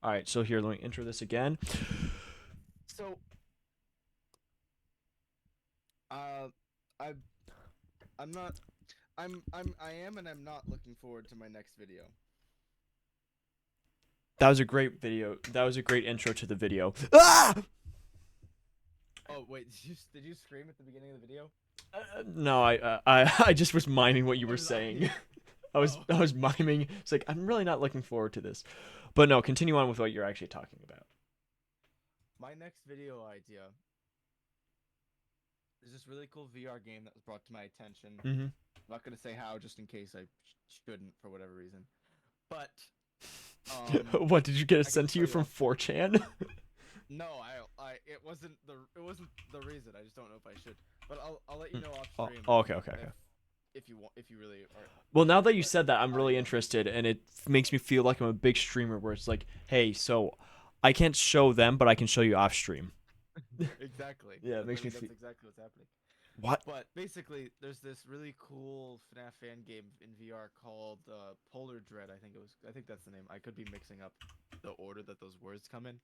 All right, so here, let me enter this again. So, uh, I, I'm not, I am and I'm not looking forward to my next video. That was a great video. That was a great intro to the video. Ah! Oh wait, did you scream at the beginning of the video? No, I just was miming what you Or were did I saying. hear? I was Oh, I was miming. It's like I'm really not looking forward to this, but no. Continue on with what you're actually talking about. my next video idea is this really cool VR game that was brought to my attention. Mm-hmm. I'm not gonna say how, just in case I shouldn't for whatever reason. But What did you get it I can sent to tell you you from off. 4chan? No, it wasn't the reason. I just don't know if I should. But I'll let you know off Oh, stream okay, okay, okay. if you want, if you really are Well, now interested. that you But said that, I'm really I interested, and it makes me feel like I'm a big streamer. Where it's like, hey, so I can't show them, but I can show you off stream. exactly. Yeah, it makes me feel. That's exactly what's happening. What? But basically, there's this really cool FNAF fan game in VR called Polar Dread. I think it was. I think that's the name. I could be mixing up the order that those words come in.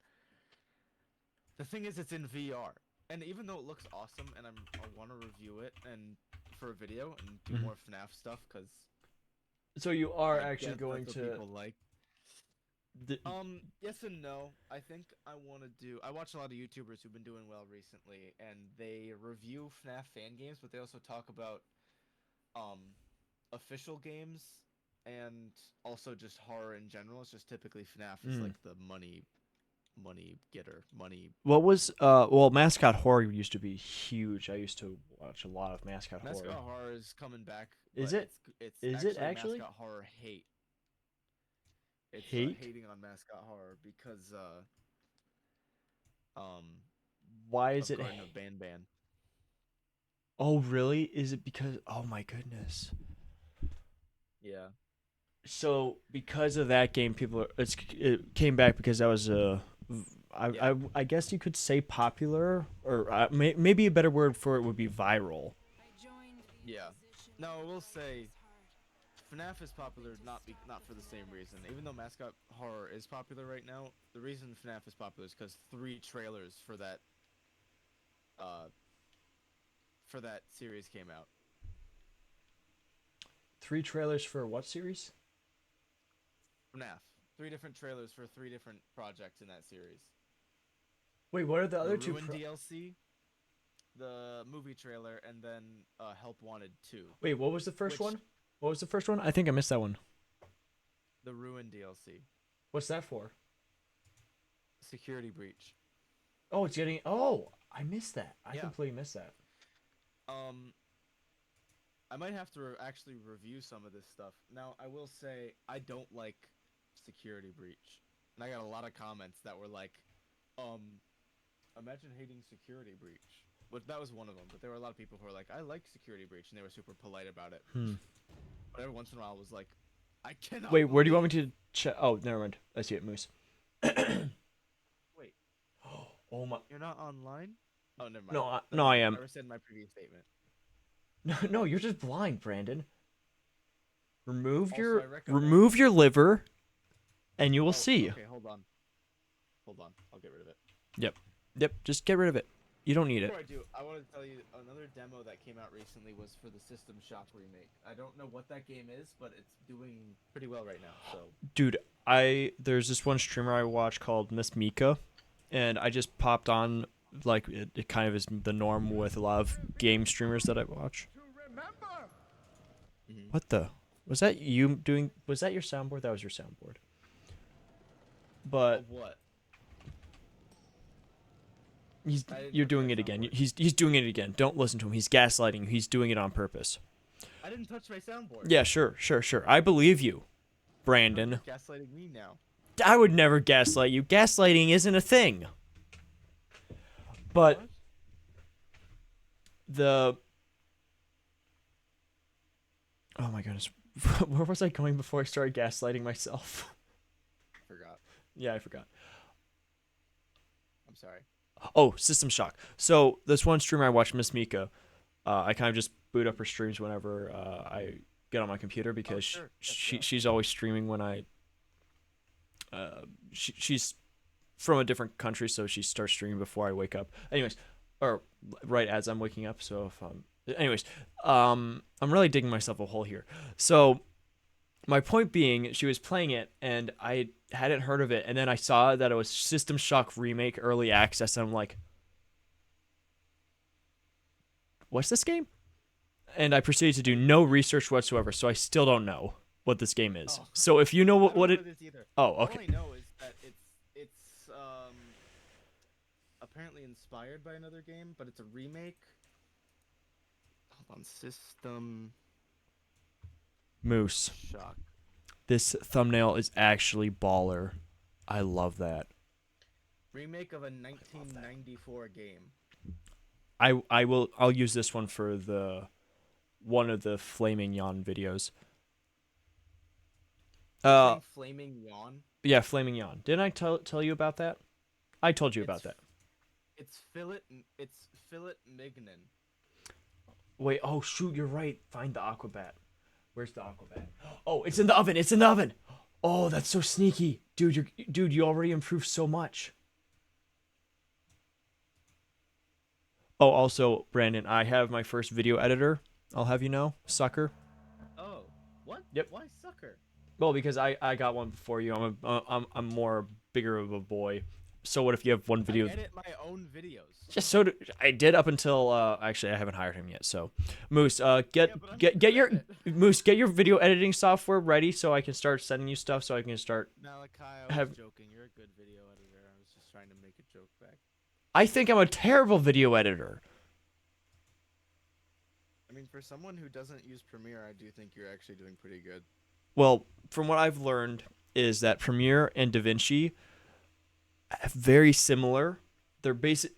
The thing is, it's in VR, and even though it looks awesome, and I want to review it and for a video and do Mhm. more FNAF stuff because So you are I actually guess going that's what to. people like. Yes and no. I think I want to do. I watch a lot of YouTubers who've been doing well recently, and they review FNAF fan games, but they also talk about um official games and also just horror in general. It's just typically FNAF is Mm. like the money getter, money. What was well, mascot horror used to be huge. I used to watch a lot of mascot Mascot horror. horror is coming back, Is but it? it's Is it actually actually? mascot horror hate. It's Hate? hating on mascot horror because Why is of it? Garden of Banban. Oh, really? Is it because? Oh my goodness. Yeah. So because of that game, it came back because that was Yeah. I guess you could say popular, or maybe a better word for it would be viral. Yeah. No, I will say FNAF is popular not for the same reason. Even though mascot horror is popular right now, the reason FNAF is popular is because three trailers uh for that series came out. 3 trailers for what series? FNAF. Three different trailers for three different projects in that series. Wait, what are the The other two? Ruin DLC, the movie trailer, and then Help Wanted 2. Wait, what was the first Which one? What was the first one? I think I missed that one. the Ruin DLC. What's that for? Security breach. Oh, it's getting. Oh, I missed that. I Yeah. completely missed that. Um I might have to actually review some of this stuff. Now, I will say I don't like Security Breach. And I got a lot of comments that were like, imagine hating Security Breach. But that was one of them. But there were a lot of people who were like, I like Security Breach, and they were super polite about it. Hmm. But every once in a while, I was like, I cannot Wait, where do you want believe. me to check? Oh, never mind. I see it, Moose. Wait, Oh my. you're not online? Oh, never mind. No, Never no, I mind. am. I said in my previous statement. No, no, you're just blind, Brandon. Remove Also, I your recommend. remove your liver, and you will Oh, see. okay, hold on. Hold on. I'll get rid of it. Yep, yep. Just get rid of it. You don't need it. Before I do, I want to tell you another demo that came out recently was for the System Shock remake. I don't know what that game is, but it's doing pretty well right now. So Dude, there's this one streamer I watch called Miss Mika, and I just popped on like it kind of is the norm with a lot of game streamers that I watch. Mhm. What the? Was that you doing? Was that your soundboard? That was your soundboard. But Of what? I didn't you're touch doing my it again. soundboard. He's doing it again. Don't listen to him. He's gaslighting you. He's doing it on purpose. I didn't touch my soundboard. Yeah, sure, sure, sure. I believe you, No, Brandon. you're gaslighting me now. I would never gaslight you. Gaslighting isn't a thing. But What? the oh my goodness, where was I going before I started gaslighting myself? Forgot. Yeah, I forgot. I'm sorry. Oh, System Shock. So this one streamer I watch, Miss Mika. I kind of just boot up her streams whenever I get on my computer Oh, because sure. Yes, she yeah. she's always streaming when I she's from a different country, so she starts streaming before I wake up. Anyways, or right as I'm waking up. So anyways, I'm really digging myself a hole here. So my point being, she was playing it, and I hadn't heard of it, and then I saw that it was System Shock Remake Early Access, and I'm like, what's this game? And I proceeded to do no research whatsoever, so I still don't know what this game is. Oh. So if you know I don't what know it, this either. oh, All okay, I know is that it's apparently inspired by another game, but it's a remake. Hold on, System Moose. Shock. This thumbnail is actually baller. I love that. Remake of a 1994 game. I'll use this one for the one of the Flaming Yawn videos. Flaming Yawn. Yeah, Flaming Yawn. Didn't I tell you about that? I told you about that. It's Philip Mignon. Wait, oh shoot, you're right. Find the Aquabat. Where's the Aquabat? Oh, it's in the oven. It's in the oven. Oh, that's so sneaky. Dude, you already improved so much. Oh, also, Brandon, I have my first video editor. I'll have you know, sucker. Oh, what? Yep. Why sucker? Well, because I got one before you. I'm more bigger of a boy. So what if you have one video? I edit my own videos. Just so I did up until actually I haven't hired him yet. So Moose, get your Moose, get your video editing software ready so I can start sending you stuff so I can start. Malachi, I was joking. You're a good video editor. I was just trying to make a joke back. I think I'm a terrible video editor. I mean, for someone who doesn't use Premiere, I do think you're actually doing pretty good. Well, from what I've learned is that Premiere and DaVinci are very similar. They're basic.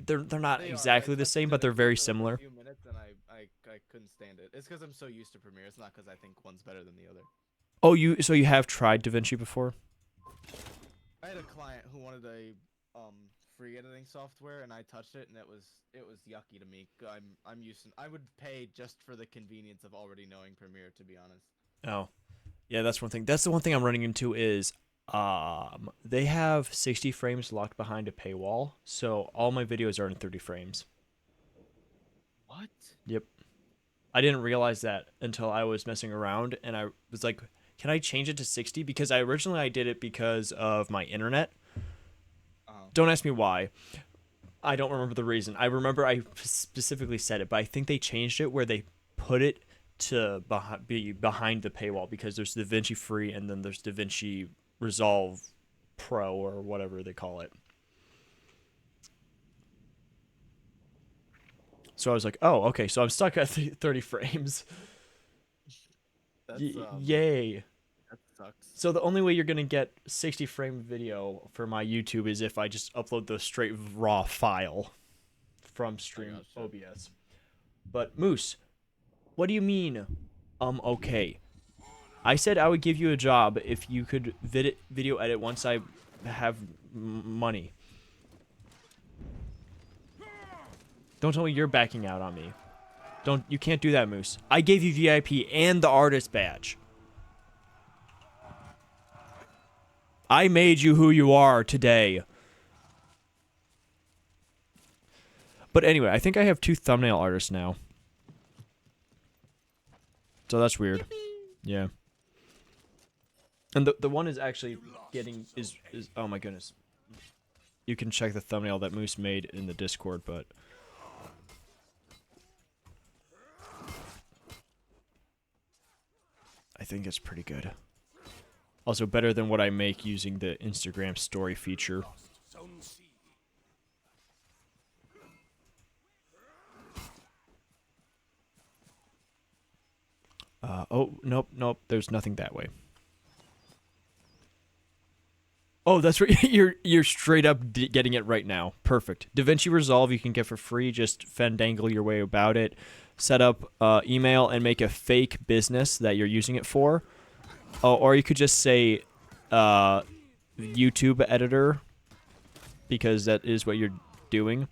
They're not exactly the same, but they're very similar. A few minutes and I couldn't stand it. It's because I'm so used to Premiere. It's not because I think one's better than the other. Oh, so you have tried DaVinci before? I had a client who wanted a free editing software, and I touched it, and it was yucky to me. I'm used to. I would pay just for the convenience of already knowing Premiere, to be honest. Oh, yeah, that's one thing. That's the one thing I'm running into is they have 60 frames locked behind a paywall, so all my videos are in 30 frames. What? Yep. I didn't realize that until I was messing around, and I was like, can I change it to 60? Because I originally did it because of my internet. Don't ask me why. I don't remember the reason. I remember I specifically said it, but I think they changed it where they put it to be behind the paywall because there's DaVinci Free and then there's DaVinci Resolve Pro or whatever they call it. So I was like, oh, okay, so I'm stuck at 30 frames. Yay. That sucks. So the only way you're going to get 60 frame video for my YouTube is if I just upload the straight raw file from Stream OBS. But Moose, what do you mean, okay? I said I would give you a job if you could video edit once I have money. Don't tell me you're backing out on me. You can't do that, Moose. I gave you VIP and the artist badge. I made you who you are today. But anyway, I think I have 2 thumbnail artists now. So that's weird. Yeah. And the one is actually getting is oh my goodness. You can check the thumbnail that Moose made in the Discord, but I think it's pretty good. Also better than what I make using the Instagram story feature. Oh, nope, there's nothing that way. Oh, that's right. You're straight up getting it right now. Perfect. DaVinci Resolve you can get for free. Just fandangle your way about it. Set up email and make a fake business that you're using it for. Oh, or you could just say YouTube editor because that is what you're doing.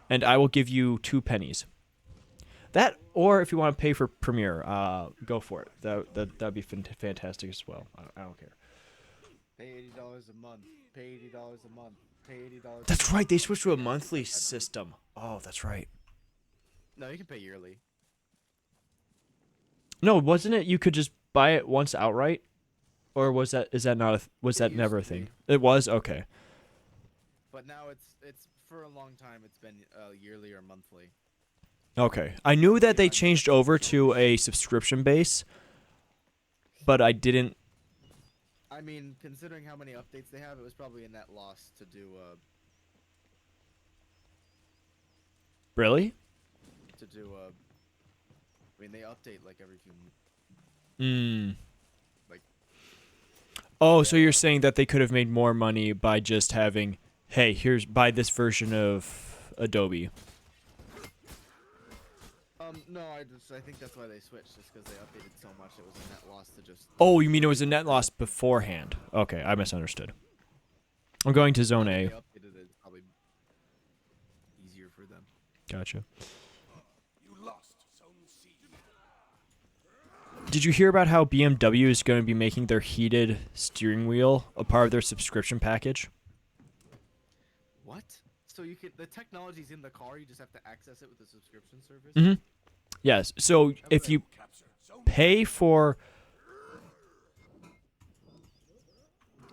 And I will give you 2 pennies. That, or if you want to pay for Premiere, go for it. That'd be fantastic as well. I don't care. Pay $80 a month. Pay $80 a month. Pay $80 a That's month. right. They switched to a Yeah, monthly I don't- system. Oh, that's right. No, you can pay yearly. No, wasn't it? You could just buy it once outright, or was that? Is that not a? Was It that used never a to thing? be, It was okay. but now it's for a long time. It's been yearly or monthly. Okay. I knew that they changed over to a subscription base, but I didn't. I mean, considering how many updates they have, it was probably a net loss to do Really? I mean, they update like every few Hmm. like Oh, so you're saying that they could have made more money by just having, hey, here's buy this version of Adobe. no, I think that's why they switched, just because they updated so much. It was a net loss to just. Oh, you mean it was a net loss beforehand? Okay, I misunderstood. I'm going to Zone Now that A. they updated it, it's probably easier for them. Gotcha. Did you hear about how BMW is going to be making their heated steering wheel a part of their subscription package? What? So the technology's in the car. You just have to access it with the subscription service. Mm-hmm. Yes. So if you pay for,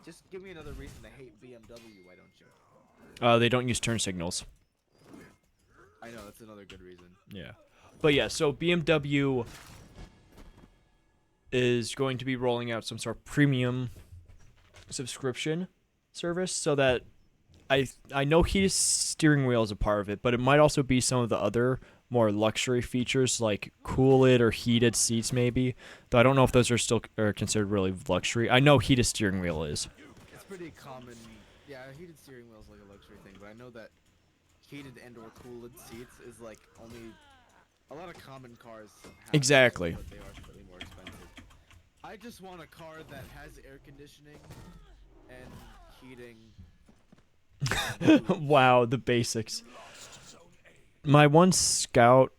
Just give me another reason to hate BMW. Why don't you? they don't use turn signals. I know that's another good reason. Yeah. But yeah, so BMW is going to be rolling out some sort of premium subscription service so that I know heated steering wheel is a part of it, but it might also be some of the other more luxury features like cooled or heated seats maybe. Though I don't know if those are still are considered really luxury. I know heated steering wheel is. It's pretty common. Yeah, heated steering wheel is like a luxury thing, but I know that heated and/or cooled seats is like only a lot of common cars. Have Exactly. those, but they are slightly more expensive. I just want a car that has air conditioning and heating. Wow, the basics. My one scout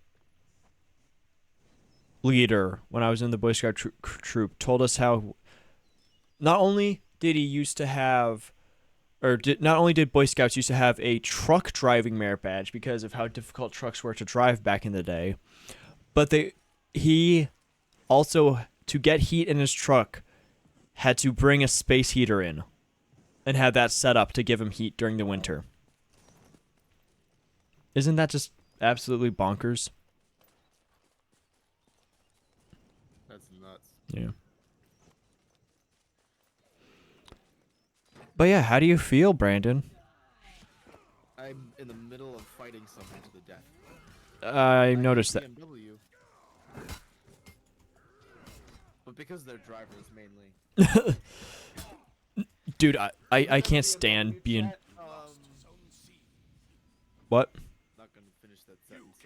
leader when I was in the Boy Scout troop told us how not only did he used to have not only did Boy Scouts used to have a truck driving merit badge because of how difficult trucks were to drive back in the day, but he also, to get heat in his truck, had to bring a space heater in and have that set up to give him heat during the winter. Isn't that just absolutely bonkers? That's nuts. Yeah. But yeah, how do you feel, Brandon? I'm in the middle of fighting someone to the death. I noticed that. BMW, but because they're drivers mainly. Dude, I can't stand being... What? Not gonna finish that sentence.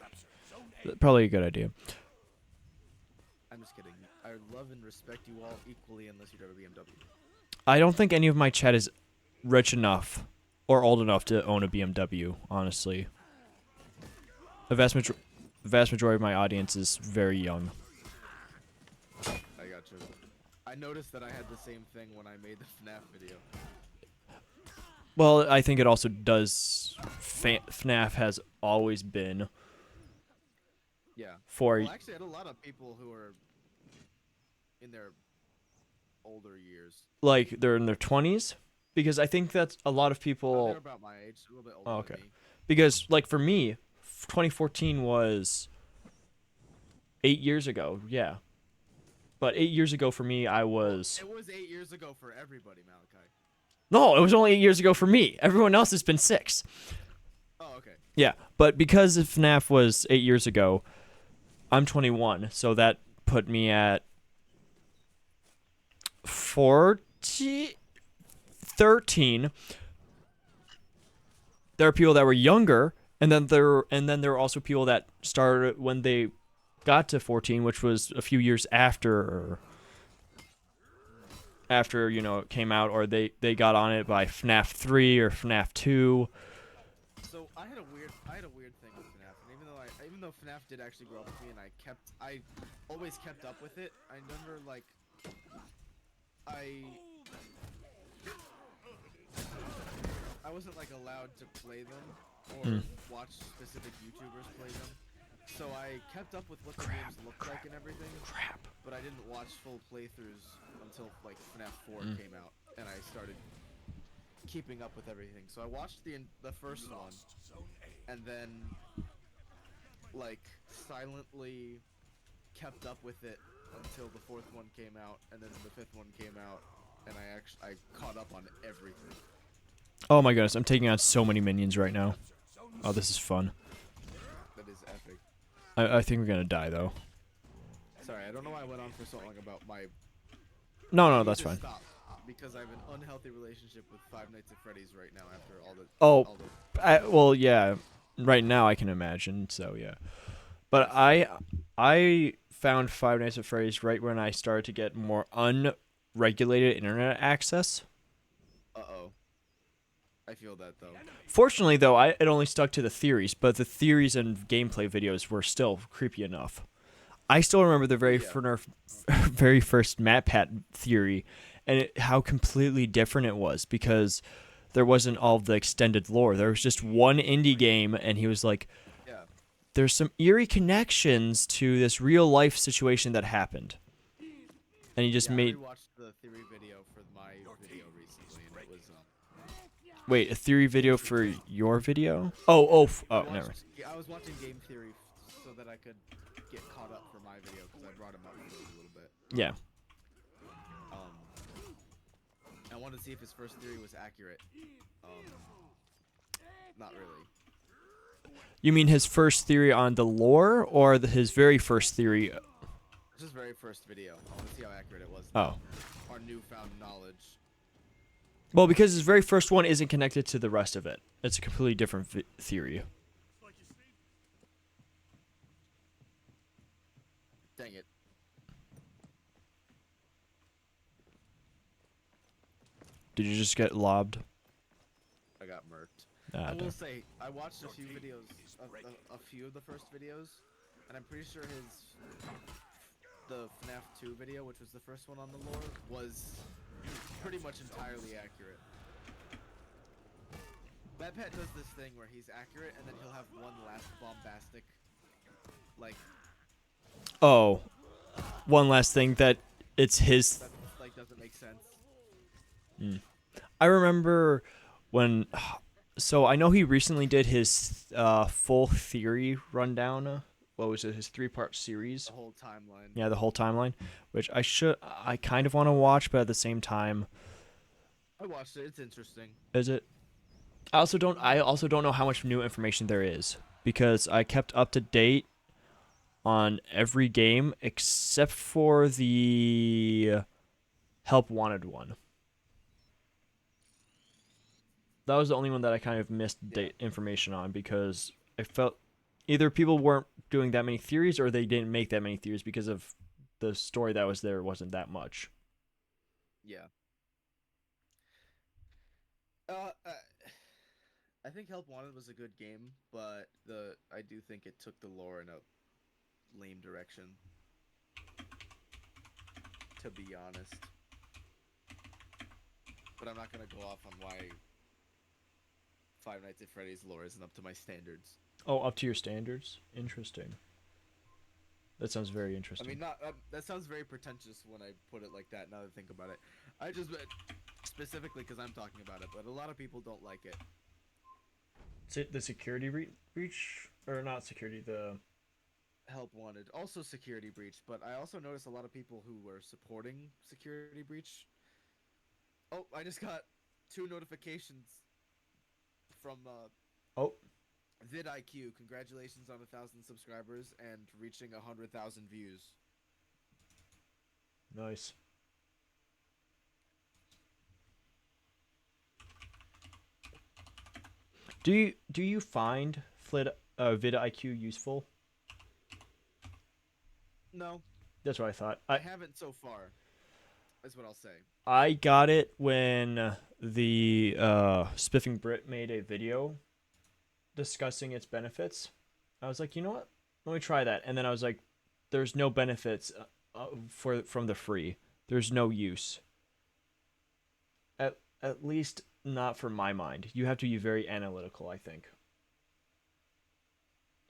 Probably a good idea. I'm just kidding. I love and respect you all equally unless you drive a BMW. I don't think any of my chat is rich enough or old enough to own a BMW, honestly. The vast majority of my audience is very young. I gotcha. I noticed that I had the same thing when I made the FNAF video. Well, I think it also does... FNAF has always been... Yeah. For... Well, actually, I had a lot of people who are in their older years. Like, they're in their 20s? Because I think that's a lot of people... They're about my age, a little bit older Oh, okay. than me. Because, like, for me, 2014 was 8 years ago, yeah. But 8 years ago for me, I was... It was 8 years ago for everybody, Malachi. No, it was only 8 years ago for me. Everyone else has been 6. Oh, okay. Yeah, but because FNAF was 8 years ago, I'm 21, so that put me at 13. There are people that were younger, and then there were also people that started when they got to 14, which was a few years after you know it came out, or they got on it by FNAF 3 or FNAF 2. So I had a weird thing with FNAF, and even though FNAF did actually grow up with me, and I always kept up with it. I never wasn't like allowed to play them Mm. or watch specific YouTubers play them. So I kept up with what the games looked like and everything, Crap. but I didn't watch full playthroughs until like FNAF 4 Mm. came out, and I started keeping up with everything. So I watched the first one, and then like silently kept up with it until the fourth one came out, and then the fifth one came out, and I caught up on everything. Oh my goodness, I'm taking on so many minions right now. Oh, this is fun. That is epic. I think we're gonna die though. Sorry, I don't know why I went on for so long about my. No, I no, need that's to fine. stop because I have an unhealthy relationship with Five Nights at Freddy's right now after Oh, all the. well, yeah. Right now, I can imagine. So yeah, but Yes. I found Five Nights at Freddy's right when I started to get more unregulated internet access. Uh-oh. I feel that though. Fortunately, though, it only stuck to the theories, but the theories and gameplay videos were still creepy enough. I still remember the Well, yeah. very first MatPat theory, and how completely different it was because there wasn't all the extended lore. There was just one indie game, and he was like, Yeah. "There's some eerie connections to this real life situation that happened," and he just Yeah, I made rewatched the theory video for my video recently, and it was wait a theory video for interesting. your video. Oh, never. I was watching game theory so that I could get caught up for my video because I brought him up for a little bit. Yeah. Um, I wanted to see if his first theory was accurate. Um, not really. You mean his first theory on the lore, or his very first theory? It's his very first video. I want to see how accurate it was. Oh. Our newfound knowledge. Well, because his very first one isn't connected to the rest of it. It's a completely different theory. Dang it. Did you just get lobbed? I got murked. Ah, I no. will say, I watched a few videos, a few of the first videos, and I'm pretty sure the FNAF 2 video, which was the first one on the lore, was pretty much entirely accurate. MatPat does this thing where he's accurate, and then he'll have one last bombastic, like, Oh, one last thing that it's his. that like doesn't make sense. I remember when. So I know he recently did his full theory rundown. What was it? His 3-part series. The whole timeline. Yeah, the whole timeline, which I kind of want to watch, but at the same time, I watched it. It's interesting. is it? I also don't know how much new information there is because I kept up to date on every game except for the Help Wanted one. That was the only one that I kind of missed date information on because I felt either people weren't doing that many theories or they didn't make that many theories because of the story that was there wasn't that much. Yeah. I think Help Wanted was a good game, but I do think it took the lore in a lame direction. To be honest. But I'm not gonna go off on why Five Nights at Freddy's lore isn't up to my standards. Oh, up to your standards? Interesting. That sounds very I interesting. mean, not that sounds very pretentious when I put it like that. Now that I think about it, I just meant specifically because I'm talking about it, but a lot of people don't like it. The security breach? Or not security, the... Help Wanted, also Security Breach, but I also noticed a lot of people who were supporting Security Breach. Oh, I just got 2 notifications from Oh, vidIQ. Congratulations on 1,000 subscribers and reaching 100,000 views. nice. Do you find vidIQ useful? No, That's what I thought. I haven't so far. Is what I'll say. I got it when the Spiffing Brit made a video discussing its benefits. I was like, you know what? Let me try that. And then I was like, there's no benefits from the free. There's no use. At least not for my mind. You have to be very analytical, I think.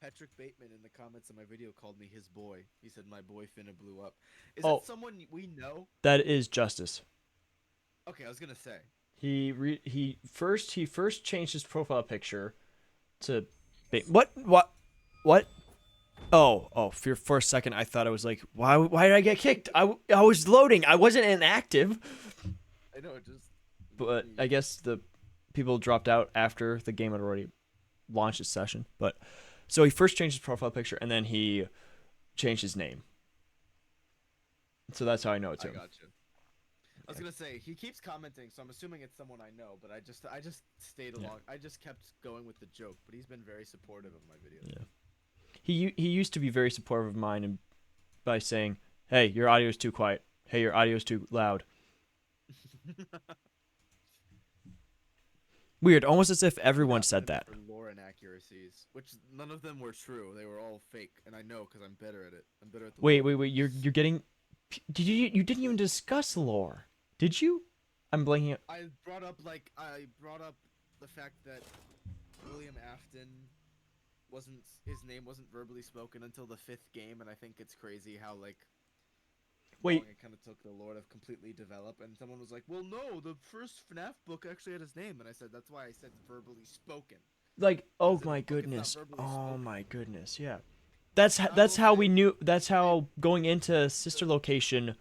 Patrick Bateman in the comments of my video called me his boy. He said my boy finna blew up. Is it Oh, someone we know? that is Justice. Okay, I was gonna say. He first changed his profile picture to what? Oh, for a second I thought I was like, why did I get kicked? I was loading. I wasn't inactive. I know it just. But I guess the people dropped out after the game had already launched its session. But so he first changed his profile picture and then he changed his name. So that's how I know it's I him. gotcha. I was gonna say he keeps commenting, so I'm assuming it's someone I know. But I just stayed along. I just kept going with the joke. But he's been very supportive of my videos. Yeah. He used to be very supportive of mine and by saying, "Hey, your audio is too quiet. Hey, your audio is too loud." Weird, almost as if everyone said that. For lore inaccuracies, which none of them were true. They were all fake, and I know because I'm better at it. I'm better at the. Wait, lore. You're getting. Did you didn't even discuss lore? Did you? I'm blanking. I brought up the fact that William Afton wasn't his name wasn't verbally spoken until the 5th game, and I think it's crazy how like Wait. long it kind of took the lore to completely develop. And someone was like, "Well, no, the first FNAF book actually had his name," and I said, "That's why I said verbally spoken." Like, oh Because in my the book, it's not goodness. verbally Oh spoken. my goodness. Yeah. That's will how we say- knew. That's how going into Sister Location,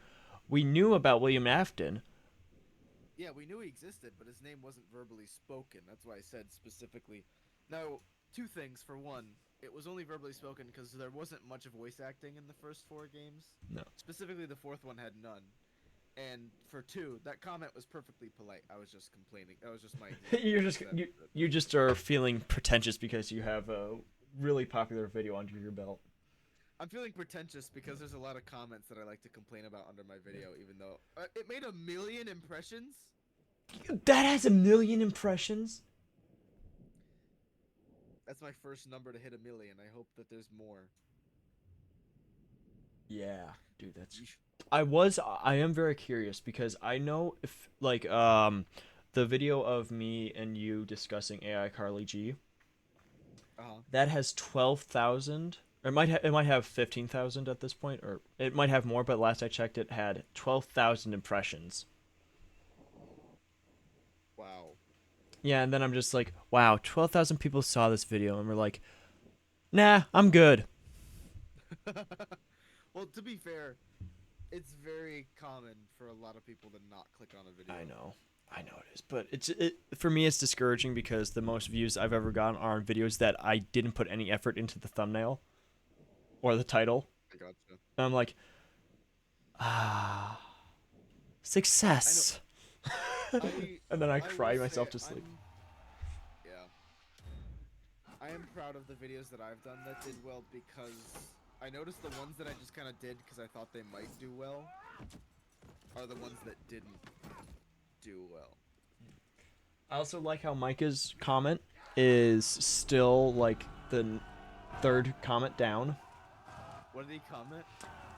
we knew about William Afton. Yeah, we knew he existed, but his name wasn't verbally spoken. That's why I said specifically. Now, two things. For one, it was only verbally spoken because there wasn't much voice acting in the first 4 games. No. Specifically, the 4th one had none. And for 2, that comment was perfectly polite. I was just complaining. That was just my. You just are feeling pretentious because you have a really popular video under your belt. I'm feeling pretentious because there's a lot of comments that I like to complain about under my video, even though it made 1 million impressions. That has 1 million impressions. That's my first number to hit 1 million. I hope that there's more. Yeah, dude, that's. I am very curious because I know if like the video of me and you discussing AI Carly G. That has 12,000. It might have 15,000 at this point, or it might have more. But last I checked, it had 12,000 impressions. Wow. Yeah, and then I'm just like, wow, 12,000 people saw this video, and we're like, nah, I'm good. Well, to be fair, it's very common for a lot of people to not click on a video. I know it is, but for me it's discouraging because the most views I've ever gotten are on videos that I didn't put any effort into the thumbnail or the title. I gotcha. And I'm like, success. And then I cry myself to sleep. Yeah. I am proud of the videos that I've done that did well because I noticed the ones that I just kind of did because I thought they might do well are the ones that didn't do well. I also like how Micah's comment is still like the 3rd comment down. What did he comment?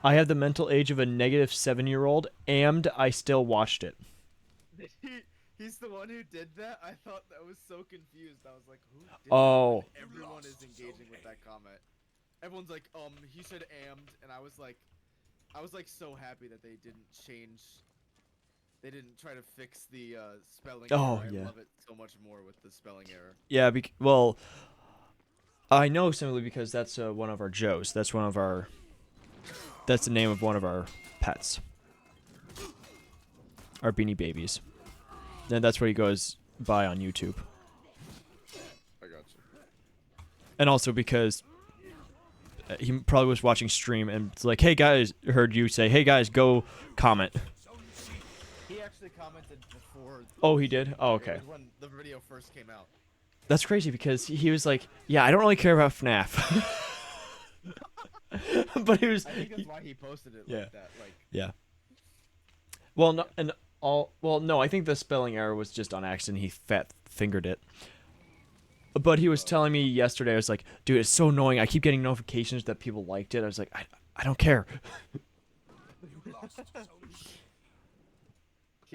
I have the mental age of a negative 7-year-old, and I still watched it. He's the one who did that? I thought that was so confused. I was like, who did Oh. that? And everyone is engaging with that comment. Everyone's like, he said ammed, and I was like so happy that they didn't change. They didn't try to fix the spelling Oh, error. yeah. I love it so much more with the spelling error. Yeah, well, I know simply because that's one of our Joes. That's the name of one of our pets. Our Beanie Babies. And that's what he goes by on YouTube. I got you. And also because he probably was watching stream and it's like, hey guys, heard you say, hey guys, go comment. He actually commented before. Oh, he did? Oh, okay. It was when the video first came out. That's crazy because he was like, yeah, I don't really care about FNAF. But he was. I think that's why he posted it like that. Like. Yeah. Well, no, no, I think the spelling error was just on accident. He fat fingered it. But he was telling me yesterday, I was like, dude, it's so annoying. I keep getting notifications that people liked it. I was like, I don't care.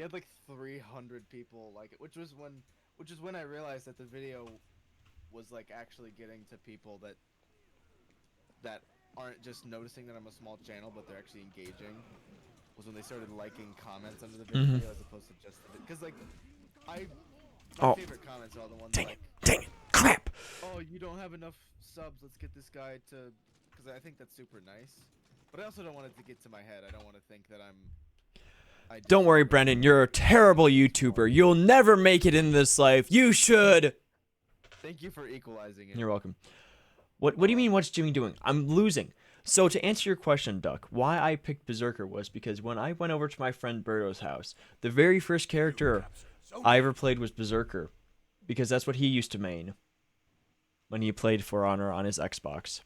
he had like 300 people like it, which is when I realized that the video was like actually getting to people that aren't just noticing that I'm a small channel, but they're actually engaging. Was when they started liking comments under the Mm-hmm. video as opposed to just because like I my Oh, favorite comments are the ones dang it. like, Dang it. Crap. oh, you don't have enough subs, let's get this guy to, because I think that's super nice, but I also don't want it to get to my head. I don't want to think that I Don't worry, deserve Brendan. You're a terrible YouTuber. You'll never make it in this life. You should. Thank you for equalizing it. You're welcome. What do you mean, what's Jimmy doing? I'm losing. So to answer your question, Duck, why I picked Berserker was because when I went over to my friend Berto's house, the very first character I ever played was Berserker, because that's what he used to main when he played For Honor on his Xbox,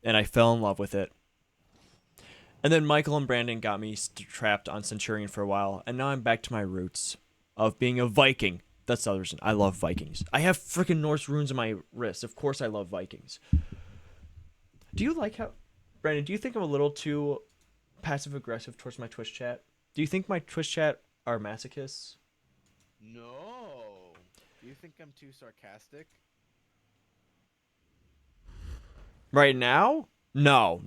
and I fell in love with it. And then Michael and Brandon got me trapped on Centurion for a while, and now I'm back to my roots of being a Viking. That's the other reason. I love Vikings. I have freaking Norse runes on my wrist. Of course I love Vikings. Do you like how... Brandon, do you think I'm a little too passive-aggressive towards my Twitch chat? Do you think my Twitch chat are masochists? No. Do you think I'm too sarcastic? Right now? No.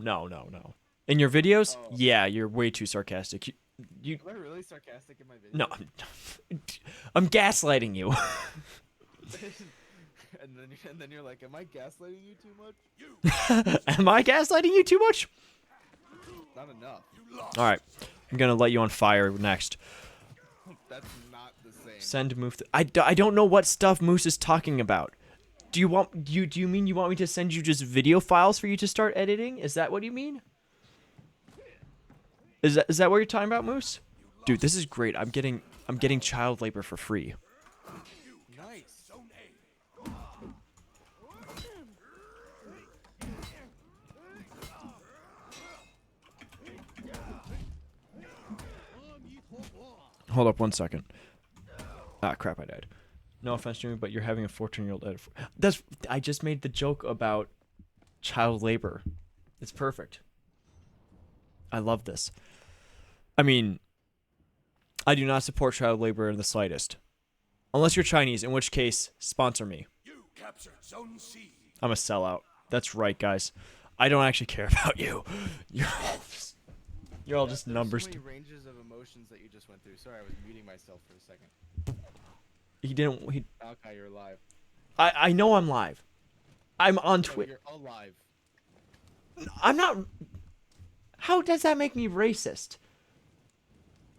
In your videos? Oh. Yeah, you're way too sarcastic. You Am I really sarcastic in my video? No, I'm gaslighting you. and then you're like, am I gaslighting you too much? Am I gaslighting you too much? Not enough. All right, I'm gonna light you on fire next. That's not the same. Send Moose. I don't know what stuff Moose is talking about. Do you mean you want me to send you just video files for you to start editing? Is that what you mean? Is that what you're talking about, Moose? Dude, this is great. I'm getting child labor for free. Nice. Hold up 1 second. Ah, crap, I died. No offense to me, but you're having a 14-year-old edit. I just made the joke about child labor. It's perfect. I love this. I mean, I do not support child labor in the slightest. Unless you're Chinese, in which case, sponsor me. You captured Zone C. I'm a sellout. That's right, guys. I don't actually care about you. You're all just numbers. So many ranges of emotions that you just went through. Sorry, I was muting myself for a second. He didn't. Okay, you're live. I know I'm live. I'm on Oh, Twitter. you're alive. I'm not. How does that make me racist?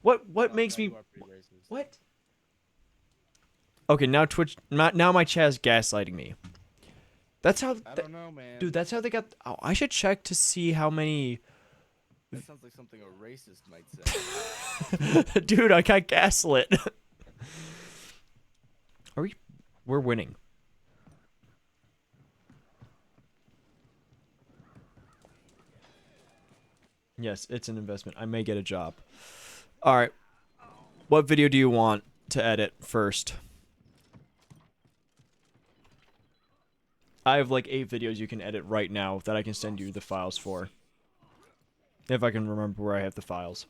What makes me? You are pretty racist. What? Okay, now Twitch. Now my chat is gaslighting me. That's how. I don't know, man. Dude, that's how they got. Oh, I should check to see how many. That sounds like something a racist might say. Dude, I got gaslit. Are we? We're winning. Yes, it's an investment. I may get a job. All right. What video do you want to edit first? I have like 8 videos you can edit right now that I can send you the files for. If I can remember where I have the files.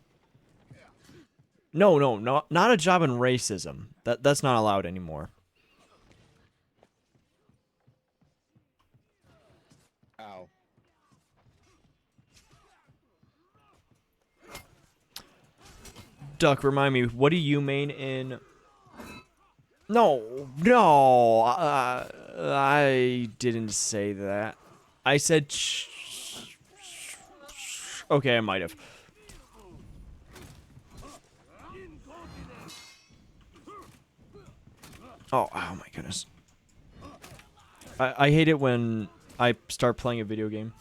No, not a job in racism. That's not allowed anymore. Ow. Duck, remind me, what do you main in? No, I didn't say that. I said. Okay, I might have. Oh my goodness. I hate it when I start playing a video game.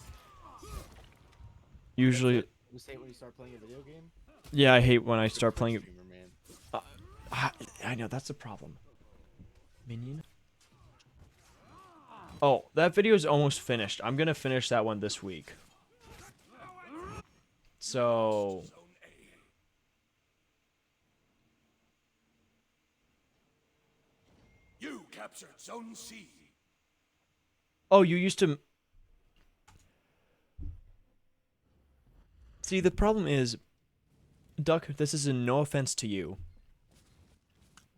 Usually, You say it when you start playing a video game? yeah, I hate when I start playing. Streamer, man. I know, that's the problem. Minion? Oh, that video is almost finished. I'm gonna finish that one this week. So... You captured Zone C. Oh, you used to... See, the problem is... Duck, this is no offense to you.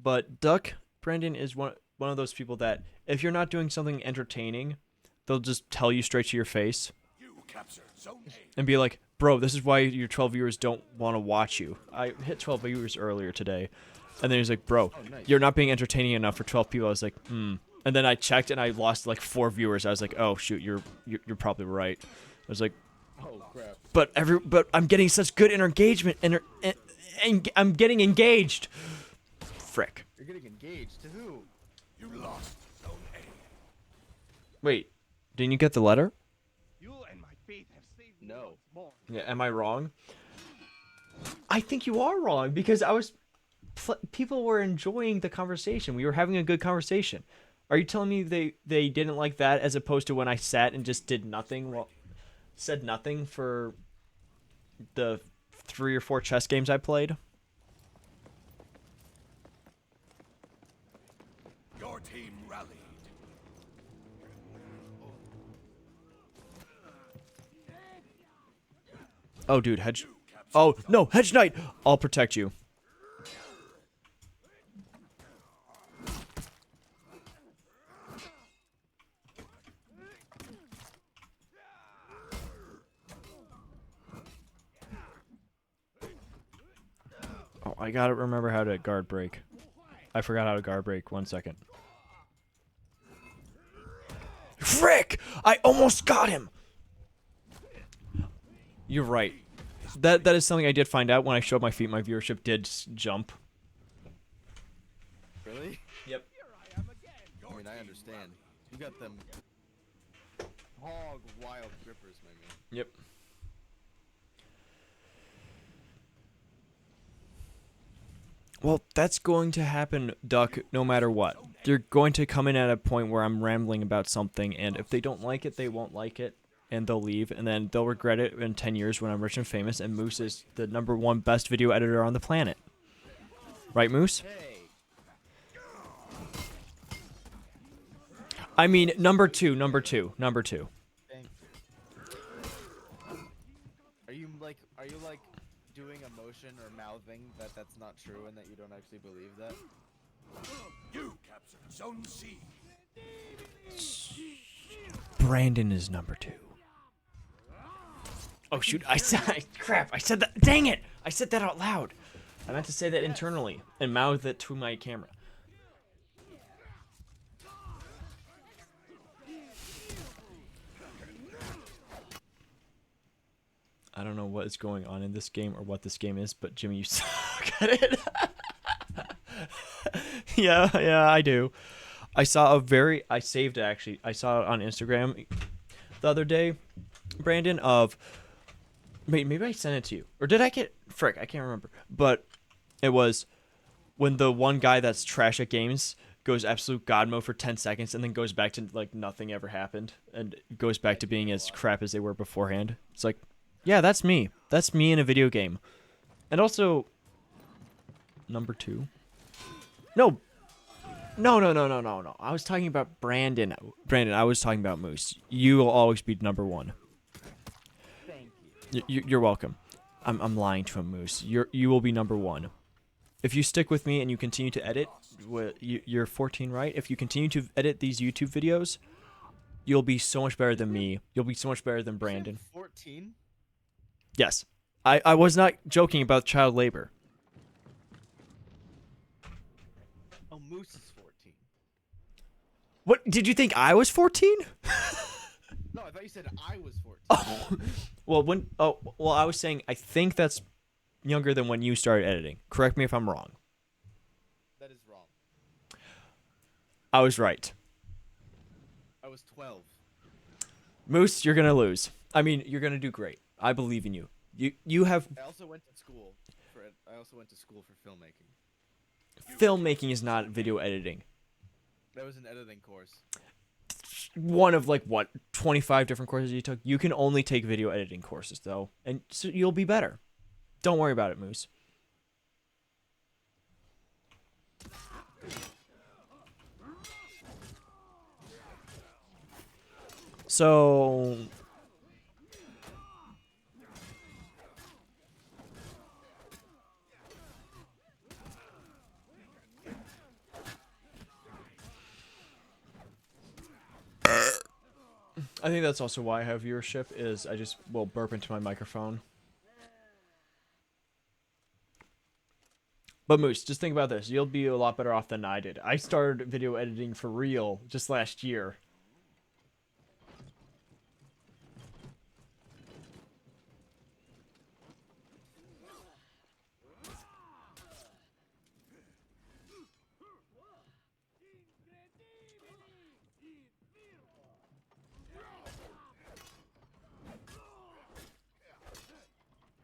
But Duck Brandon is one of those people that if you're not doing something entertaining, they'll just tell you straight to your face You captured Zone A. and be like, "Bro, this is why your 12 viewers don't want to watch you." I hit 12 viewers earlier today, and then he's like, "Bro, Oh, nice. you're not being entertaining enough for 12 people." I was like, "Hmm." And then I checked and I lost like 4 viewers. I was like, "Oh shoot, you're probably right." I was like, Oh crap. but I'm getting such good engagement and I'm getting engaged. Frick. You're getting engaged to who? You lost Zone A. Wait, didn't you get the letter? You and my faith have saved me No. once more. Yeah, am I wrong? I think you are wrong because people were enjoying the conversation. We were having a good conversation. Are you telling me they didn't like that as opposed to when I sat and just did nothing? Well, said nothing for the 3 or 4 chess games I played. Your team rallied. Oh, dude, hedge. Oh no, hedge knight. I'll protect you. Oh, I gotta remember how to guard break. I forgot how to guard break. 1 second. Frick! I almost got him. You're right. That is something I did find out when I showed my feet. My viewership did jump. Really? Yep. I mean, I understand. You got them hog wild grippers, my man. Yep. Well, that's going to happen, Duck, no matter what. They're going to come in at a point where I'm rambling about something, and if they don't like it, they won't like it, and they'll leave, and then they'll regret it in 10 years when I'm rich and famous, and Moose is the #1 best video editor on the planet. Right, Moose? Hey. I mean, number two. Thank you. Are you like doing a motion or mouthing that that's not true and that you don't actually believe that? You captured Zone C. Brandon is #2. Oh shoot! I said crap. I said that. Dang it! I said that out loud. I meant to say that internally and mouth it to my camera. I don't know what is going on in this game or what this game is, but Jimmy, you suck at it. yeah, I do. I saved it actually. I saw it on Instagram the other day, Brandon, wait, maybe I sent it to you. Or did I frick, I can't remember. But it was when the one guy that's trash at games goes absolute god mode for 10 seconds and then goes back to like nothing ever happened and goes back to being as crap as they were beforehand. It's like, yeah, that's me. That's me in a video game. And also, #2. No. I was talking about Brandon. Brandon, I was talking about Moose. You will always be #1. Thank you. You're welcome. I'm lying to him, Moose. You will be #1. If you stick with me and you continue to edit, you're 14, right? If you continue to edit these YouTube videos, you'll be so much better than me. You'll be so much better than Brandon. 14? Yes. I was not joking about child labor. Oh, Moose is 14. What? Did you think I was 14? No, I thought you said I was 14. Oh, well, I was saying I think that's younger than when you started editing. Correct me if I'm wrong. That is wrong. I was right. I was 12. Moose, you're going to lose. I mean, you're going to do great. I believe in you. You have I also went to school for filmmaking. filmmaking is not video editing. That was an editing course. One of like what 25 different courses you took. You can only take video editing courses though, and so you'll be better. Don't worry about it, Moose. So I think that's also why I have viewership. Is I just will burp into my microphone. But Moose, just think about this. You'll be a lot better off than I did. I started video editing for real just last year.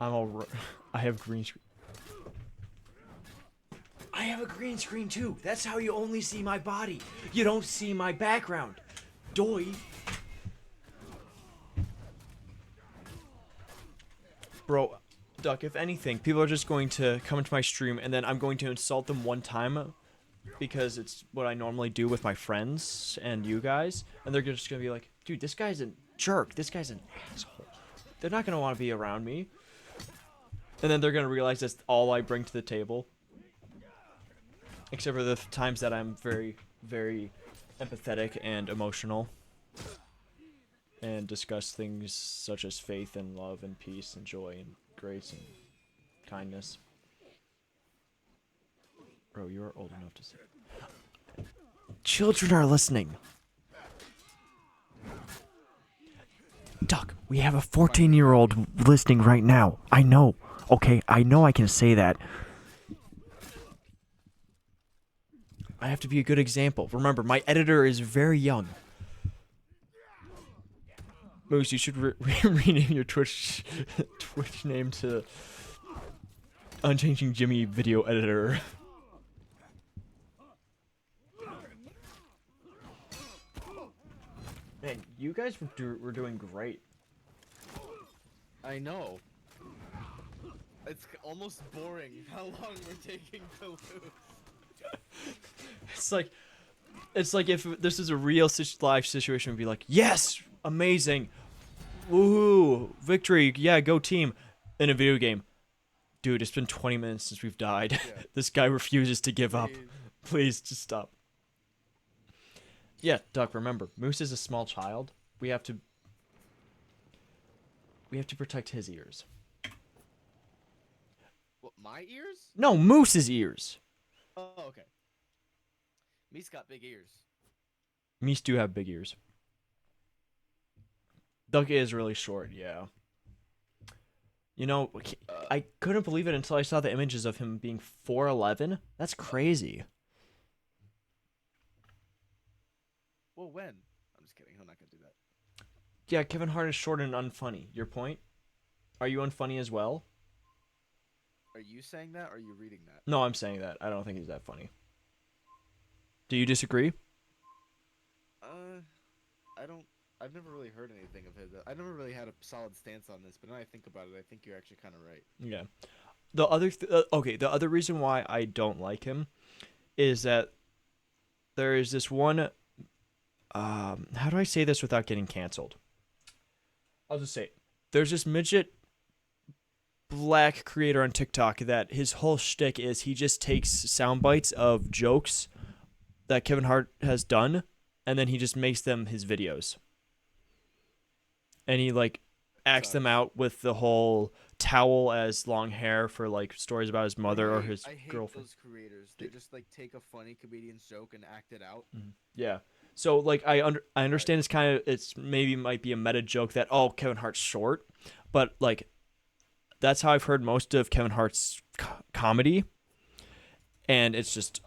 I'm all. I have green screen. I have a green screen too. That's how you only see my body. You don't see my background. Doy. Bro, Duck, if anything, people are just going to come into my stream and then I'm going to insult them one time because it's what I normally do with my friends and you guys. And they're just going to be like, dude, this guy's a jerk. This guy's an asshole. They're not going to want to be around me. And then they're going to realize that's all I bring to the table. Except for the times that I'm very, very empathetic and emotional. And discuss things such as faith and love and peace and joy and grace and kindness. Bro, you're old enough to say. Children are listening. Duck, we have a 14-year-old listening right now. I know. Okay, I know I can say that. I have to be a good example. Remember, my editor is very young. Moose, you should rename your Twitch name to Unchanging Jimmy Video Editor. Man, you guys were doing great. I know. It's almost boring how long we're taking to lose. It's like if this is a real live situation, we'd be like, yes, amazing, woohoo, victory, yeah, go team. In a video game, dude, it's been 20 minutes since we've died. Yeah. This guy refuses to give up. Please, just stop. Yeah, Duck, remember, Moose is a small child. We have to protect his ears. What, my ears? No, Moose's ears. Oh, okay. Me's got big ears. Meese do have big ears. Duck is really short, yeah. You know, I couldn't believe it until I saw the images of him being 4'11". That's crazy. Well, when? I'm just kidding. I'm not gonna do that. Yeah, Kevin Hart is short and unfunny. Your point? Are you unfunny as well? Are you saying that or are you reading that? No, I'm saying that. I don't think he's that funny. Do you disagree? I don't. I've never really heard anything of his. I never really had a solid stance on this, but now I think about it, I think you're actually kind of right. Yeah. The other reason why I don't like him is that there is this one. How do I say this without getting canceled? I'll just say it. There's this midget black creator on TikTok that his whole shtick is he just takes sound bites of jokes that Kevin Hart has done, and then he just makes them his videos. And he like acts them out with the whole towel as long hair for like stories about his mother or his I hate girlfriend. those creators. They just like take a funny comedian's joke and act it out. Yeah. So like I understand it's maybe might be a meta joke that Kevin Hart's short, but like that's how I've heard most of Kevin Hart's comedy, and it's just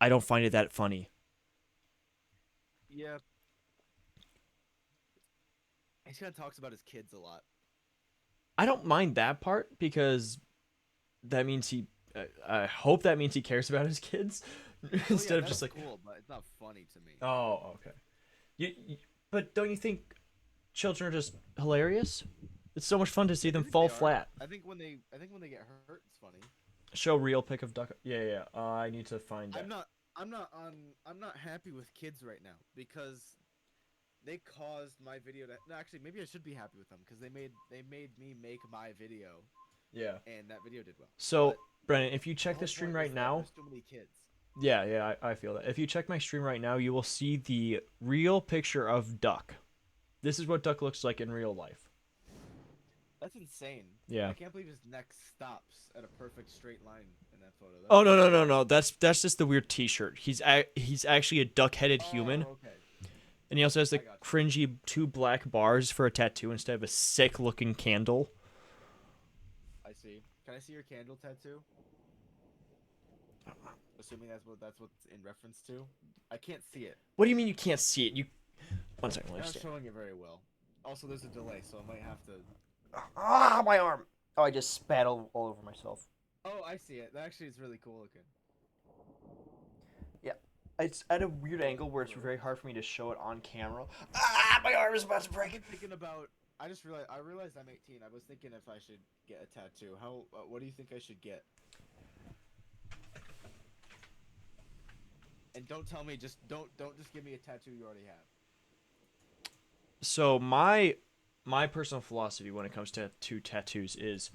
I don't find it that funny. Yeah. He kind of talks about his kids a lot. I don't mind that part because that means I hope that means he cares about his kids instead of just like cool, but it's not funny to me. Oh, okay. But don't you think children are just hilarious? It's so much fun to see them fall flat. I think when they get hurt, it's funny. Show real pic of Duck. Yeah. I need to find that. I'm not happy with kids right now because they caused my video to. No, actually, maybe I should be happy with them because they made me make my video. Yeah. And that video did well. So, Brennan, if you check the stream right now, there's too many kids. Yeah, I feel that. If you check my stream right now, you will see the real picture of Duck. This is what Duck looks like in real life. That's insane. Yeah. I can't believe his neck stops at a perfect straight line in that photo. Oh That's no. That's just the weird T-shirt. He's actually a duck-headed human, Oh, okay. and he also has I the got you. cringy 2 black bars for a tattoo instead of a sick-looking candle. I see. Can I see your candle tattoo? Assuming that's what's in reference to. I can't see it. What do you mean you can't see it? You 1 second. You're Let me not stand. showing it very well. Also, there's a delay, so I might have to. Ah, my arm. Oh, I just spat all over myself. Oh, I see it. That actually is really cool looking. Yeah. It's at a weird angle where it's very hard for me to show it on camera. Ah, my arm is about to break. I'm thinking about. I realized I'm 18. I was thinking if I should get a tattoo. How? What do you think I should get? And don't tell me. Don't just give me a tattoo you already have. So my personal philosophy when it comes to tattoos is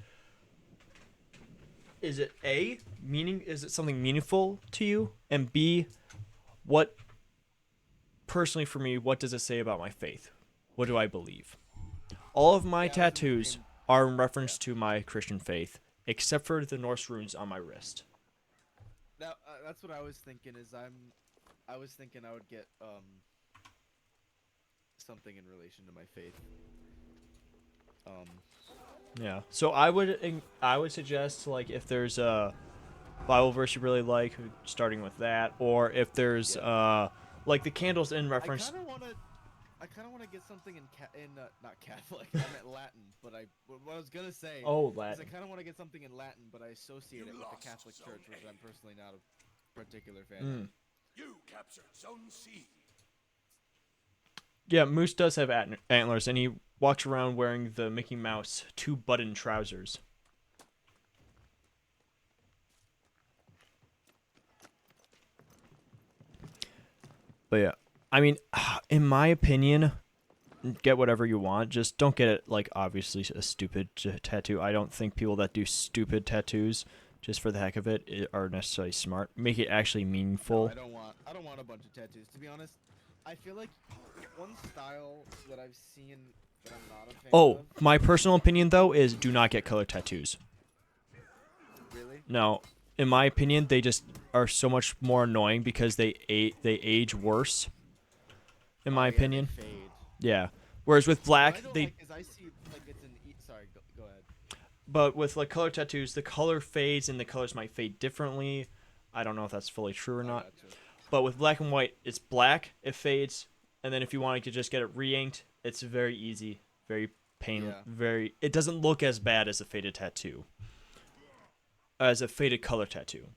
it A, meaning, is it something meaningful to you, and B, what personally for me, what does it say about my faith? What do I believe? All of my Yeah, I was in the tattoos same- are in reference to my Christian faith, except for the Norse runes on my wrist. Now, that's what I was thinking. I was thinking I would get something in relation to my faith. Yeah. So I would suggest, like, if there's a Bible verse you really like, starting with that, or if there's like the candles in reference. I kind of want to get something in not Catholic. I meant Latin, but what I was gonna say Oh, is Latin. I kind of want to get something in Latin, but I associate You it with the lost Catholic Zone Church, which A. I'm personally not a particular fan Mm. of. You captured Zone C. Yeah, Moose does have antlers, and he walks around wearing the Mickey Mouse 2-button trousers. But yeah, I mean, in my opinion, get whatever you want. Just don't get it, like, obviously a stupid tattoo. I don't think people that do stupid tattoos just for the heck of it are necessarily smart. Make it actually meaningful. I don't want a bunch of tattoos. To be honest, I feel like one style that I've seen that I'm not a fan Oh, of. my personal opinion though is do not get color tattoos. Really? No, in my opinion, they just are so much more annoying because they age worse. In my opinion, They fade. yeah. Whereas with What black, I don't they like is I see like it's an sorry, go ahead. but with like color tattoos, the color fades and the colors might fade differently. I don't know if that's fully true or I not. gotcha. But with black and white, it's black, it fades, and then if you want to just get it re-inked, it's very easy, very Yeah. very. It doesn't look as bad as a faded tattoo, as a faded color tattoo.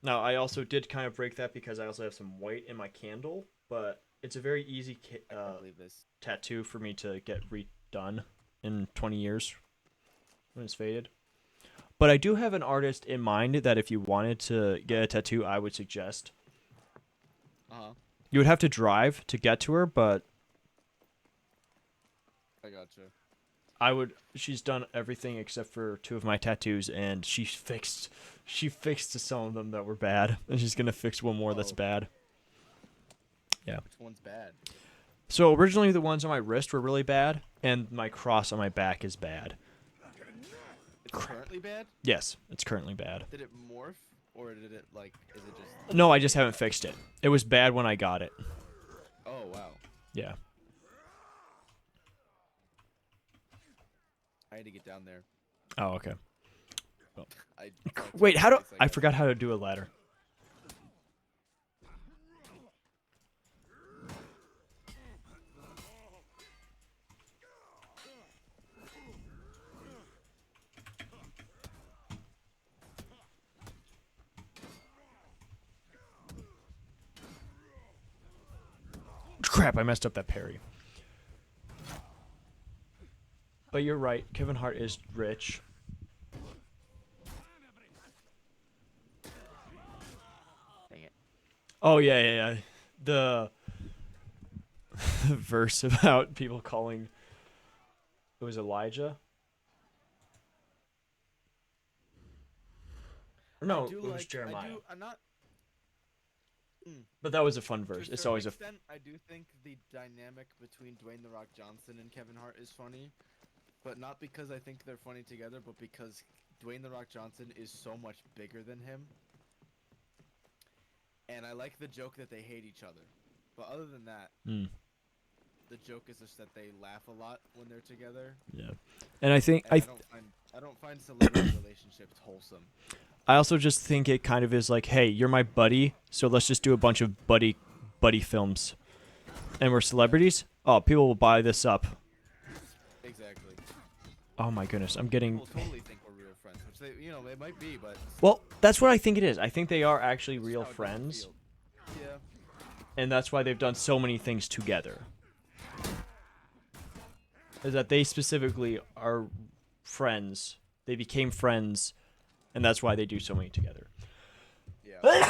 Now, I also did kind of break that because I also have some white in my candle, but it's a very easy I can't believe this. tattoo for me to get redone in 20 years when it's faded. But I do have an artist in mind that if you wanted to get a tattoo, I would suggest. Uh-huh. You would have to drive to get to her, but I gotcha. I would. She's done everything except for 2 of my tattoos, and she fixed some of them that were bad, and she's gonna fix one more that's Oh. bad. Yeah. Which one's bad? So originally the ones on my wrist were really bad, and my cross on my back is bad. It's currently bad? Yes, it's currently bad. Did it morph? Or did it like is it just No, I just haven't fixed it. It was bad when I got it. Oh wow. Yeah. I had to get down there. Oh, okay. I Wait, how do I got forgot how to do a ladder? Crap, I messed up that parry. But you're right, Kevin Hart is rich. Dang it. Oh yeah. The verse about people calling it was Elijah. Or no, I do it was like Jeremiah. I'm not But that was a fun To a verse. It's certain always a extent, I do think the dynamic between Dwayne the Rock Johnson and Kevin Hart is funny, but not because I think they're funny together, but because Dwayne the Rock Johnson is so much bigger than him. And I like the joke that they hate each other. But other than that, mm, the joke is just that they laugh a lot when they're together. yeah. And I think And I don't find celebrity relationships wholesome. I also just think it kind of is like, hey, you're my buddy, so let's just do a bunch of buddy films, and we're celebrities. Oh, people will buy this up. Exactly. Oh my goodness, I'm getting. People totally think we're real friends, which they might be, but Well, that's what I think it is. I think they are actually it's just real how it doesn't friends, feel. Yeah. and that's why they've done so many things together. Is that they specifically are friends? They became friends, and that's why they do so many together. Yeah.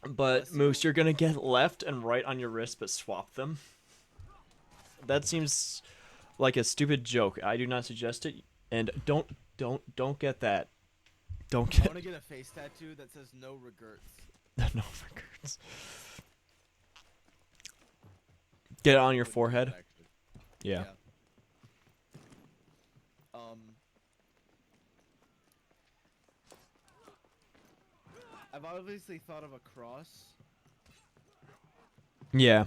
But Moose, you're gonna get left and right on your wrist, but swap them. That seems like a stupid joke. I do not suggest it, and don't get that. Don't I get want to get a face tattoo that says "No regrets." no records. Get it on your Would be good, forehead. actually. Yeah. I've obviously thought of a cross. Yeah.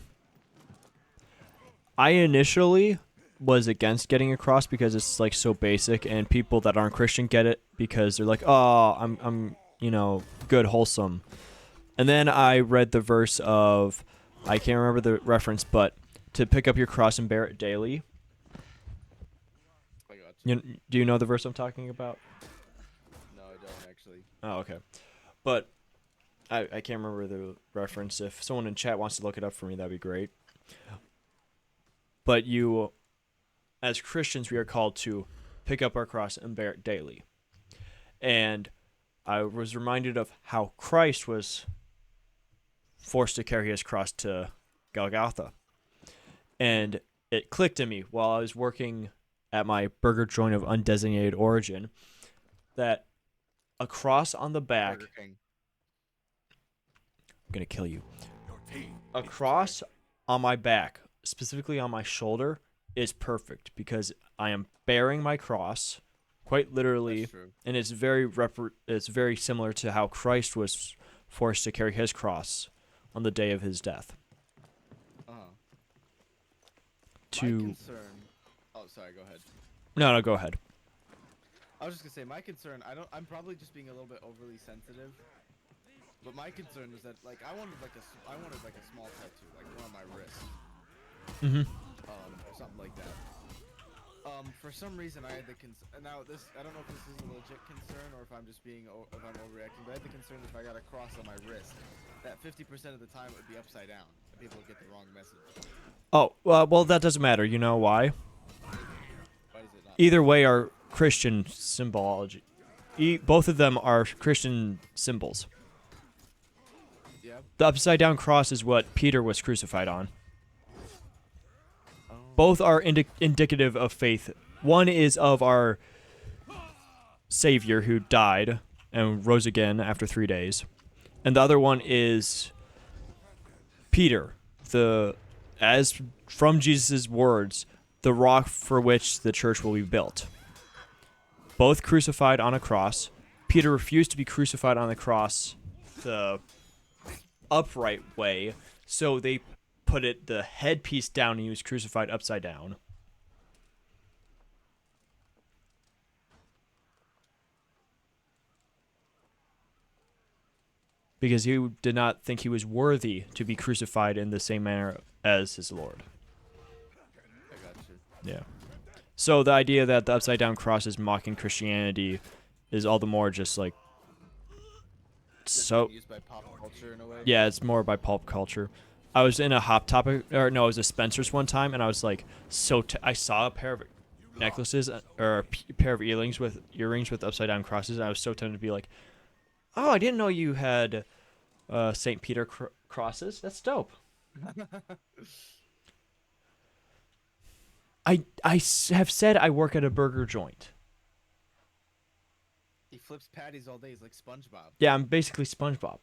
I initially was against getting a cross because it's like so basic, and people that aren't Christian get it because they're like, "Oh, I'm good, wholesome." And then I read the verse of, I can't remember the reference, but to pick up your cross and bear it daily. I got you. Do you know the verse I'm talking about? No, I don't actually. Oh, okay. But I can't remember the reference. If someone in chat wants to look it up for me, that'd be great. But you, as Christians, we are called to pick up our cross and bear it daily. And I was reminded of how Christ was forced to carry his cross to Golgotha. And it clicked in me while I was working at my burger joint of undesignated origin that a cross on the back. Burger King. I'm going to kill you. Your team A is cross on my back, specifically on my shoulder, is perfect because I am bearing my cross quite literally, That's true. and it's very similar to how Christ was forced to carry his cross on the day of his death. My concern. Oh, sorry. Go ahead. No, go ahead. I was just gonna say my concern. I'm probably just being a little bit overly sensitive. But my concern was that I wanted like a small tattoo, like one on my wrist. Mm-hmm. Or something like that. For some reason I had the concern. Now I don't know if this is a legit concern or if I'm just if I'm overreacting. But I had the concern if I got a cross on my wrist, that 50% of the time it would be upside down, and people would get the wrong message. Oh, well, that doesn't matter. You know why? Why does it not? Either way are Christian symbology. Both of them are Christian symbols. Yeah. The upside down cross is what Peter was crucified on. Both are indicative of faith. One is of our Savior who died and rose again after 3 days. And the other one is Peter, as from Jesus' words, the rock for which the church will be built. Both crucified on a cross. Peter refused to be crucified on the cross the upright way, so they put the headpiece down and he was crucified upside down. Because he did not think he was worthy to be crucified in the same manner as his Lord. I got you. Yeah. So the idea that the upside down cross is mocking Christianity is all the more just like so. Used by pop culture in a way. Yeah, it's more by pulp culture. I was in a Hot Topic, or no, it was a Spencer's one time, and I was like, I saw a pair of necklaces or a pair of earrings with upside down crosses, and I was so tempted to be like, oh, I didn't know you had St. Peter crosses. That's dope. I have said I work at a burger joint. He flips patties all day. He's like SpongeBob. Yeah, I'm basically SpongeBob.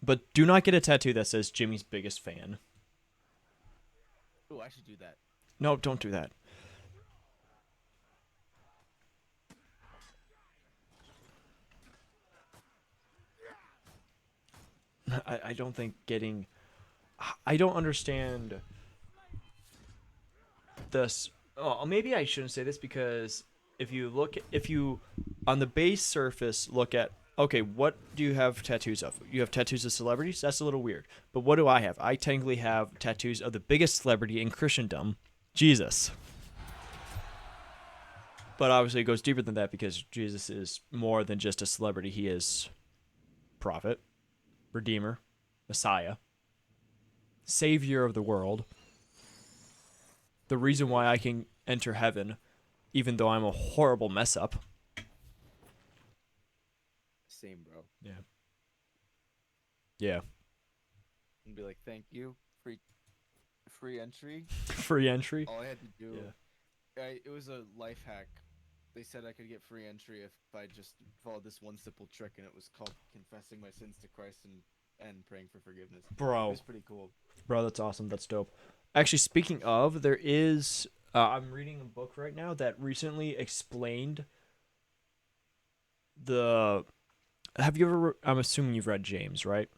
But do not get a tattoo that says Jimmy's biggest fan. Oh, I should do that. No, don't do that. I don't think getting... I don't understand this. Oh, maybe I shouldn't say this because if you on the base surface look at, okay, what do you have tattoos of? You have tattoos of celebrities? That's a little weird. But what do I have? I technically have tattoos of the biggest celebrity in Christendom, Jesus. But obviously it goes deeper than that because Jesus is more than just a celebrity. He is prophet, redeemer, Messiah, savior of the world. The reason why I can enter heaven, even though I'm a horrible mess up. Same, bro. Yeah. Yeah. And be like, thank you, free entry. Free entry. All I had to do, Yeah. it was a life hack. They said I could get free entry if I just followed this one simple trick, and it was called confessing my sins to Christ and praying for forgiveness. Bro. It was pretty cool. Bro, that's awesome. That's dope. Actually, speaking of, there is... I'm reading a book right now that recently explained the... Have you ever... I'm assuming you've read James, right?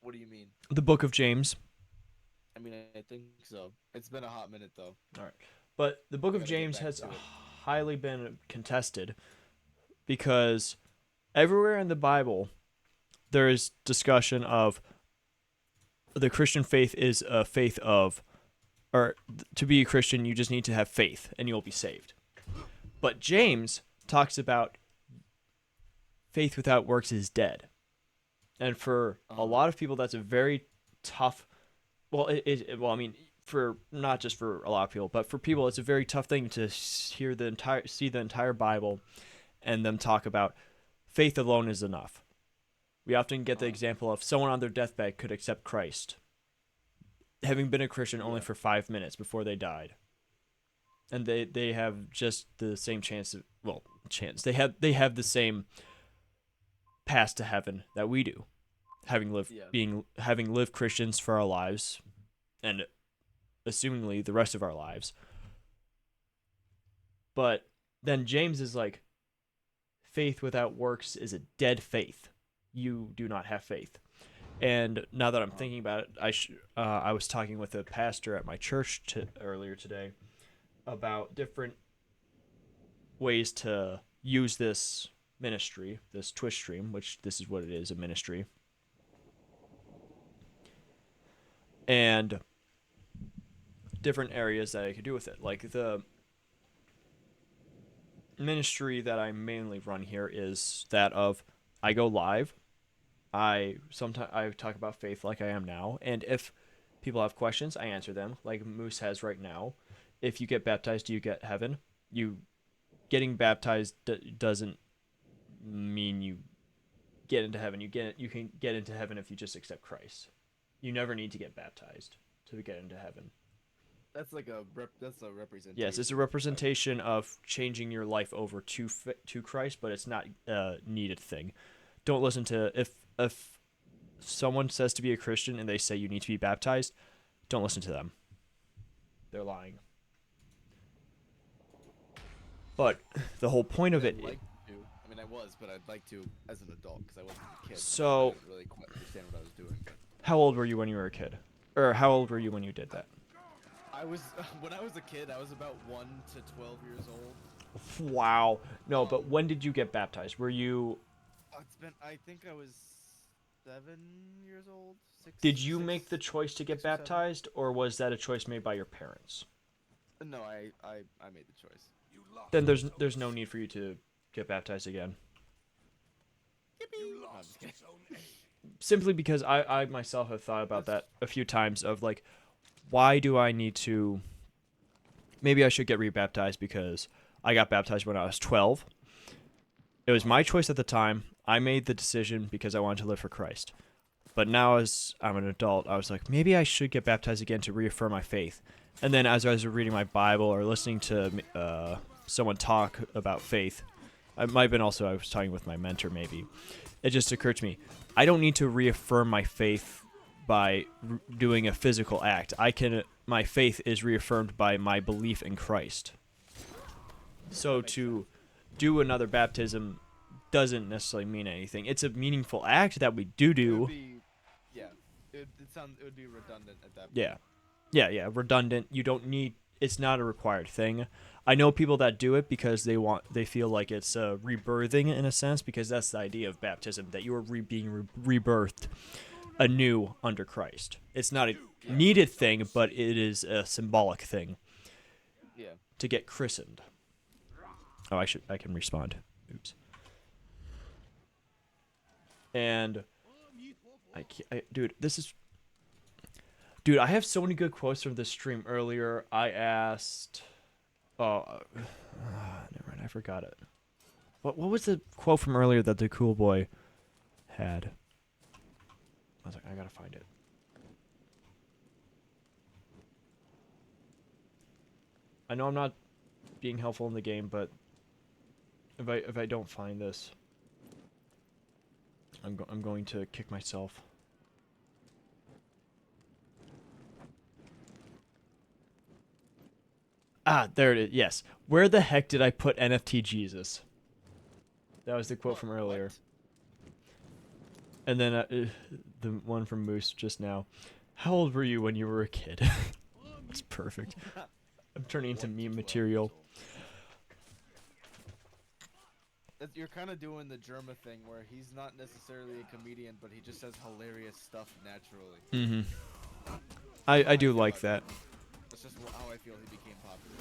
What do you mean? The book of James. I mean, I think so. It's been a hot minute, though. All right. But the book I of gotta get James back has to it. highly been contested because everywhere in the Bible there is discussion of the Christian faith is a faith of, or to be a Christian, you just need to have faith and you'll be saved. But James talks about faith without works is dead. And for a lot of people, that's a very tough, well, I mean, for not just for a lot of people, but for people, it's a very tough thing to see the entire Bible and them talk about faith alone is enough. We often get the example of someone on their deathbed could accept Christ, having been a Christian only for 5 minutes before they died. And they have just the same chance they have the same path to heaven that we do, having lived Christians for our lives and assumingly the rest of our lives. But then James is like, faith without works is a dead faith. You do not have faith. And now that I'm thinking about it, I was talking with a pastor at my church earlier today about different ways to use this ministry, this Twitch stream, which this is what it is, a ministry. And different areas that I could do with it. Like the ministry that I mainly run here is that of I go live. Sometimes I talk about faith like I am now, and if people have questions, I answer them like Moose has right now. If you get baptized, do you get heaven? You getting baptized doesn't mean you get into heaven. You can get into heaven if you just accept Christ. You never need to get baptized to get into heaven. That's like that's a representation. Yes, it's a representation of changing your life over to Christ, but it's not a needed thing. Don't listen to if someone says to be a Christian and they say you need to be baptized, don't listen to them. They're lying. But the whole point of it. I mean, I was, but I'd like to as an adult because I wasn't a kid. So, I didn't really quite understand what I was doing. How old were you when you were a kid? Or how old were you when you did that? When I was a kid, I was about 1 to 12 years old. Wow. No, but when did you get baptized? Were you... I think I was 7 years old. Did you make the choice to get baptized, or was that a choice made by your parents? No, I made the choice. Then there's no need for you to get baptized again. No, I'm just kidding. Simply because I myself have thought about that a few times of like, why do I need to... Maybe I should get rebaptized because I got baptized when I was 12. It was my choice at the time. I made the decision because I wanted to live for Christ. But now as I'm an adult, I was like, maybe I should get baptized again to reaffirm my faith. And then as I was reading my Bible or listening to someone talk about faith, I might have been also, I was talking with my mentor maybe. It just occurred to me, I don't need to reaffirm my faith by doing a physical act. My faith is reaffirmed by my belief in Christ. So to do another baptism doesn't necessarily mean anything. It's a meaningful act that we It would do. be, yeah. It would be redundant at that point. Yeah. Yeah, redundant. You don't need, it's not a required thing. I know people that do it because they feel like it's rebirthing in a sense, because that's the idea of baptism, that you are being rebirthed anew under Christ. It's not a needed thing, but it is a symbolic thing. Yeah. To get christened. Oh, I can respond. Oops. And dude, I have so many good quotes from this stream earlier. I asked, never mind, I forgot it. What was the quote from earlier that the cool boy had? I was like, I gotta find it. I know I'm not being helpful in the game, but if I don't find this, I'm going to kick myself. Ah, there it is. Yes. Where the heck did I put NFT Jesus? That was the quote from earlier. What? And then the one from Moose just now. How old were you when you were a kid? It's perfect. I'm turning into meme material. You're kind of doing the Germa thing where he's not necessarily a comedian, but he just says hilarious stuff naturally. Mm-hmm. I do like that. That's just how I feel he became popular.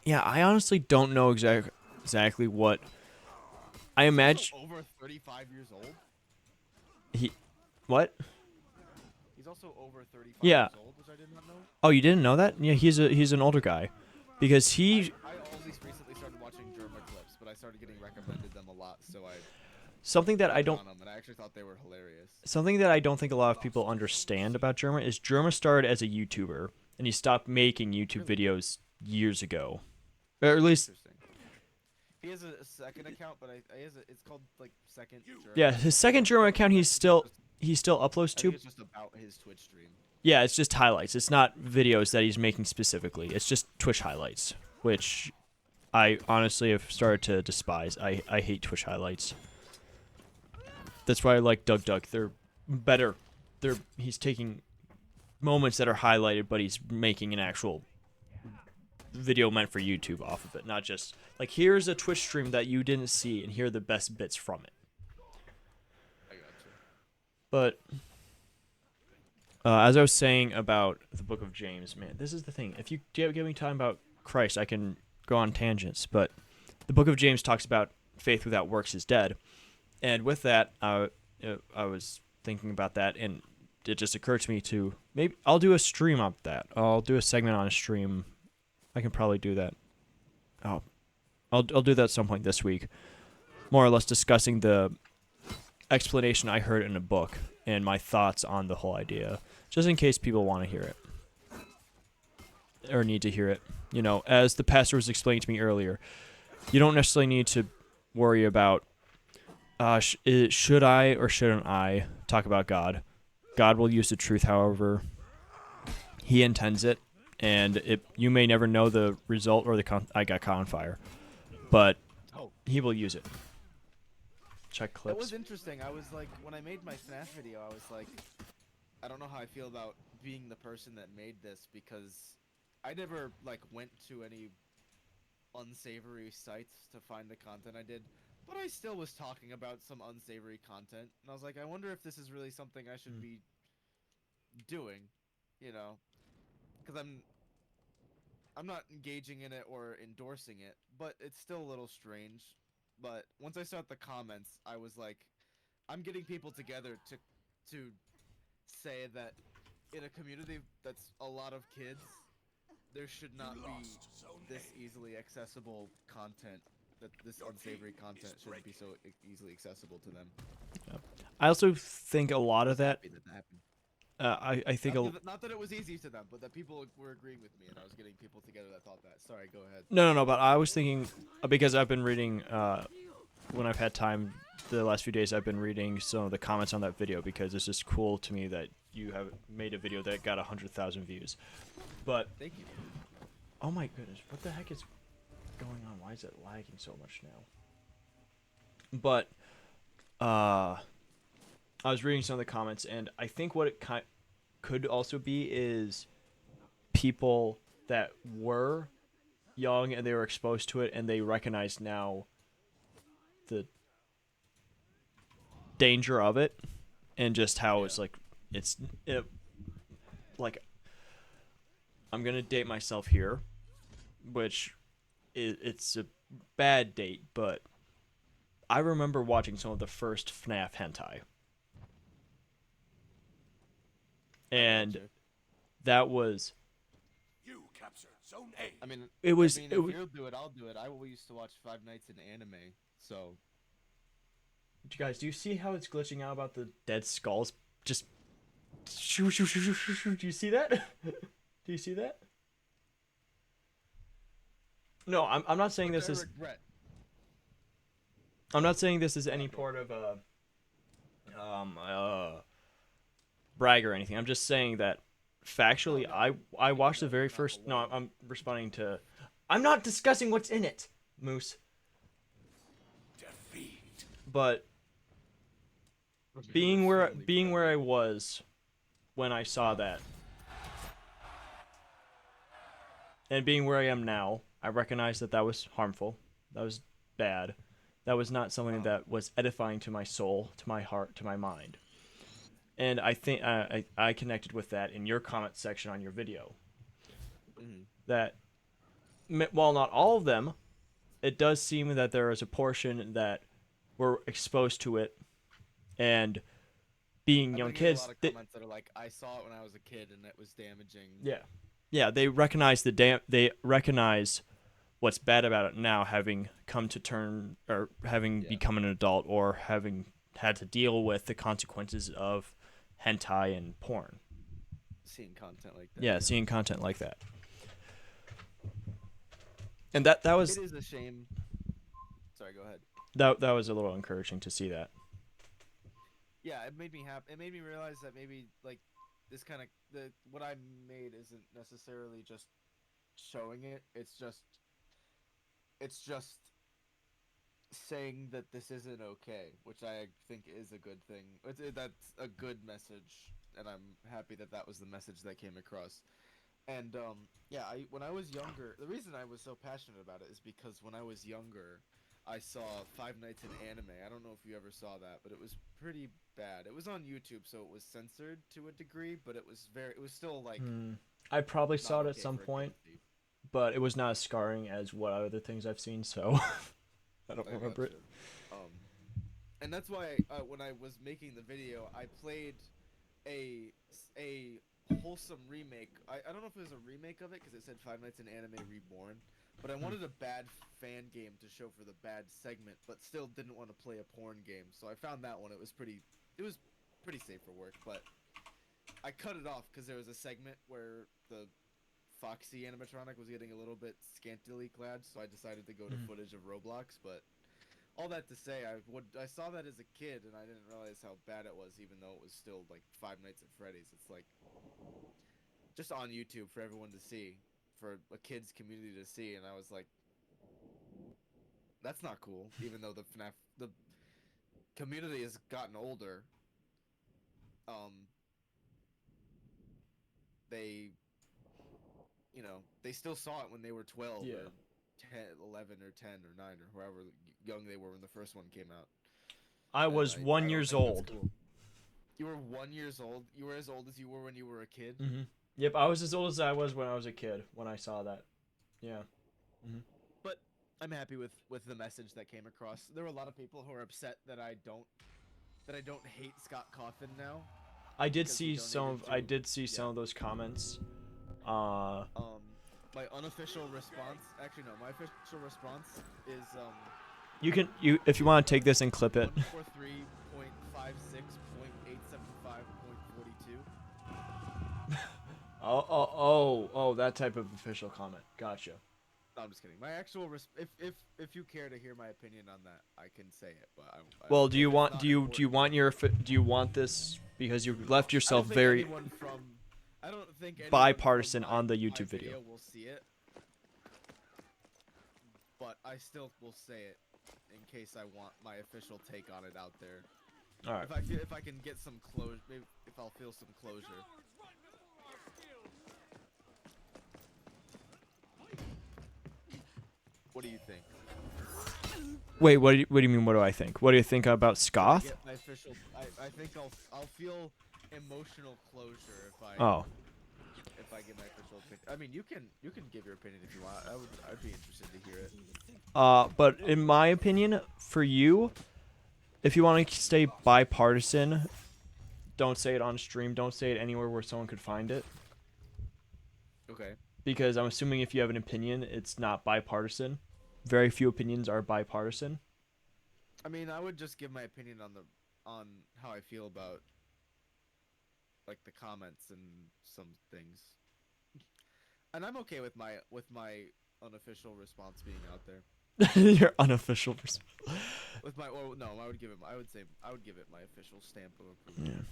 Yeah, I honestly don't know exactly what. I imagine Over 35 years old. What? He's also over 35 Yeah. years old, which I did not know. Oh, you didn't know that? Yeah, he's an older guy, because he. I only recently started watching Germa clips, but I started getting recommended them a lot, so I. Something that I don't. On them, and I actually thought they were hilarious. Something that I don't think a lot of people understand about Germa is Germa started as a YouTuber, and he stopped making YouTube videos years ago, or at least. He has a second account, but it's called like Second Germa. Yeah, his second Germa account he still uploads to. It's just about his Twitch stream. Yeah, it's just highlights. It's not videos that he's making specifically. It's just Twitch highlights, which I honestly have started to despise. I hate Twitch highlights. That's why I like Doug Duck. They're better. He's taking moments that are highlighted, but he's making an actual video meant for YouTube off of it, not just like, here's a Twitch stream that you didn't see and here are the best bits from it. I gotcha. But as I was saying about the Book of James, man, this is the thing. If you give me time about Christ, I can go on tangents, but the Book of James talks about faith without works is dead. And with that, I was thinking about that, and it just occurred to me to maybe I'll do a stream on that. I'll do a segment on a stream. I can probably do that. I'll do that at some point this week, more or less discussing the explanation I heard in a book and my thoughts on the whole idea, just in case people want to hear it or need to hear it. You know, as the pastor was explaining to me earlier, you don't necessarily need to worry about should I or shouldn't I talk about God. God will use the truth however he intends it. And you may never know the result or I got caught on fire, but he will use it. Check clips. That was interesting. I was like, when I made my FNAF video, I was like, I don't know how I feel about being the person that made this, because I never like went to any unsavory sites to find the content I did, but I still was talking about some unsavory content, and I was like, I wonder if this is really something I should be doing, you know, because I'm not engaging in it or endorsing it, but it's still a little strange. But once I saw the comments, I was like, I'm getting people together to say that in a community that's a lot of kids, there should not be this easily accessible content, that this unsavory content shouldn't be so easily accessible to them. I also think a lot of that I think Not that it was easy to them, but that people were agreeing with me, and I was getting people together that thought that. Sorry, go ahead. no, but I was thinking because I've been reading when I've had time the last few days, I've been reading some of the comments on that video because it's just cool to me that you have made a video that got 100,000 views. But Thank you. oh my goodness, what the heck is going on? Why is it lagging so much now? But I was reading some of the comments, and I think what it could also be is people that were young and they were exposed to it, and they recognize now the danger of it, and just how it's like like I'm gonna date myself here, which it's a bad date, but I remember watching some of the first FNAF hentai. And that was You captured Zone A. I mean, it was if you'll do it, I'll do it. I used to watch Five Nights in Anime, so. Guys, do you see how it's glitching out about the dead skulls? Just shoo, shoo, shoo, shoo, shoo, shoo. Do you see that? Do you see that? No, I'm not saying this is. I'm not saying this is any part of brag or anything. I'm just saying that factually, I watched the very first. No, I'm responding to. I'm not discussing what's in it, Moose. Defeat. But being where I was when I saw that, and being where I am now, I recognize that that was harmful. That was bad. That was not something that was edifying to my soul, to my heart, to my mind. And I think I connected with that in your comment section on your video. Mm-hmm. That, while not all of them, it does seem that there is a portion that were exposed to it, and being young kids. A lot of comments that are like, "I saw it when I was a kid, and it was damaging." Yeah, they recognize they recognize what's bad about it now, having come to term or having become an adult, or having had to deal with the consequences of hentai and porn. Seeing content like that. Yeah, seeing content like that. And that was. It is a shame. Sorry, go ahead. That was a little encouraging to see that. Yeah, it made me happy. It made me realize that maybe like this kind of what I made isn't necessarily just showing it. It's just saying that this isn't okay, which I think is a good thing. That's a good message, and I'm happy that that was the message that came across. And when I was younger, the reason I was so passionate about it is because when I was younger, I saw Five Nights in Anime. I don't know if you ever saw that, but it was pretty bad. It was on YouTube, so it was censored to a degree, but it was still like. I probably saw it at some point, but it was not as scarring as what other things I've seen, so I don't remember it. And that's why when I was making the video, I played a wholesome remake. I don't know if it was a remake of it because it said Five Nights in Anime Reborn, but I wanted a bad fan game to show for the bad segment, but still didn't want to play a porn game. So I found that one. It was pretty safe for work, but I cut it off because there was a segment where the Foxy animatronic was getting a little bit scantily clad, so I decided to go to footage of Roblox. But all that to say, I saw that as a kid, and I didn't realize how bad it was, even though it was still like Five Nights at Freddy's. It's like just on YouTube for everyone to see, for a kids community to see, and I was like, that's not cool. Even though the community has gotten older, they still saw it when they were 12 or 10, 11 or 10 or 9 or however young they were when the first one came out. I was 1 year old. Cool. You were 1 year old? You were as old as you were when you were a kid? Mm-hmm. Yep, I was as old as I was when I was a kid when I saw that. Yeah. Mm-hmm. But I'm happy with the message that came across. There were a lot of people who are upset that I don't hate Scott Cawthon now. I did see some of those comments. My unofficial response, actually no, my official response is if you want to take this and clip it. 143.56.875.42. Oh, that type of official comment. Gotcha. No, I'm just kidding. My actual if you care to hear my opinion on that, I can say it. But Well, if it's not do you important, want do you want this because you left I don't yourself think very anyone from I don't think anyone from bipartisan on the my YouTube video? will see it, but I still will say it in case I want my official take on it out there. All right. If I can get some closure, maybe if I'll feel some closure. What do you think? Wait, what do you mean? What do I think? What do you think about When I Scoth? get my official, I think I'll feel emotional closure Oh, if I give my official opinion. I mean, you can give your opinion if you want. I'd be interested to hear it. but in my opinion, for you, if you want to stay bipartisan, don't say it on stream. Don't say it anywhere where someone could find it. Okay. Because I'm assuming if you have an opinion, it's not bipartisan. Very few opinions are bipartisan. I mean, I would just give my opinion on how I feel about like the comments and some things. And I'm okay with my unofficial response being out there. Your unofficial. With my or no, I would give it. I would say I would give it my official stamp of approval.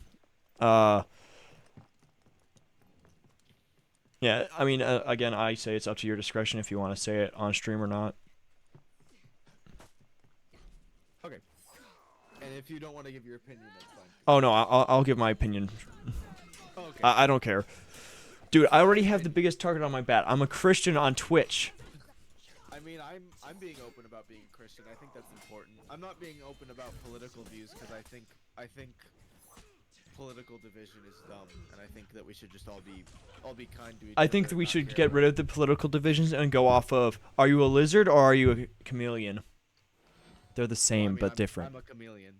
Yeah. Yeah. I mean, again, I say it's up to your discretion if you want to say it on stream or not. Okay. And if you don't want to give your opinion, that's fine. Oh no, I'll give my opinion. Oh, okay. I don't care, dude. I already have the biggest target on my back. I'm a Christian on Twitch. I mean, I'm being open about being a Christian. I think that's important. I'm not being open about political views because I think political division is dumb, and I think that we should just all be kind to each other. I think that we should get rid of the political divisions and go off of: are you a lizard or are you a chameleon? They're the same but different. I'm a chameleon.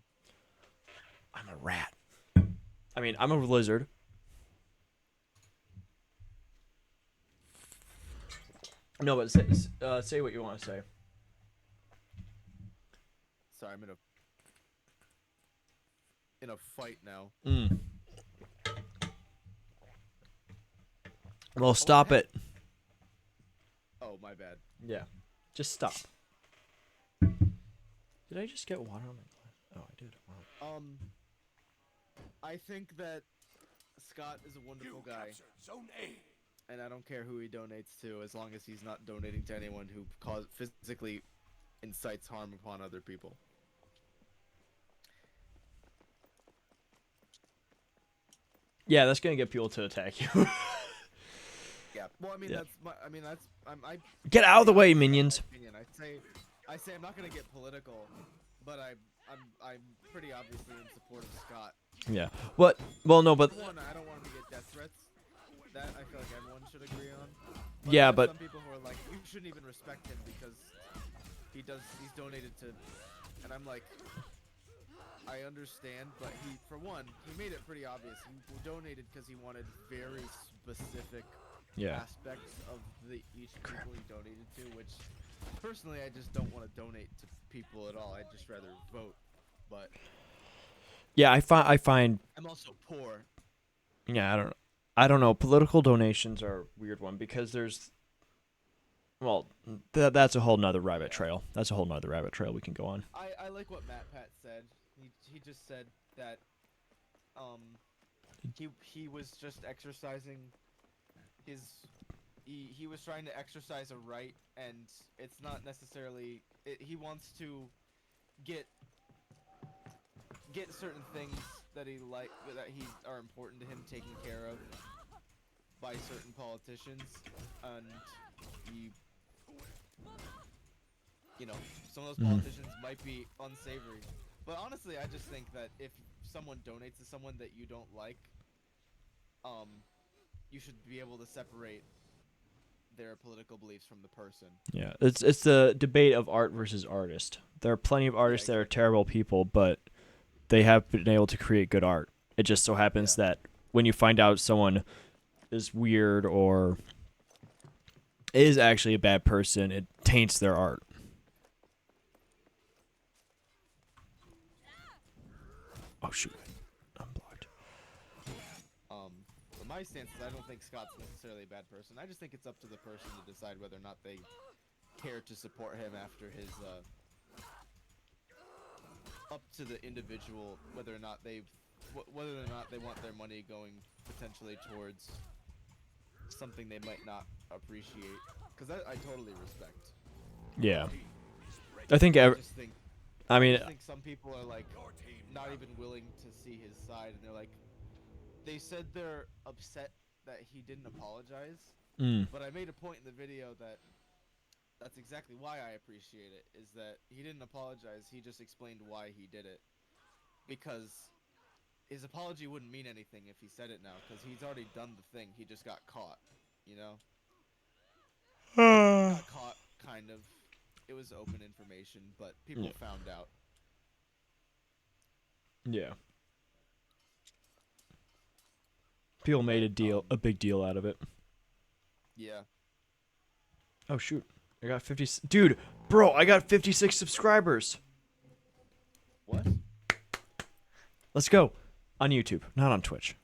I'm a rat. I mean, I'm a lizard. No, but say what you want to say. Sorry, I'm in a fight now. Well, stop it. Oh, my bad. Yeah, just stop. Did I just get water on my glass? Oh, I did. Wow. I think that Scott is a wonderful guy. Zone A. And I don't care who he donates to, as long as he's not donating to anyone who physically incites harm upon other people. Yeah, that's gonna get people to attack you. Yeah. Well, I mean, Yeah. I Get out of the way, that's my minions. opinion. I say I'm not gonna get political, but I'm pretty obviously in support of Scott. Yeah. What? Well, no, but For one, I don't want him to get death threats. That I feel like everyone should agree on. yeah, there's but some people who are like, you shouldn't even respect him because he's donated to, and I'm like, I understand, but for one, he made it pretty obvious. He donated because he wanted very specific yeah. aspects of each people he donated to, which personally I just don't want to donate to people at all. I'd just rather vote. But Yeah, I find I'm also poor. yeah, I don't know. Political donations are a weird one because there's well, that's a whole nother rabbit trail. That's a whole nother rabbit trail we can go on. I like what Matt Pat said. He just said that he was just exercising he was trying to exercise a right, and it's not necessarily he wants to get certain things that he are important to him taken care of by certain politicians, and some of those politicians might be unsavory. But honestly, I just think that if someone donates to someone that you don't like, you should be able to separate their political beliefs from the person. Yeah, it's the debate of art versus artist. There are plenty of artists that are terrible people, but they have been able to create good art. It just so happens that when you find out someone is weird or is actually a bad person, it taints their art. Oh shoot, I'm blocked. my stance is I don't think Scott's necessarily a bad person. I just think it's up to the person to decide whether or not they care to support him after his up to the individual whether or not they want their money going potentially towards something they might not appreciate, because I totally respect. Yeah. I think I just think I mean, some people are like not even willing to see his side, and they're like, they said they're upset that he didn't apologize, mm, but I made a point in the video that that's exactly why I appreciate it, is that he didn't apologize, he just explained why he did it, because his apology wouldn't mean anything if he said it now, because he's already done the thing, he just got caught, you know? Not caught, kind of. It was open information, but people yeah. found out. Yeah. People made a big deal out of it. Yeah. Oh shoot. I got 50 Dude, bro, I got 56 subscribers. What? Let's go. On YouTube, not on Twitch.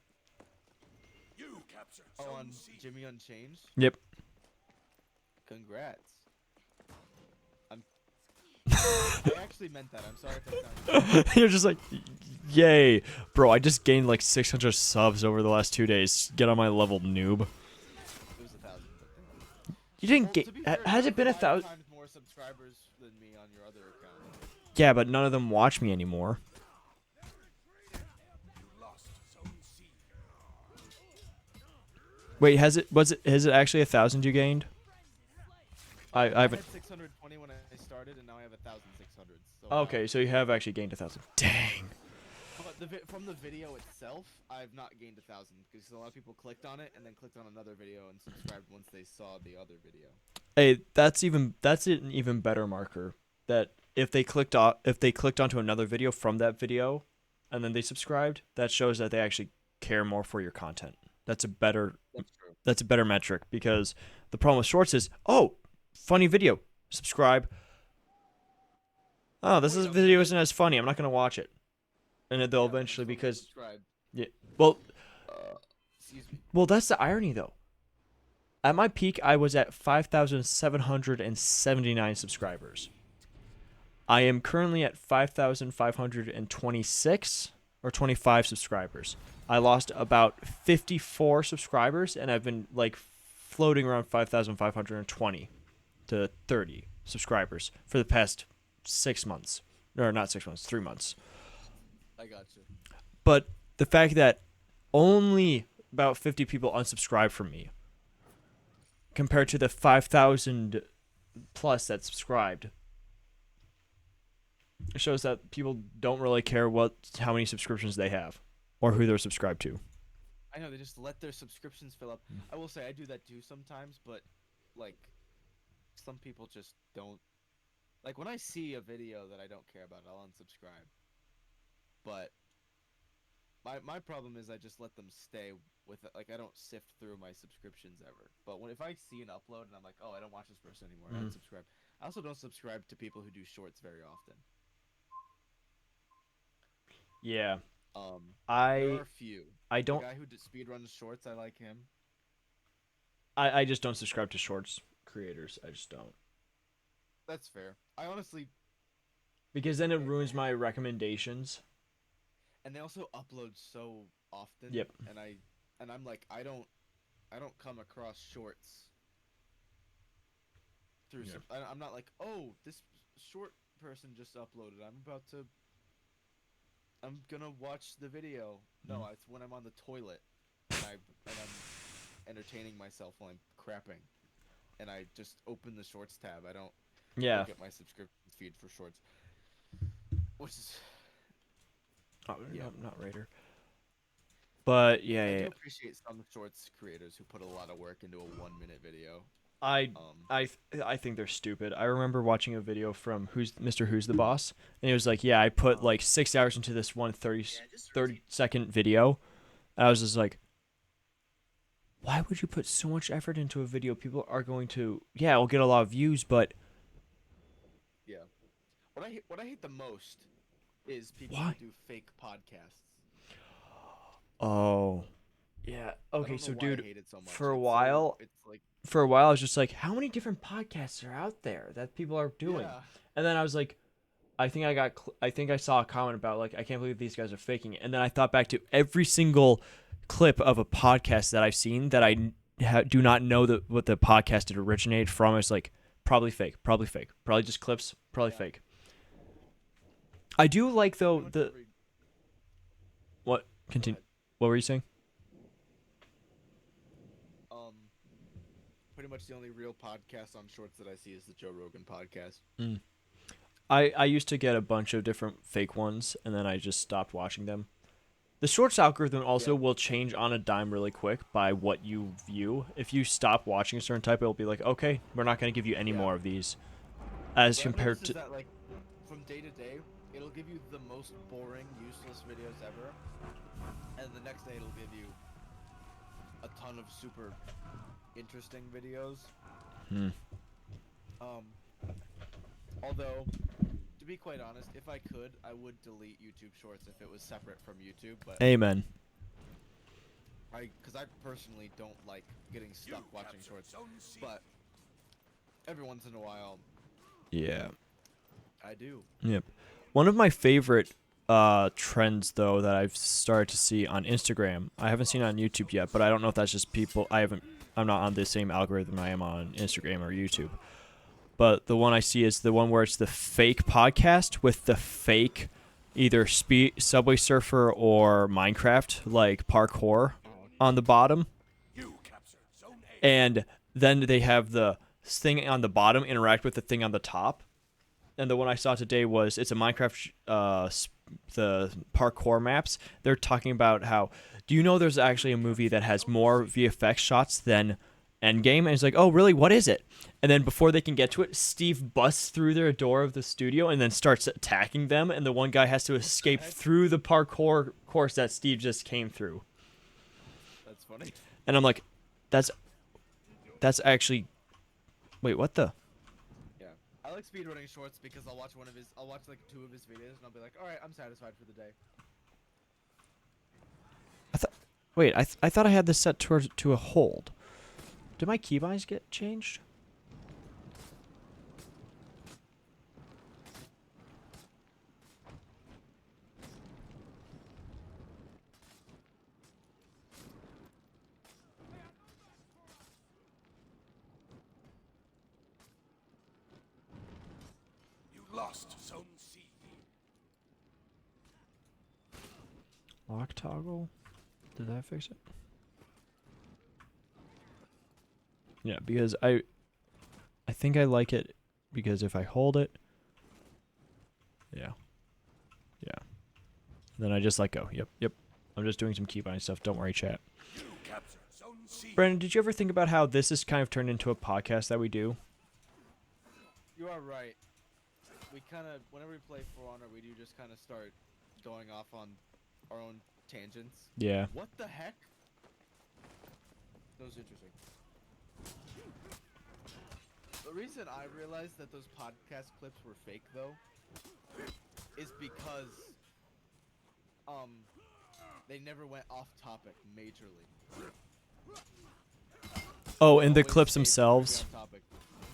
You captured Oh, Zone on C. Jimmy Unchanged? Yep. Congrats. I actually meant that. I'm sorry if I sounded... You're just like, yay. Bro, I just gained like 600 subs over the last 2 days. Get on my level, noob. It was 1,000. You didn't Well, get... to be fair, Has you it been have 1,000? 5 times more subscribers than me on your other account. Yeah, but none of them watch me anymore. You lost Zone C. Wait, has it actually 1,000 you gained? I I haven't... had 620 when I started, and now I have 1,600. So Okay, so you have actually gained 1,000. Dang. But from the video itself, I've not gained 1,000 because a lot of people clicked on it and then clicked on another video and subscribed once they saw the other video. Hey, that's an even better marker. That if they clicked onto another video from that video, and then they subscribed, that shows that they actually care more for your content. That's a better That's true. that's a better metric, because the problem with shorts is, oh, funny video, subscribe. Oh, this video isn't as funny. I'm not gonna watch it, and then they'll Yeah, eventually, just because subscribe. yeah, well, Excuse me. that's the irony though. At my peak, I was at 5,779 subscribers. I am currently at 5,526 or 25 subscribers. I lost about 54 subscribers, and I've been like floating around 5,520 to 30 subscribers for the past 6 months. Or not 6 months, 3 months. I got you. But the fact that only about 50 people unsubscribed from me compared to the 5,000 plus that subscribed, it shows that people don't really care how many subscriptions they have or who they're subscribed to. I know, they just let their subscriptions fill up. I will say I do that too sometimes, but like some people just don't. Like when I see a video that I don't care about, I'll unsubscribe. But my problem is I just let them stay with it. Like I don't sift through my subscriptions ever. But if I see an upload and I'm like, oh, I don't watch this person anymore, I unsubscribe. I also don't subscribe to people who do shorts very often. Yeah. There are a few. I don't. The guy who speedruns shorts, I like him. I just don't subscribe to shorts creators. I just don't. That's fair. I honestly, Because then it ruins my recommendations. and they also upload so often. Yep. And I'm like, I don't come across shorts through. Yeah. I'm not like, oh, this short person just uploaded. I'm gonna watch the video. No, it's when I'm on the toilet and I'm entertaining myself while I'm crapping, and I just open the shorts tab. I don't look at my subscription feed for shorts, which is not Raider. But I do appreciate some shorts creators who put a lot of work into a 1-minute video. I think they're stupid. I remember watching a video from Mr. Who's the Boss, and he was like, yeah, I put like 6 hours into this one 30-second video. And I was just like, why would you put so much effort into a video? People are going to, it'll get a lot of views, but yeah, what I hate the most is people Why? who do fake podcasts. oh, Yeah. I Okay, don't know so why I dude, hate it so much. for a It's while, it's like I was just like, how many different podcasts are out there that people are doing? yeah. And then I was like, I think I saw a comment about like, I can't believe these guys are faking it. And then I thought back to every single clip of a podcast that I've seen that do not know what the podcast it originated from. It's like probably fake, probably just clips, probably Yeah. fake. I do like though Pretty much the every what Go continue. ahead. What were you saying? Um Pretty much the only real podcast on shorts that I see is the Joe Rogan podcast. Mm. I used to get a bunch of different fake ones, and then I just stopped watching them. The shorts algorithm Yeah. also will change on a dime really quick by what you view. If you stop watching a certain type, it'll be like, okay, we're not going to give you any Yeah. more of these. As What I've compared noticed is to, that like from day to day, it'll give you the most boring, useless videos ever, and the next day it'll give you a ton of super interesting videos. hmm, Um, Although, to be quite honest, if I could, I would delete YouTube Shorts if it was separate from YouTube. But amen. because I personally don't like getting stuck watching shorts. But every once in a while, Yeah. I do. Yep. One of my favorite trends though that I've started to see on Instagram. I haven't seen it on YouTube yet, but I don't know if that's just people. I'm not on the same algorithm I am on Instagram or YouTube. But the one I see is the one where it's the fake podcast with the fake either Subway Surfer or Minecraft like parkour on the bottom, You captured Zone A. and then they have the thing on the bottom interact with the thing on the top. And the one I saw today was it's a Minecraft the parkour maps. They're talking about how do you know there's actually a movie that has more VFX shots than Endgame? And it's like, oh really? What is it? And then before they can get to it, Steve busts through their door of the studio and then starts attacking them. And the one guy has to escape heck? through the parkour course that Steve just came through. That's funny. And I'm like, that's actually, wait, what the? Yeah, I like speedrunning shorts because I'll watch like 2 of his videos and I'll be like, all right, I'm satisfied for the day. Wait, I thought I had this set to a hold. Did my keybinds get changed? You lost Zone C. Lock toggle? Did that fix it? Yeah, because I think I like it because if I hold it, yeah. Then I just let go. Yep. I'm just doing some keybind stuff. Don't worry, chat. You captured Zone C. Brandon, did you ever think about how this is kind of turned into a podcast that we do? You are right. We kind of, whenever we play For Honor, we do just kind of start going off on our own tangents. Yeah. What the heck? That was interesting. The reason I realized that those podcast clips were fake, though, is because, they never went off topic majorly. Oh, They and the always clips stayed themselves. on topic.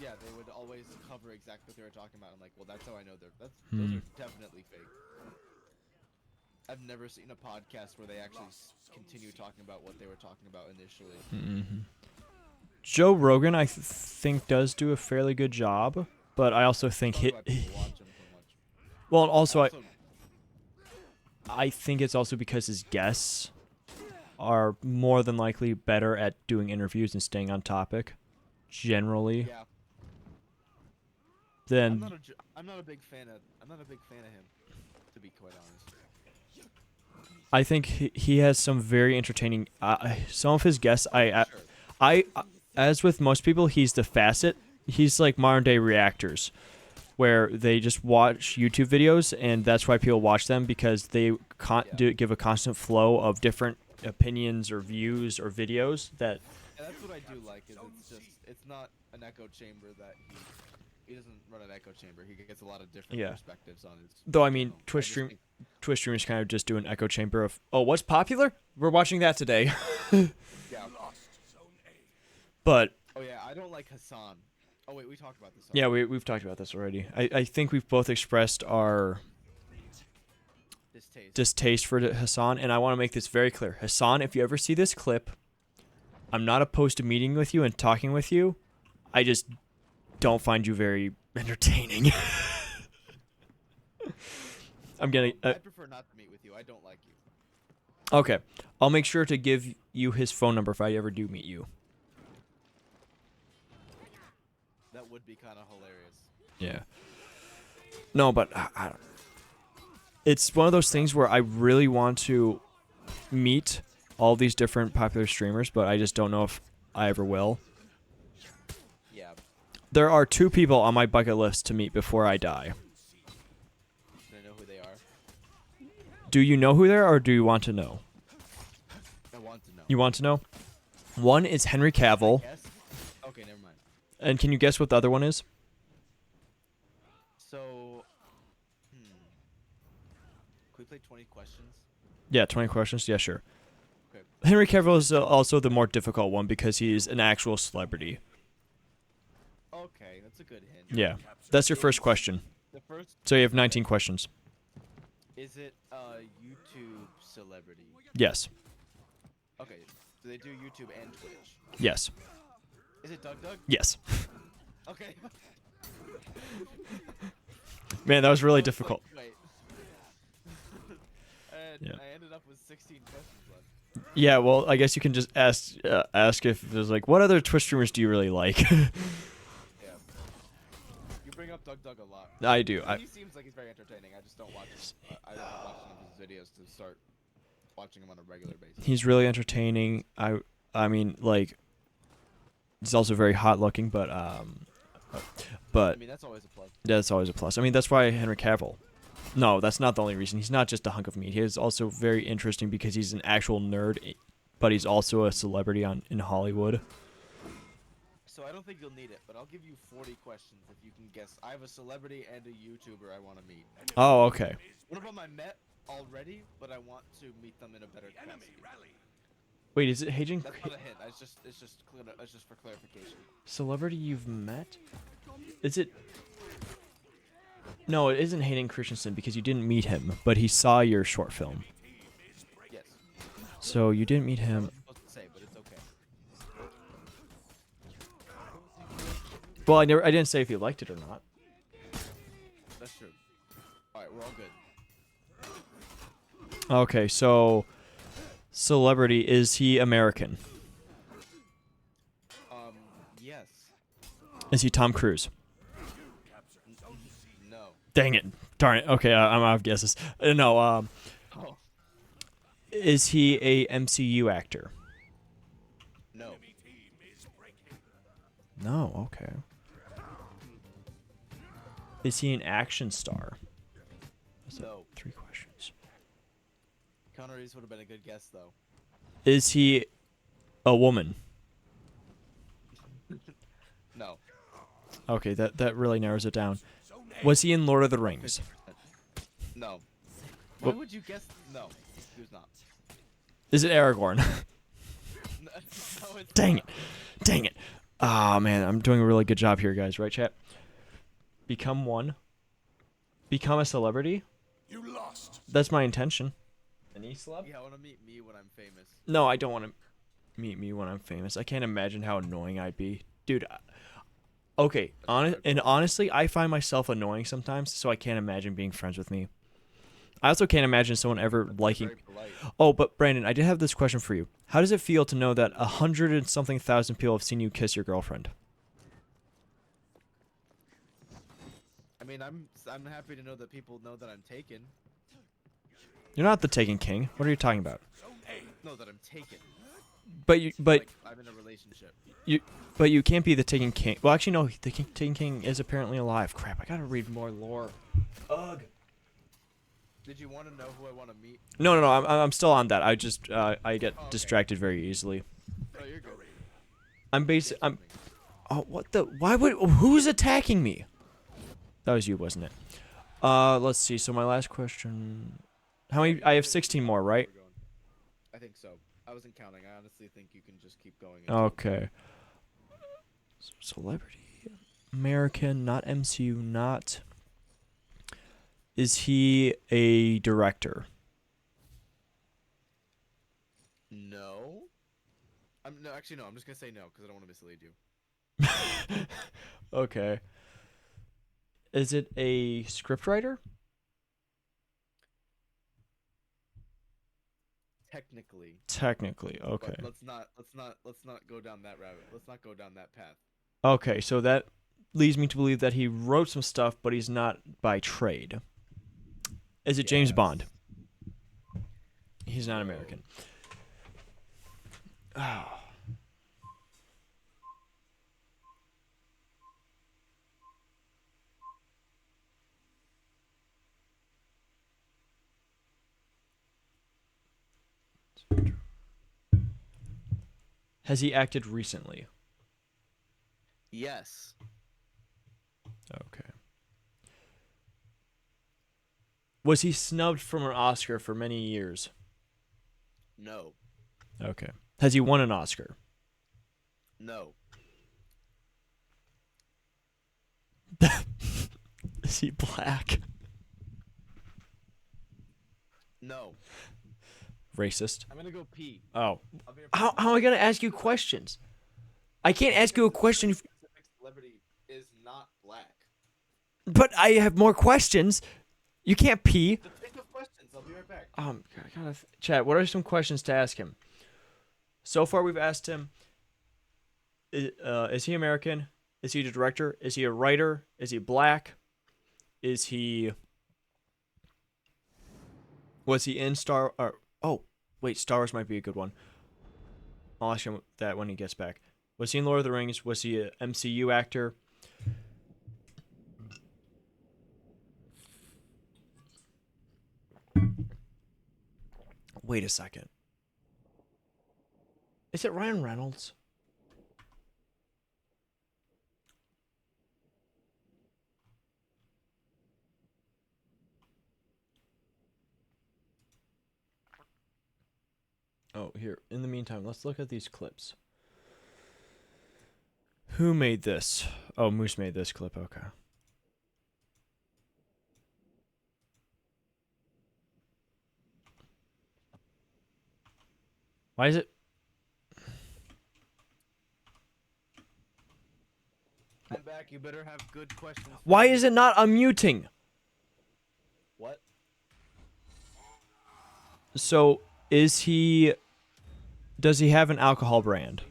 Yeah, they would always cover exactly what they were talking about. I'm like, well, that's how I know those are definitely fake. I've never seen a podcast where they actually continue talking about what they were talking about initially. Mm-hmm. Joe Rogan, I think, does do a fairly good job, but I also think That's why people watch him so much. well, and also Also, I think it's also because his guests are more than likely better at doing interviews and staying on topic, generally, yeah, than I'm not a big fan of him, to be quite honest. I think he has some very entertaining. Some of his guests, Sure. as with most people, he's the facet. He's like modern day reactors, where they just watch YouTube videos, and that's why people watch them because they give a constant flow of different opinions or views or videos that. And that's what I do like. Is it's not an echo chamber that he he doesn't run an echo chamber. He gets a lot of different Yeah. perspectives on his. Though I mean, channel. I Twitch just stream think- Twitch streamers kind of just do an echo chamber of, oh, what's popular? We're watching that today. Yeah. Lost Zone A. But Oh yeah, I don't like Hassan. Oh wait, we talked about this. yeah, already. we've talked about this already. I think we've both expressed our Distaste. distaste for Hassan, and I want to make this very clear. Hassan, if you ever see this clip, I'm not opposed to meeting with you and talking with you. I just don't find you very entertaining. I'm getting I prefer not to meet with you. I don't like you. okay. I'll make sure to give you his phone number if I ever do meet you. That would be kind of hilarious. Yeah. No, but I don't. It's one of those things where I really want to meet all these different popular streamers, but I just don't know if I ever will. Yeah. There are 2 people on my bucket list to meet before I die. Do I know who they are? Do you know who they are, or do you want to know? I want to know. You want to know? One is Henry Cavill, Yes. Okay, never mind. and can you guess what the other one is? So, Can we play 20 questions? Yeah, 20 questions. Yeah, sure. Okay. Henry Cavill is also the more difficult one because he's an actual celebrity. Okay, that's a good hint. Yeah, that's your first question. The first, So you have 19 questions. is it a YouTube celebrity? Yes. Okay, do they do YouTube and Twitch? Yes. Is it Doug Doug? Yes. Okay. Man, that was really I was like, difficult. Wait. And Yeah. I ended up with 16 questions left. Yeah, well, I guess you can just ask if there's like, what other Twitch streamers do you really like? Yeah. You bring up Doug Doug a lot. I do. He seems like he's very entertaining. I just don't watch his, I don't watch enough of his videos to start watching him on a regular basis. He's really entertaining. I mean, like, he's also very hot looking, but I mean, that's always a plus. that's always a plus. I mean, that's why Henry Cavill. No, that's not the only reason. He's not just a hunk of meat. He is also very interesting because he's an actual nerd, but he's also a celebrity in Hollywood. So I don't think you'll need it, but I'll give you 40 questions if you can guess. I have a celebrity and a YouTuber I want to meet. Oh, okay. One of them I met already, but I want to meet them in a better Enemy capacity. rally. Wait, is it Hayden? That's not a hint. It's just for clarification. Celebrity you've met? Is it? No, it isn't Hayden Christensen because you didn't meet him, but he saw your short film. Yes. So you didn't meet I him. was supposed to say, but it's okay. Well, I didn't say if you liked it or not. That's true. All right, we're all good. Okay, so celebrity, is he American? Yes. Is he Tom Cruise? No. Dang it. Darn it. Okay, I'm out of guesses. No, Oh. is he a MCU actor? No. No, okay. Is he an action star? No. 3 questions. Keanu Reeves would have been a good guess, though. Is he a woman? No. Okay, that really narrows it down. Was he in Lord of the Rings? 50%. No. Why Well- would you guess? No. He was not. Is it Aragorn? No, it's Dang not. it. Dang it. Ah, man, I'm doing a really good job here, guys. Right, chat? Become one. Become a celebrity. You lost. That's my intention. An e-celeb? Yeah, I want to meet me when I'm famous. No, I don't want to meet me when I'm famous. I can't imagine how annoying I'd be. Dude, okay, honestly, I find myself annoying sometimes, so I can't imagine being friends with me. I also can't imagine someone ever liking... Very polite. Oh, but Brandon, I did have this question for you. How does it feel to know that 100 and something thousand people have seen you kiss your girlfriend? I mean, I'm happy to know that people know that I'm taken. You're not the Taken King. What are you talking about? Know that I'm taken. But Like, I'm in a relationship. you can't be the Taken King. Well, actually, no. The Taken King is apparently alive. Crap! I gotta read more lore. Ugh. Did you want to know who I want to meet? No. I'm still on that. I just I get Oh, okay. distracted very easily. Oh, you're good. I'm. Oh, what the? Why would? Who's attacking me? That was you, wasn't it? Let's see. So my last question. How many? I have 16 more, right? I think so. I wasn't counting. I honestly think you can just keep going. Okay. Celebrity. American, not MCU, not. Is he a director? No. No, actually, no. I'm just gonna say no because I don't want to mislead you. Okay. Is it a scriptwriter? Technically. Technically, okay. But let's not go down that rabbit. Let's not go down that path. Okay, so that leads me to believe that he wrote some stuff, but he's not by trade. Is it James Bond? He's not American. Oh. Has he acted recently? Yes. Okay. Was he snubbed from an Oscar for many years? No. Okay. Has he won an Oscar? No. Is he black? No. Racist. I'm gonna go pee. Oh. I'll be right How am I going to ask you questions? I can't ask you a question if... Specific celebrity is not black. But I have more questions. You can't pee. Just think of questions. I'll be right back. Chat, what are some questions to ask him? So far, we've asked him, is he American? Is he a director? Is he a writer? Is he black? Is he... Was he in Star... oh, wait, Star Wars might be a good one. I'll ask him that when he gets back. Was he in Lord of the Rings? Was he an MCU actor? Wait a second. Is it Ryan Reynolds? Oh, here. In the meantime, let's look at these clips. Who made this? Oh, Moose made this clip. Okay. Why is it? I'm back. You better have good questions. Why is it not unmuting? What? So, is he... Does he have an alcohol brand?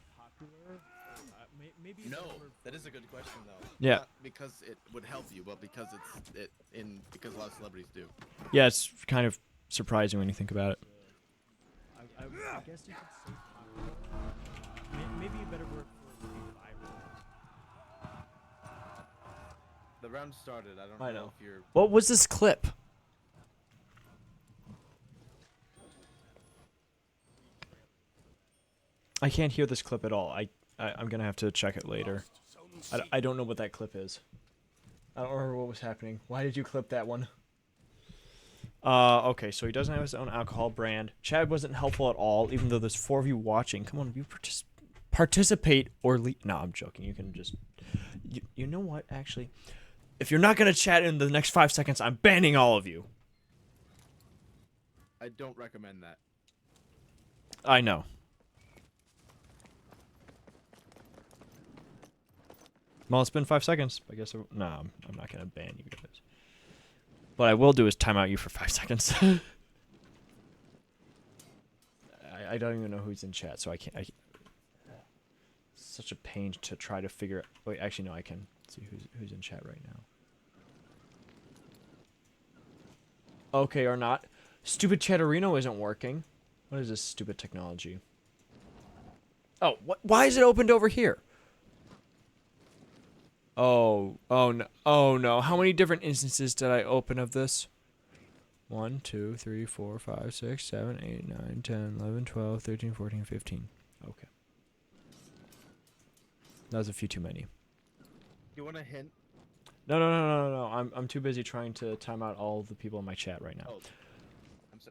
No, that is a good question though. Yeah. Not because it would help you, but because because a lot of celebrities do. Yeah, it's kind of surprising when you think about it. I guess you could say popular. Maybe you better work for viral. The round started. I don't I know know. if you're. What was this clip? I can't hear this clip at all. I'm gonna have to check it later. I don't know what that clip is. I don't remember what was happening. Why did you clip that one? Okay, so he doesn't have his own alcohol brand. Chad wasn't helpful at all, even though there's 4 of you watching. Come on, you participate or leave. No, I'm joking. You can just... You know what, actually? If you're not gonna chat in the next 5 seconds, I'm banning all of you. I don't recommend that. I know. Well, it's been 5 seconds. I guess... No, I'm not gonna ban you guys. What I will do is time out you for 5 seconds. I don't even know who's in chat, so I can't... it's such a pain to try to figure... Wait, actually, no, I can see who's in chat right now. Okay, or not. Stupid Chatterino isn't working. What is this stupid technology? Oh, why is it opened over here? Oh no. Oh no. How many different instances did I open of this? 1, 2, 3, 4, 5, 6, 7, 8, 9, 10, 11, 12, 13, 14, 15. Okay. That was a few too many. You want a hint? No. I'm too busy trying to time out all the people in my chat right now. Oh,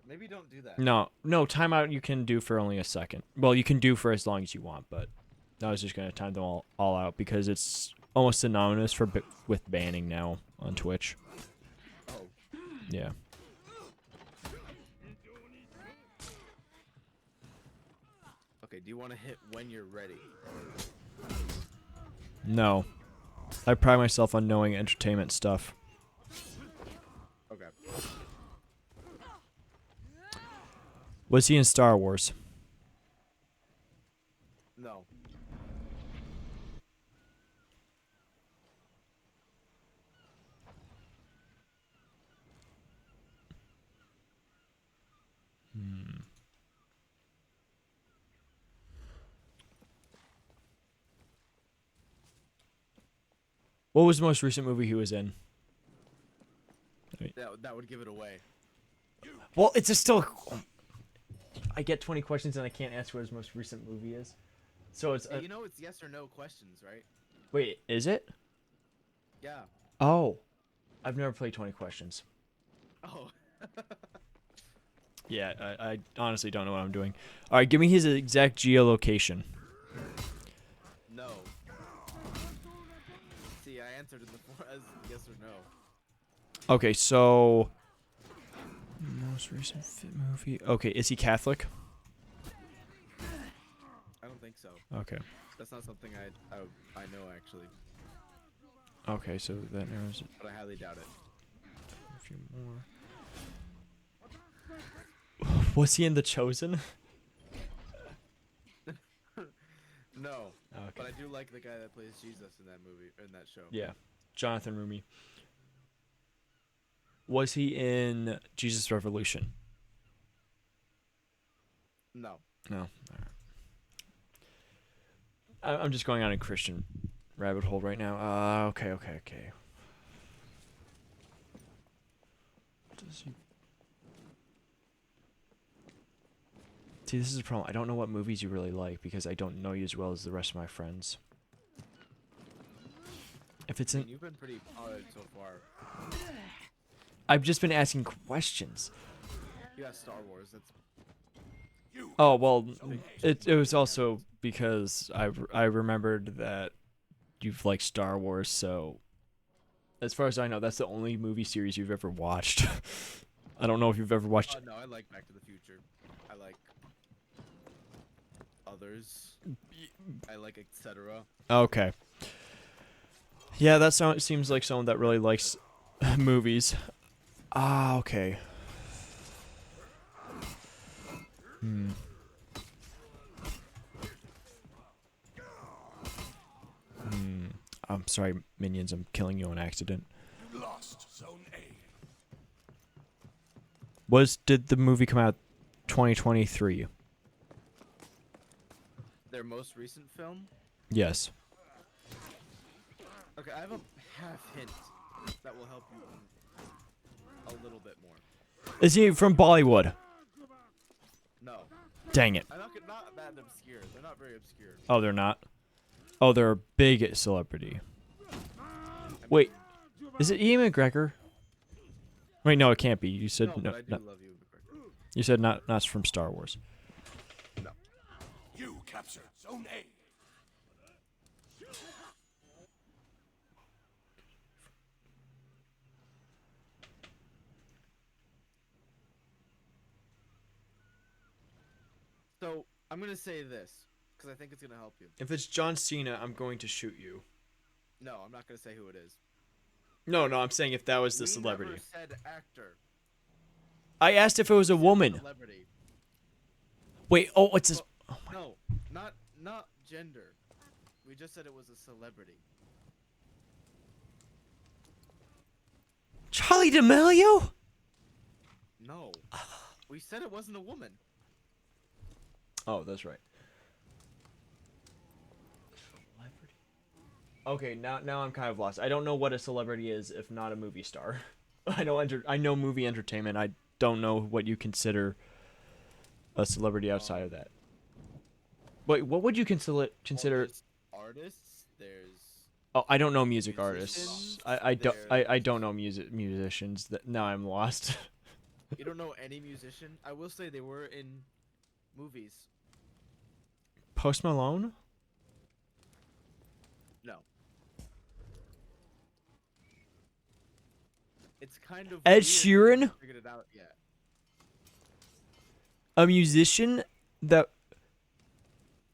maybe don't do that. No, timeout you can do for only a second. Well, you can do for as long as you want, but I was just gonna time them all out because it's almost synonymous with banning now on Twitch. Oh, Yeah. okay. Do you want to hit when you're ready? No. I pride myself on knowing entertainment stuff. Okay. Was he in Star Wars? No. What was the most recent movie he was in? That would give it away. Well, it's just still. I get 20 questions and I can't answer what his most recent movie is. So it's. Hey, you know it's yes or no questions, right? Wait, is it? Yeah. Oh. I've never played 20 questions. Oh. Yeah, I honestly don't know what I'm doing. Alright, give me his exact geolocation. No. See, I answered in the as yes or no. Okay, so. Most recent movie. Okay, is he Catholic? I don't think so. Okay. That's not something I know actually, Okay, so that narrows it but I highly doubt it. a few more. Was he in The Chosen? No. Okay. But I do like the guy that plays Jesus in that movie, in that show. Yeah, Jonathan Rumi. Was he in Jesus Revolution? No. No. I'm just going on a Christian rabbit hole right now. Okay. Does he... See, this is the problem. I don't know what movies you really like because I don't know you as well as the rest of my friends. If it's I in... mean, you've been pretty solid so far. I've just been asking questions. You got Star Wars. That's Oh, well, it was also because I remembered that you've liked Star Wars, so as far as I know, that's the only movie series you've ever watched. I don't know if you've ever watched... no, I like Back to the Future. I like others. I like etc. Okay. Yeah, that seems like someone that really likes movies. Ah, okay. I'm sorry, minions. I'm killing you on accident. You lost Zone A. Did the movie come out 2023? Their most recent film. Yes. Okay, I have a half hint that will help you a little bit more. Is he from Bollywood? No, Dang it. I'm not that obscure. They're not very obscure. Oh, they're not? Oh, they're a big celebrity. Wait, is it Ian McGregor? Wait, no, it can't be. You said No, no. but I do love you. You said not from Star Wars. No. You captured Zone A. So I'm gonna say this because I think it's gonna help you. If it's John Cena, I'm going to shoot you. No, I'm not gonna say who it is. No, I'm saying if that was the We celebrity. never said actor. I asked if it was a woman. Celebrity. Wait, oh, it's this. Oh my. No, not gender. We just said it was a celebrity. Charlie D'Amelio? No, we said it wasn't a woman. Oh, that's right. Celebrity. Okay, now I'm kind of lost. I don't know what a celebrity is if not a movie star. I know movie entertainment. I don't know what you consider a celebrity outside of that. Wait, what would you consider? Artists. There's Oh, I don't know music artists. Musicians, I don't know musicians. That now I'm lost. You don't know any musician? I will say they were in movies. Post Malone? No. It's kind of Ed weird that you Sheeran? haven't figured it out yet. A musician that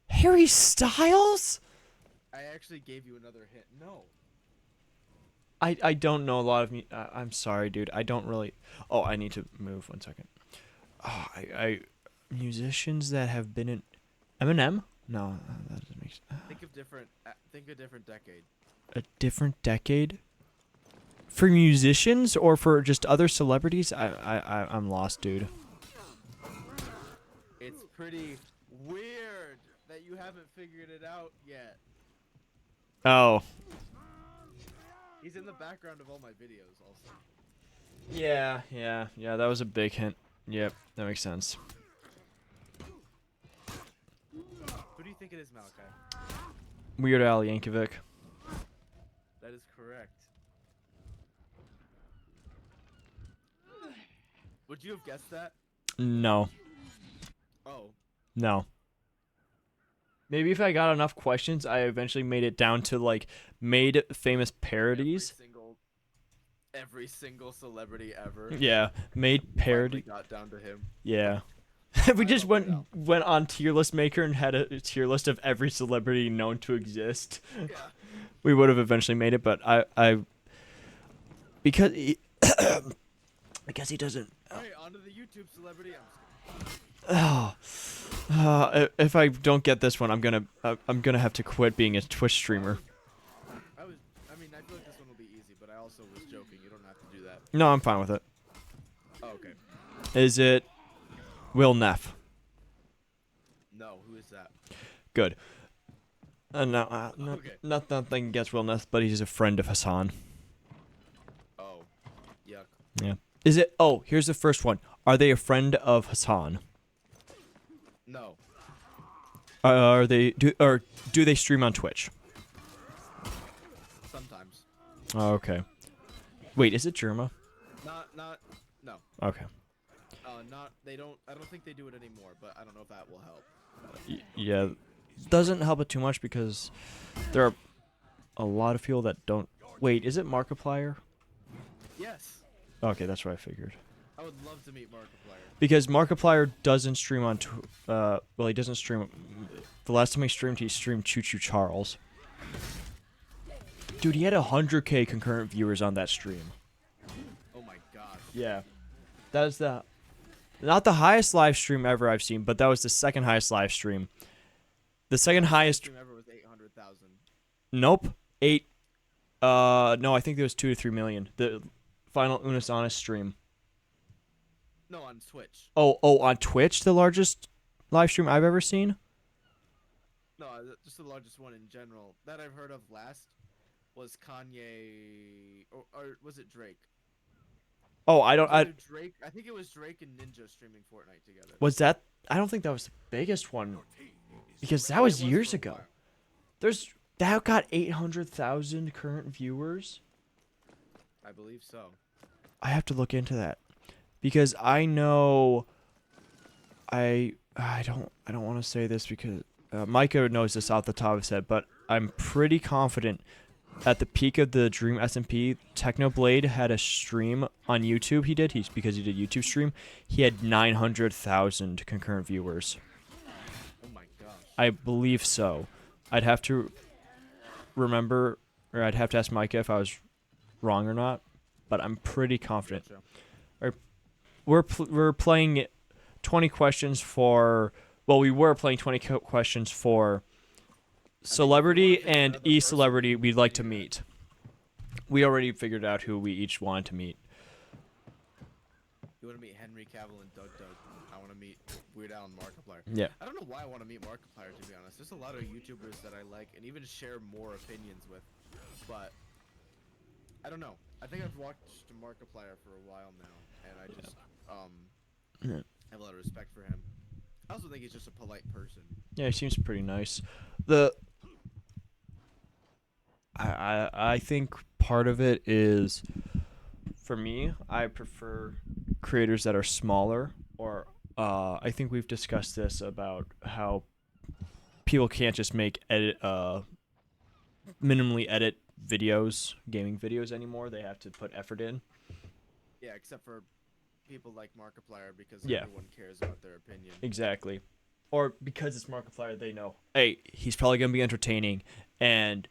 Harry Styles? I actually gave you another hint. No. I don't know a lot of I'm sorry, dude. I don't really. Oh, I need to move 1 second. Oh, I musicians that have been in Eminem? No, that doesn't make sense. Think a different decade. A different decade? For musicians or for just other celebrities? I'm lost, dude. It's pretty weird that you haven't figured it out yet. Oh. He's in the background of all my videos also. Yeah. That was a big hint. Yep, that makes sense. Who do you think it is, Malachi? Weird Al Yankovic. That is correct. Would you have guessed that? No. Oh. No. Maybe if I got enough questions, I eventually made it down to like made famous parodies. Every single celebrity ever. Yeah, made parody. Finally got down to him. Yeah. If we just went on tier list maker and had a tier list of every celebrity known to exist, Yeah. we would have eventually made it. But I because he, because he doesn't. Alright, on to the YouTube celebrity. Oh, if I don't get this one, I'm gonna have to quit being a Twitch streamer. I feel like this one will be easy, but I also was joking. You don't have to do that. No, I'm fine with it. Oh, okay. Is it Will Neff? No, who is that? Good. No, Okay. nothing against Will Neff, but he's a friend of Hassan. Oh, yuck. Yeah. Is it? Oh, here's the first one. Are they a friend of Hassan? No. Are they do they stream on Twitch? Sometimes. Oh, okay. Wait, is it Germa? No. Okay. They don't, I don't think they do it anymore, but I don't know if that will help. Yeah, doesn't help it too much because there are a lot of people that don't. Wait, is it Markiplier? Yes. Okay, that's what I figured. I would love to meet Markiplier. Because Markiplier doesn't stream on. Well, he doesn't stream. The last time he streamed Choo Choo Charles. Dude, he had 100K concurrent viewers on that stream. Oh my gosh. Yeah, that is not the highest live stream ever I've seen, but that was the second highest live stream. The second highest Stream ever was 800,000. Nope. 8. No, I think there was 2 to 3 million. The final Unis Honest stream. No, on Twitch. Oh, on Twitch, the largest live stream I've ever seen. No, just the largest one in general that I've heard of last was Kanye, or was it Drake? Oh, I don't. Was it Drake. I think it was Drake and Ninja streaming Fortnite together. Was that? I don't think that was the biggest one, because that was years ago. That got 800,000 current viewers. I believe so. I have to look into that, because I know. I don't want to say this because Micah knows this off the top of his head, but I'm pretty confident. At the peak of the Dream SMP, Technoblade had a stream on YouTube. Because he did YouTube stream. He had 900,000 concurrent viewers. Oh my gosh. I believe so. I'd have to remember, or I'd have to ask Micah if I was wrong or not. But I'm pretty confident. Gotcha. We're playing 20 questions for. Well, we were playing 20 questions for. Celebrity and e-celebrity we'd like to meet. We already figured out who we each wanted to meet. You want to meet Henry Cavill and Doug? I want to meet Weird Al and Markiplier. Yeah. I don't know why I want to meet Markiplier, to be honest. There's a lot of YouTubers that I like and even share more opinions with, but I don't know. I think I've watched Markiplier for a while now, and I just have a lot of respect for him. I also think he's just a polite person. Yeah, he seems pretty nice. I think part of it is, for me, I prefer creators that are smaller, or I think we've discussed this about how people can't just make minimally edit videos, gaming videos anymore. They have to put effort in. Yeah, except for people like Markiplier, because Yeah. everyone cares about their opinion. Exactly. Or because it's Markiplier, they know, hey, he's probably going to be entertaining, and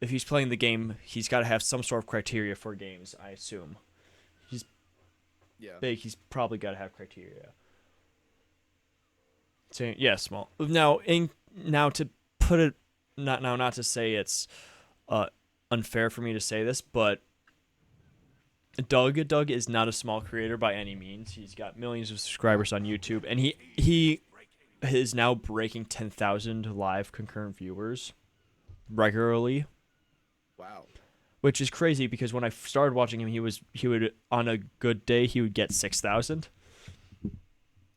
if he's playing the game, he's got to have some sort of criteria for games, I assume. He's Yeah. big, he's probably got to have criteria. So, yeah, small. Now to put it, not to say it's unfair for me to say this, but Doug is not a small creator by any means. He's got millions of subscribers on YouTube, and he is now breaking 10,000 live concurrent viewers regularly, Wow. which is crazy because when I started watching him, he would on a good day he would get 6,000.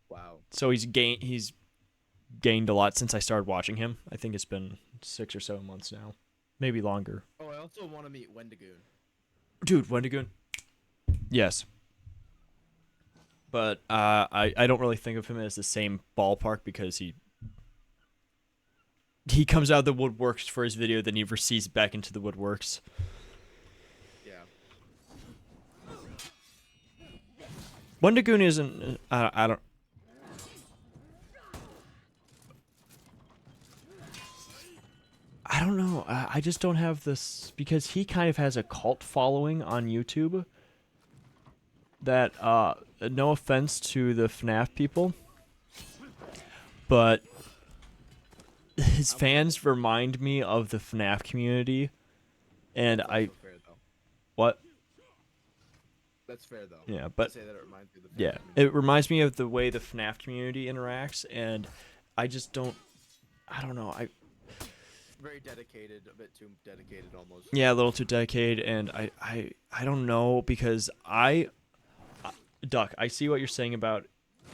Wow. So he's gained a lot since I started watching him. I think it's been 6 or 7 months now, maybe longer. Oh, I also want to meet Wendigoon. Dude, Wendigoon. Yes. But I don't really think of him as the same ballpark because he comes out of the woodworks for his video, then he recedes back into the woodworks. Yeah. Wendigoon isn't. I don't. I don't know. I just don't have this because he kind of has a cult following on YouTube. That no offense to the FNAF people, but his fans remind me of the FNAF community, and That's I also fair, though. what. That's fair, though. Yeah, To but say that it reminds me of the yeah, family. it reminds me of the way the FNAF community interacts, and I just don't. I don't know. Very dedicated, a bit too dedicated almost. Yeah, a little too dedicated, and I don't know because Duck, I see what you're saying about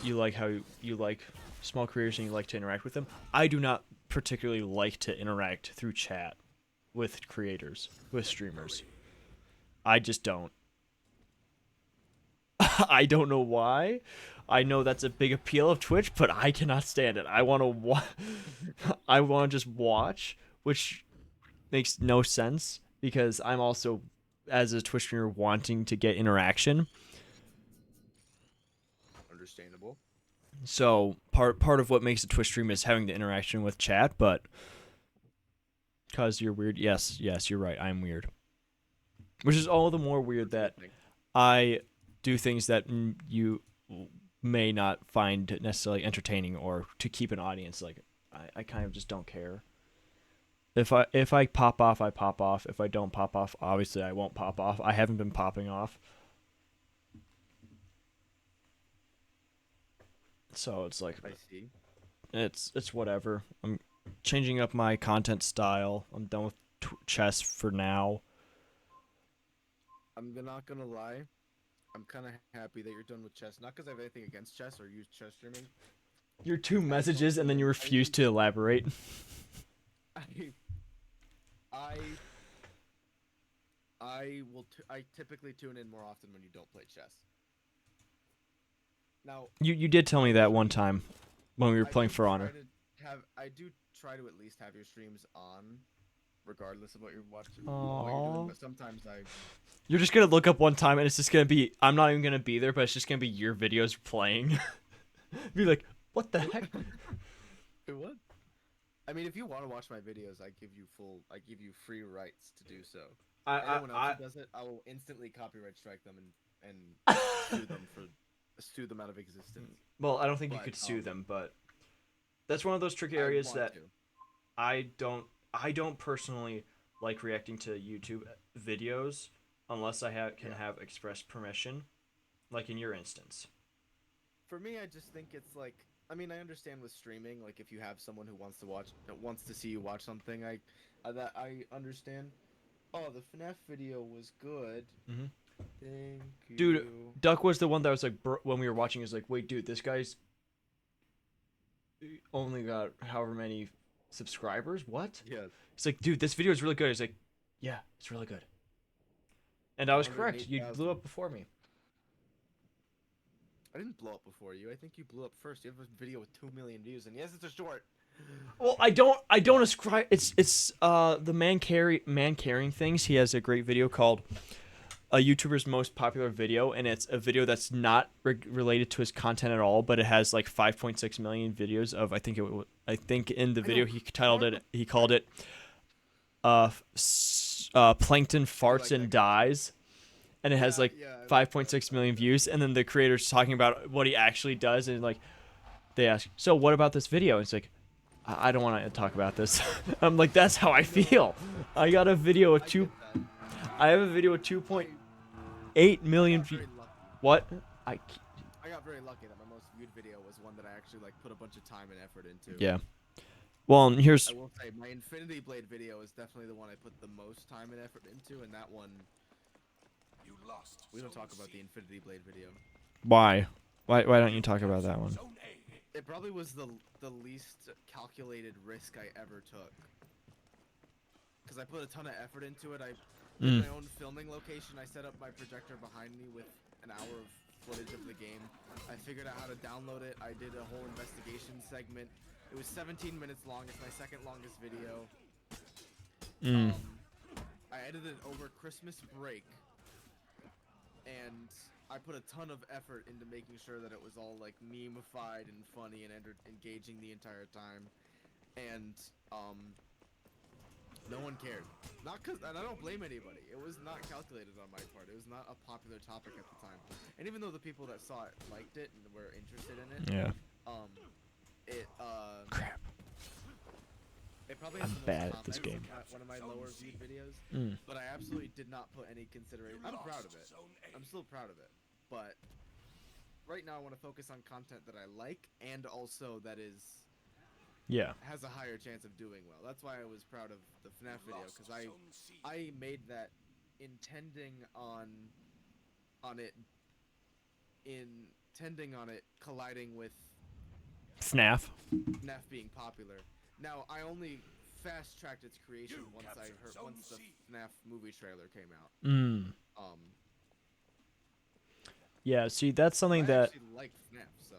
you like how you like small creators and you like to interact with them. I do not particularly like to interact through chat with creators, with streamers. I just don't. I don't know why. I know that's a big appeal of Twitch, but I cannot stand it. I want to I want to just watch, which makes no sense because I'm also as a Twitch streamer wanting to get interaction. Understandable. So part of what makes a Twitch stream is having the interaction with chat, but because you're weird, yes, you're right. I'm weird, which is all the more weird that I do things that you may not find necessarily entertaining or to keep an audience. Like I kind of just don't care. If I pop off, I pop off. If I don't pop off, obviously I won't pop off. I haven't been popping off. So it's like I see. it's whatever. I'm changing up my content style. I'm done with chess for now. I'm not gonna lie. I'm kind of happy that you're done with chess. Not because I have anything against chess or use chess streaming. Your two messages and then you refuse to elaborate. I typically tune in more often when you don't play chess. Now, You did tell me that one time when we were playing For Honor. I do try to at least have your streams on, regardless of what you're watching. Aww. What you're doing, but sometimes You're just gonna look up one time and it's just gonna be I'm not even gonna be there, but it's just gonna be your videos playing. Be like, what the heck? Wait, what? I mean, if you want to watch my videos, I give you free rights to do so. Anyone else who does it, I will instantly copyright strike them and sue them out of existence. Well, I don't think you could sue them, but that's one of those tricky areas that I don't personally like reacting to YouTube videos unless I can have express permission, like in your instance. For me, I just think it's like, I mean, I understand with streaming, like if you have someone who wants to see you watch something, I understand. Oh, the FNAF video was good. Mm-hmm. Thank you. Dude, Duck was the one that was like, when we were watching, is like, wait, dude, this guy's only got however many subscribers? What? Yeah. He's like, dude, this video is really good. He's like, yeah, it's really good. And I was correct. You 108,000. blew up before me. I didn't blow up before you. I think you blew up first. You have a video with 2 million views, and yes, it's a short. Well, I don't ascribe. It's the man carrying things. He has a great video called a YouTuber's most popular video, and it's a video that's not related to his content at all, but it has like 5.6 million videos of. I think in the video he called it plankton farts and dies, and it has like 5.6 million views, and then the creator's talking about what he actually does, and like they ask, so what about this video? It's like, I don't want to talk about this. I'm like, that's how I feel. I got a video with I have a video with 2.8 million views. What? I got very lucky that my most viewed video was one that I actually like put a bunch of time and effort into. Yeah. Well, and here's. I will say my Infinity Blade video is definitely the one I put the most time and effort into, and that one. You lost. We don't talk about the Infinity Blade video. Why? Why don't you talk about that one? Zone A. It probably was the least calculated risk I ever took. Because I put a ton of effort into it. I did my own filming location. I set up my projector behind me with an hour of footage of the game. I figured out how to download it. I did a whole investigation segment. It was 17 minutes long. It's my second longest video. I edited it over Christmas break. And I put a ton of effort into making sure that it was all like meme-ified and funny and engaging the entire time, and no one cared. Not cause, and I don't blame anybody. It was not calculated on my part. It was not a popular topic at the time. And even though the people that saw it liked it and were interested in it, Crap. it probably has I'm the most bad at this comments, game. one of my lower viewed videos, but I absolutely did not put any consideration. I'm proud of it. I'm still proud of it. But right now I want to focus on content that I like and also that has a higher chance of doing well. That's why I was proud of the FNAF video, because I made that intending on it colliding with FNAF. FNAF being popular. Now I only fast-tracked its creation once the FNAF movie trailer came out. Yeah, see, that's something I that. actually like FNAF, so.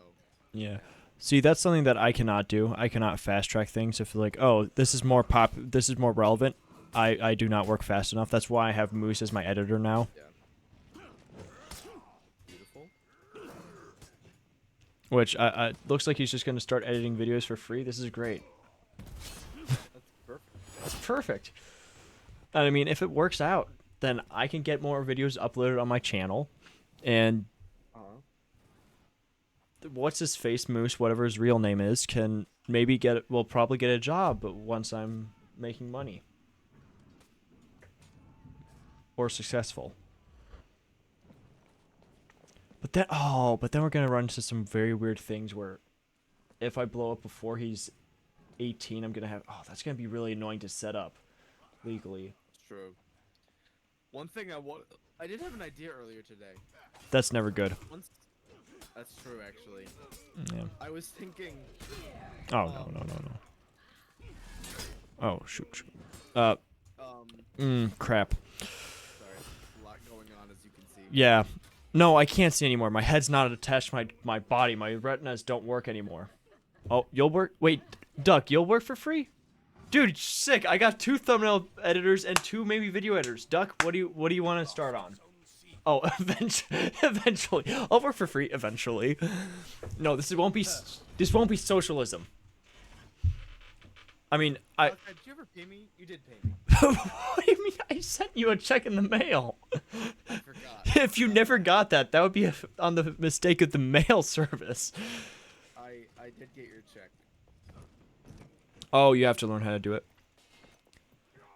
Yeah. See, that's something that I cannot do. I cannot fast track things. If like, oh, this is more relevant. I do not work fast enough. That's why I have Moose as my editor now. Yeah. Beautiful. Which looks like he's just gonna start editing videos for free. This is great. That's perfect. That's perfect. And I mean, if it works out, then I can get more videos uploaded on my channel, and what's his face, Moose, whatever his real name is, can maybe will probably get a job once I'm making money or successful. But then we're gonna run into some very weird things where if I blow up before he's 18, I'm gonna have that's gonna be really annoying to set up legally. It's true. One thing I did have an idea earlier today. That's never good. That's true, actually. Yeah. I was thinking. Oh no. Oh shoot. Crap. Sorry, a lot going on, as you can see. Yeah. No, I can't see anymore. My head's not attached to my body. My retinas don't work anymore. Oh, you'll work? Wait, Duck, you'll work for free? Dude, sick. I got 2 thumbnail editors and 2 maybe video editors. Duck, what do you want to start on? Oh, eventually. I'll work for free eventually. No, this won't be socialism. I mean, Did you ever pay me? You did pay me. What do you mean? I sent you a check in the mail. I forgot. If you never got that, that would be on the mistake of the mail service. I did get your check. Oh, you have to learn how to do it.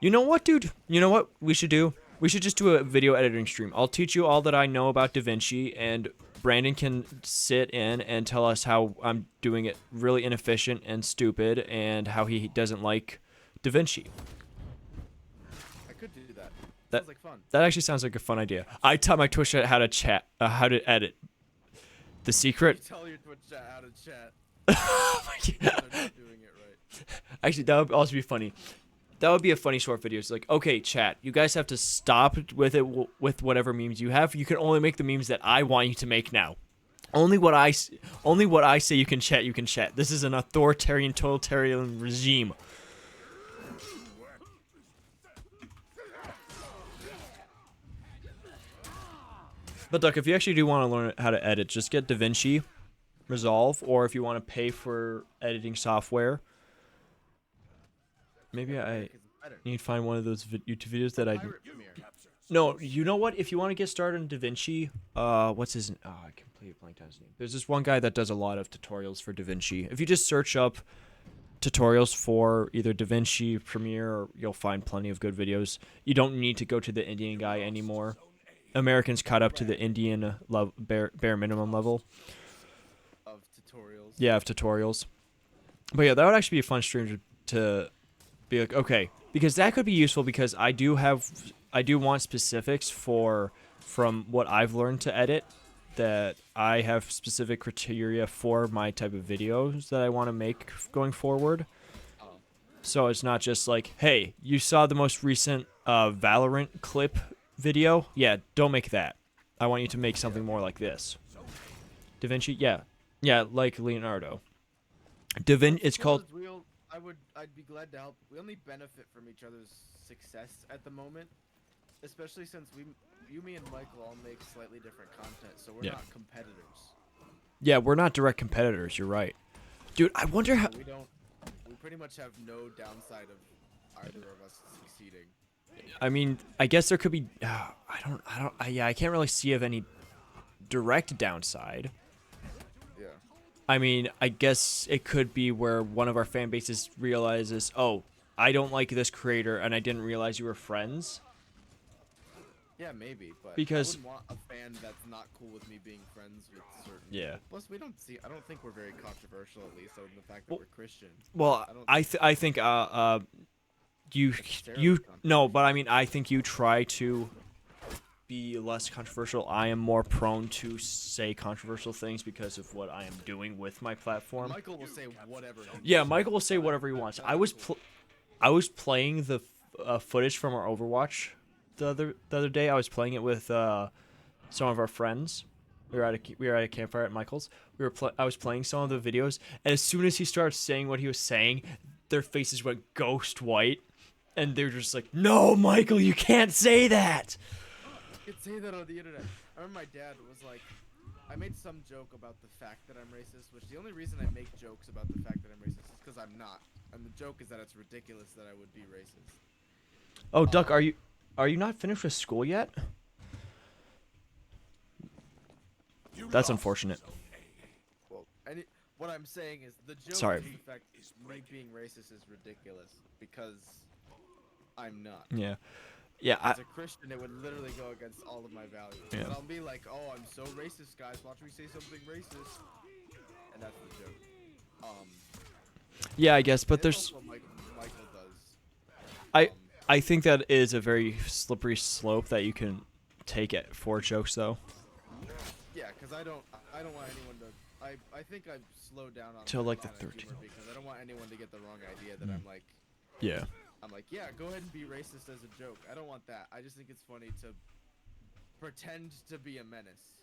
You know what, dude? You know what we should do? We should just do a video editing stream. I'll teach you all that I know about DaVinci, and Brandon can sit in and tell us how I'm doing it really inefficient and stupid, and how he doesn't like DaVinci. I could do that. That sounds like fun. That actually sounds like a fun idea. I taught my Twitch chat how to edit. The secret. You tell your Twitch chat how to chat. They're not doing it right. Actually, that would also be funny. That would be a funny short video. It's like, okay, chat, you guys have to stop with it with whatever memes you have. You can only make the memes that I want you to make now. Only what I say you can chat. You can chat. This is an authoritarian, totalitarian regime. But look, if you actually do want to learn how to edit, just get DaVinci Resolve, or if you want to pay for editing software, maybe I Because it's better. need to find one of those YouTube videos that I. Pirate Premiere. No, you know what? If you want to get started in DaVinci, what's his? Oh, I completely blanked on his name. There's this one guy that does a lot of tutorials for DaVinci. If you just search up tutorials for either DaVinci Premiere, or you'll find plenty of good videos. You don't need to go to the Indian guy anymore. Americans caught up to the Indian bare minimum level. Of tutorials. Yeah, of tutorials. But yeah, that would actually be a fun stream to be like, okay, because that could be useful because I do want specifics from what I've learned to edit, that I have specific criteria for my type of videos that I want to make going forward. So it's not just like, hey, you saw the most recent Valorant clip video? Yeah, don't make that. I want you to make something more like this. DaVinci? Yeah. Yeah, like Leonardo. It's called... I'd be glad to help. We only benefit from each other's success at the moment. Especially since you, me, and Michael all make slightly different content, so we're not competitors. Yeah, we're not direct competitors, you're right. Dude, I wonder how... We pretty much have no downside of either of us succeeding. I mean, I guess there could be... I can't really see of any direct downside. Yeah. I mean, I guess it could be where one of our fan bases realizes, oh, I don't like this creator, and I didn't realize you were friends. Yeah, maybe, but Because... I wouldn't want a fan that's not cool with me being friends with certain Yeah. people. Plus, I don't think we're very controversial, at least, other than the fact that we're Christian. Well, I think no, but I mean, I think you try to be less controversial. I am more prone to say controversial things because of what I am doing with my platform. Michael will say whatever. Yeah, Michael will say whatever he wants. I was playing the footage from our Overwatch the other day. I was playing it with some of our friends. We were at a campfire at Michael's. I was playing some of the videos, and as soon as he started saying what he was saying, their faces went ghost white, and they were just like, "No, Michael, you can't say that." You can say that on the internet. I remember my dad was like, I made some joke about the fact that I'm racist, which the only reason I make jokes about the fact that I'm racist is because I'm not. And the joke is that it's ridiculous that I would be racist. Oh, Duck, are you not finished with school yet? That's unfortunate. Well, what I'm saying is the joke Sorry. is the fact me being racist is ridiculous because I'm not. Yeah. Yeah, As a Christian, it would literally go against all of my values. Yeah. And I'll be like, oh, I'm so racist, guys. Watch me say something racist. And that's the joke. Yeah, I guess, but and there's... also Michael does. I think that is a very slippery slope that you can take it for jokes, though. Yeah, because I don't want anyone to... I think I've slowed down on... Till, like, the on 13th. humor because I don't want anyone to get the wrong idea that I'm like... Yeah. I'm like, yeah, go ahead and be racist as a joke. I don't want that. I just think it's funny to pretend to be a menace.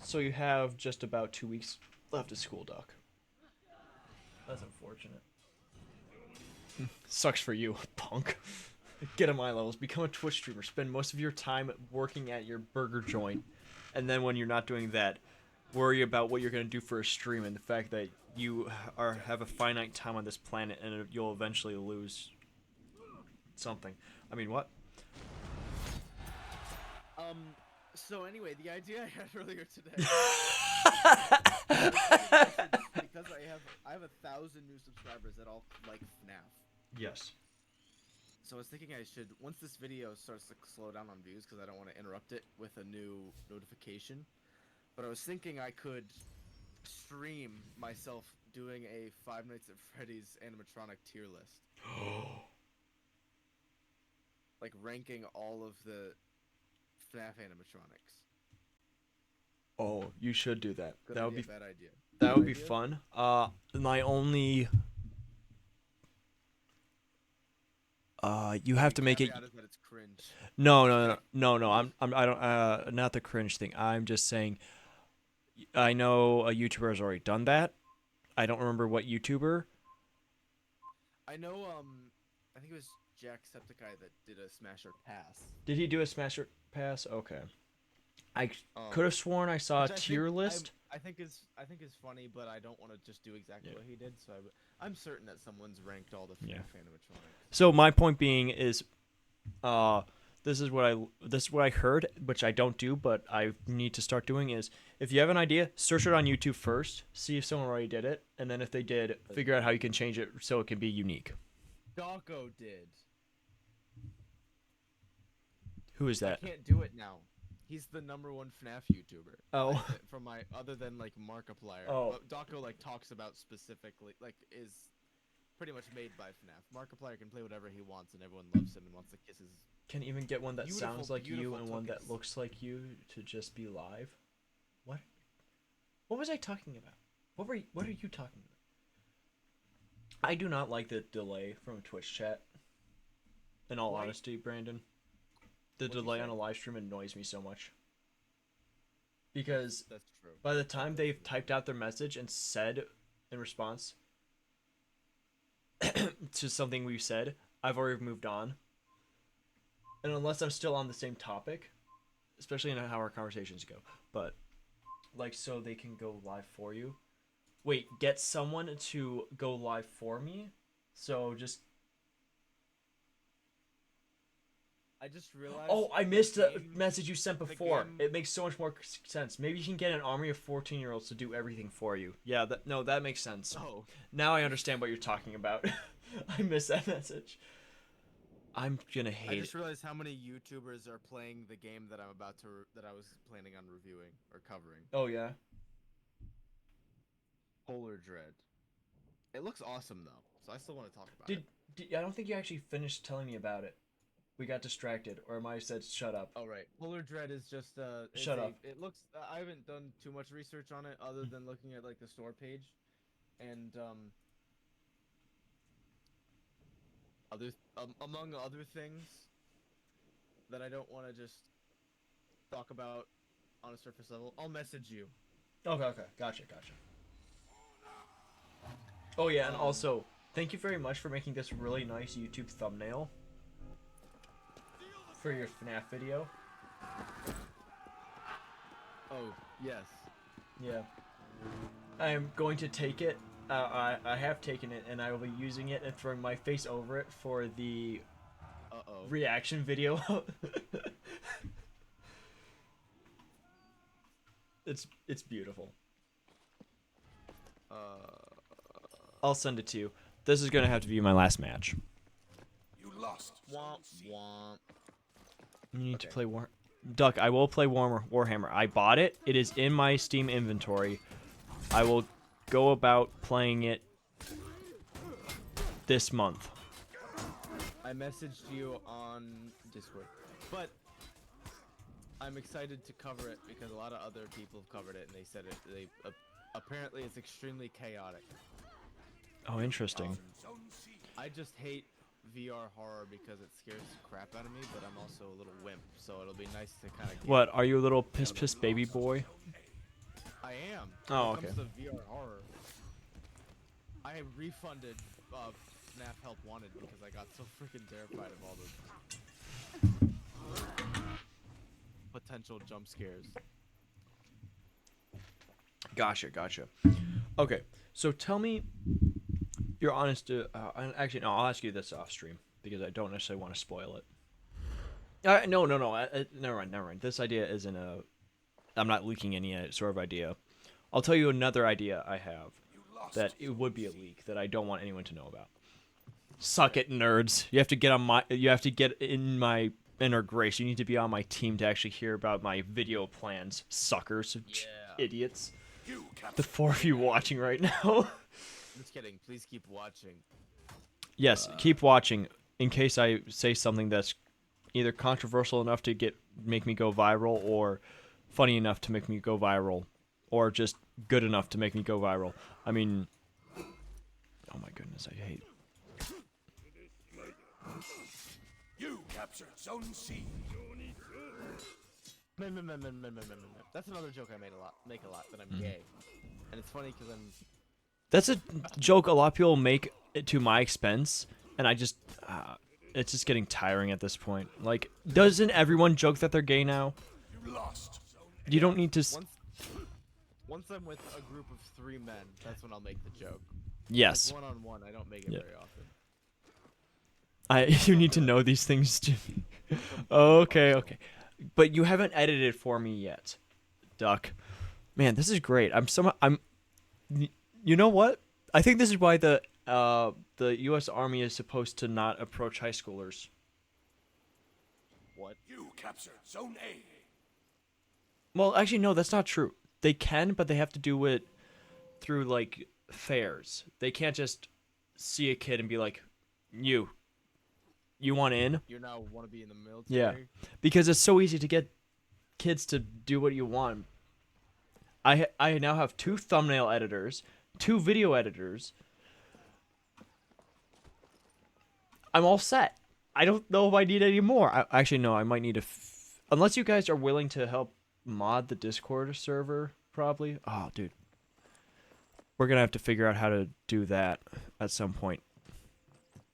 So you have just about 2 weeks left of school, Duck. That's unfortunate. Sucks for you, punk. Get on my levels. Become a Twitch streamer. Spend most of your time working at your burger joint. And then when you're not doing that, worry about what you're going to do for a stream and the fact that you have a finite time on this planet and you'll eventually lose something. I mean, what? So anyway, the idea I had earlier today because I have 1,000 new subscribers that all like FNAF. Yes. So I was thinking I should, once this video starts to slow down on views, because I don't want to interrupt it with a new notification, but I was thinking I could stream myself doing a Five Nights at Freddy's animatronic tier list. Like ranking all of the FNAF animatronics. Oh, you should do that. Good That would idea, be bad idea. that Good would be idea? fun. My only you have Only to make it. caveat is that it's cringe. No, Just no, no, kidding. no, no. I don't. Not the cringe thing. I'm just saying. I know a YouTuber has already done that. I don't remember what YouTuber. I know. I think it was Jacksepticeye that did a Smasher pass. Did he do a Smasher pass? Okay. I Um, could have sworn I saw a which I think tier list. I think is funny, but I don't want to just do exactly Yeah. what he did. So I'm certain that someone's ranked all the Yeah. animatronics. So my point being is, uh, this is what I heard, which I don't do, but I need to start doing is if you have an idea, search it on YouTube first, see if someone already did it, and then if they did, figure out how you can change it so it can be unique. Dawko did. Who is that? I can't do it now. He's the #1 FNAF YouTuber. Oh. From my other than like Markiplier. Oh. But Dawko like talks about specifically like is pretty much made by FNAF. Markiplier can play whatever he wants and everyone loves him and wants to kiss his. Can even get one that Beautiful, sounds like you beautiful and one that tuchus. looks like you to just be live. What? What was I talking about? What are you talking about? I do not like the delay from Twitch chat. In all Why? honesty, Brandon. The What'd you delay say? on a live stream annoys me so much. Because That's true. by the time they've typed out their message and said in response to something we've said, I've already moved on. And unless I'm still on the same topic, especially in how our conversations go, but like so they can go live for you. Wait, get someone to go live for me? So just I just realized. oh, I missed the message you sent the before. game- It makes so much more sense. Maybe you can get an army of 14-year-olds to do everything for you. Yeah, that makes sense. Oh, Now I understand what you're talking about. I missed that message. I'm gonna I hate just it. realized how many YouTubers are playing the game that that I was planning on reviewing or covering. Oh yeah. Polar Dread. It looks awesome though, so I still want to talk about Did, it. I don't think you actually finished telling me about it. We got distracted, or am I said shut up? Oh right, Polar Dread is just Shut up. It looks. I haven't done too much research on it other than looking at like the store page, and among other things that I don't want to just talk about on a surface level. I'll message you. Okay, gotcha. Oh yeah, and Um, also, thank you very much for making this really nice YouTube thumbnail for your FNAF video. Oh yes. Yeah. I am going to take it. I have taken it, and I will be using it and throwing my face over it for the Uh-oh. reaction video. It's beautiful. I'll send it to you. This is gonna have to be my last match. You lost. Womp womp. You need to Okay. play War. Duck, I will play Warhammer. I bought it. It is in my Steam inventory. I will go about playing it this month. I messaged you on Discord, but I'm excited to cover it because a lot of other people have covered it and they said it. Apparently it's extremely chaotic. Oh, interesting. I just hate VR horror because it scares the crap out of me, but I'm also a little wimp, so it'll be nice to kind of. What, are you a little piss baby boy? I am. Oh, When it okay. comes to VR horror, I refunded FNAF Help Wanted because I got so freaking terrified of all those potential jump scares. Gotcha. Okay, so tell me your honest. Actually, no, I'll ask you this off stream because I don't necessarily want to spoil it. No. Never mind. This idea isn't a. I'm not leaking any sort of idea. I'll tell you another idea I have that it would be a leak that I don't want anyone to know about. Suck it, nerds. You have to get on my. You have to get in my inner grace. You need to be on my team to actually hear about my video plans, suckers, idiots. The four of you watching right now. Just kidding. Please keep watching. Yes, keep watching in case I say something that's either controversial enough to make me go viral or funny enough to make me go viral, or just good enough to make me go viral. I mean, oh my goodness, I hate. You captured Zone C. That's another joke I make a lot that I'm gay, and it's funny because I'm. That's a joke a lot of people make to my expense, and I just, it's just getting tiring at this point. Like, doesn't everyone joke that they're gay now? You lost. You don't need to. Once I'm with a group of 3 men, that's when I'll make the joke. Yes. Like one-on-one, I don't make it Yeah. very often. You need to know these things too. Okay. But you haven't edited for me yet, Duck. Man, this is great. You know what? I think this is why the U.S. Army is supposed to not approach high schoolers. What? You captured Zone A. Well, actually, no, that's not true. They can, but they have to do it through like fairs. They can't just see a kid and be like, "You want in?" You now want to be in the military? Yeah, because it's so easy to get kids to do what you want. I now have 2 thumbnail editors, 2 video editors. I'm all set. I don't know if I need any more. Actually, no, I might need unless you guys are willing to help mod the Discord server, probably. Oh, dude. We're going to have to figure out how to do that at some point.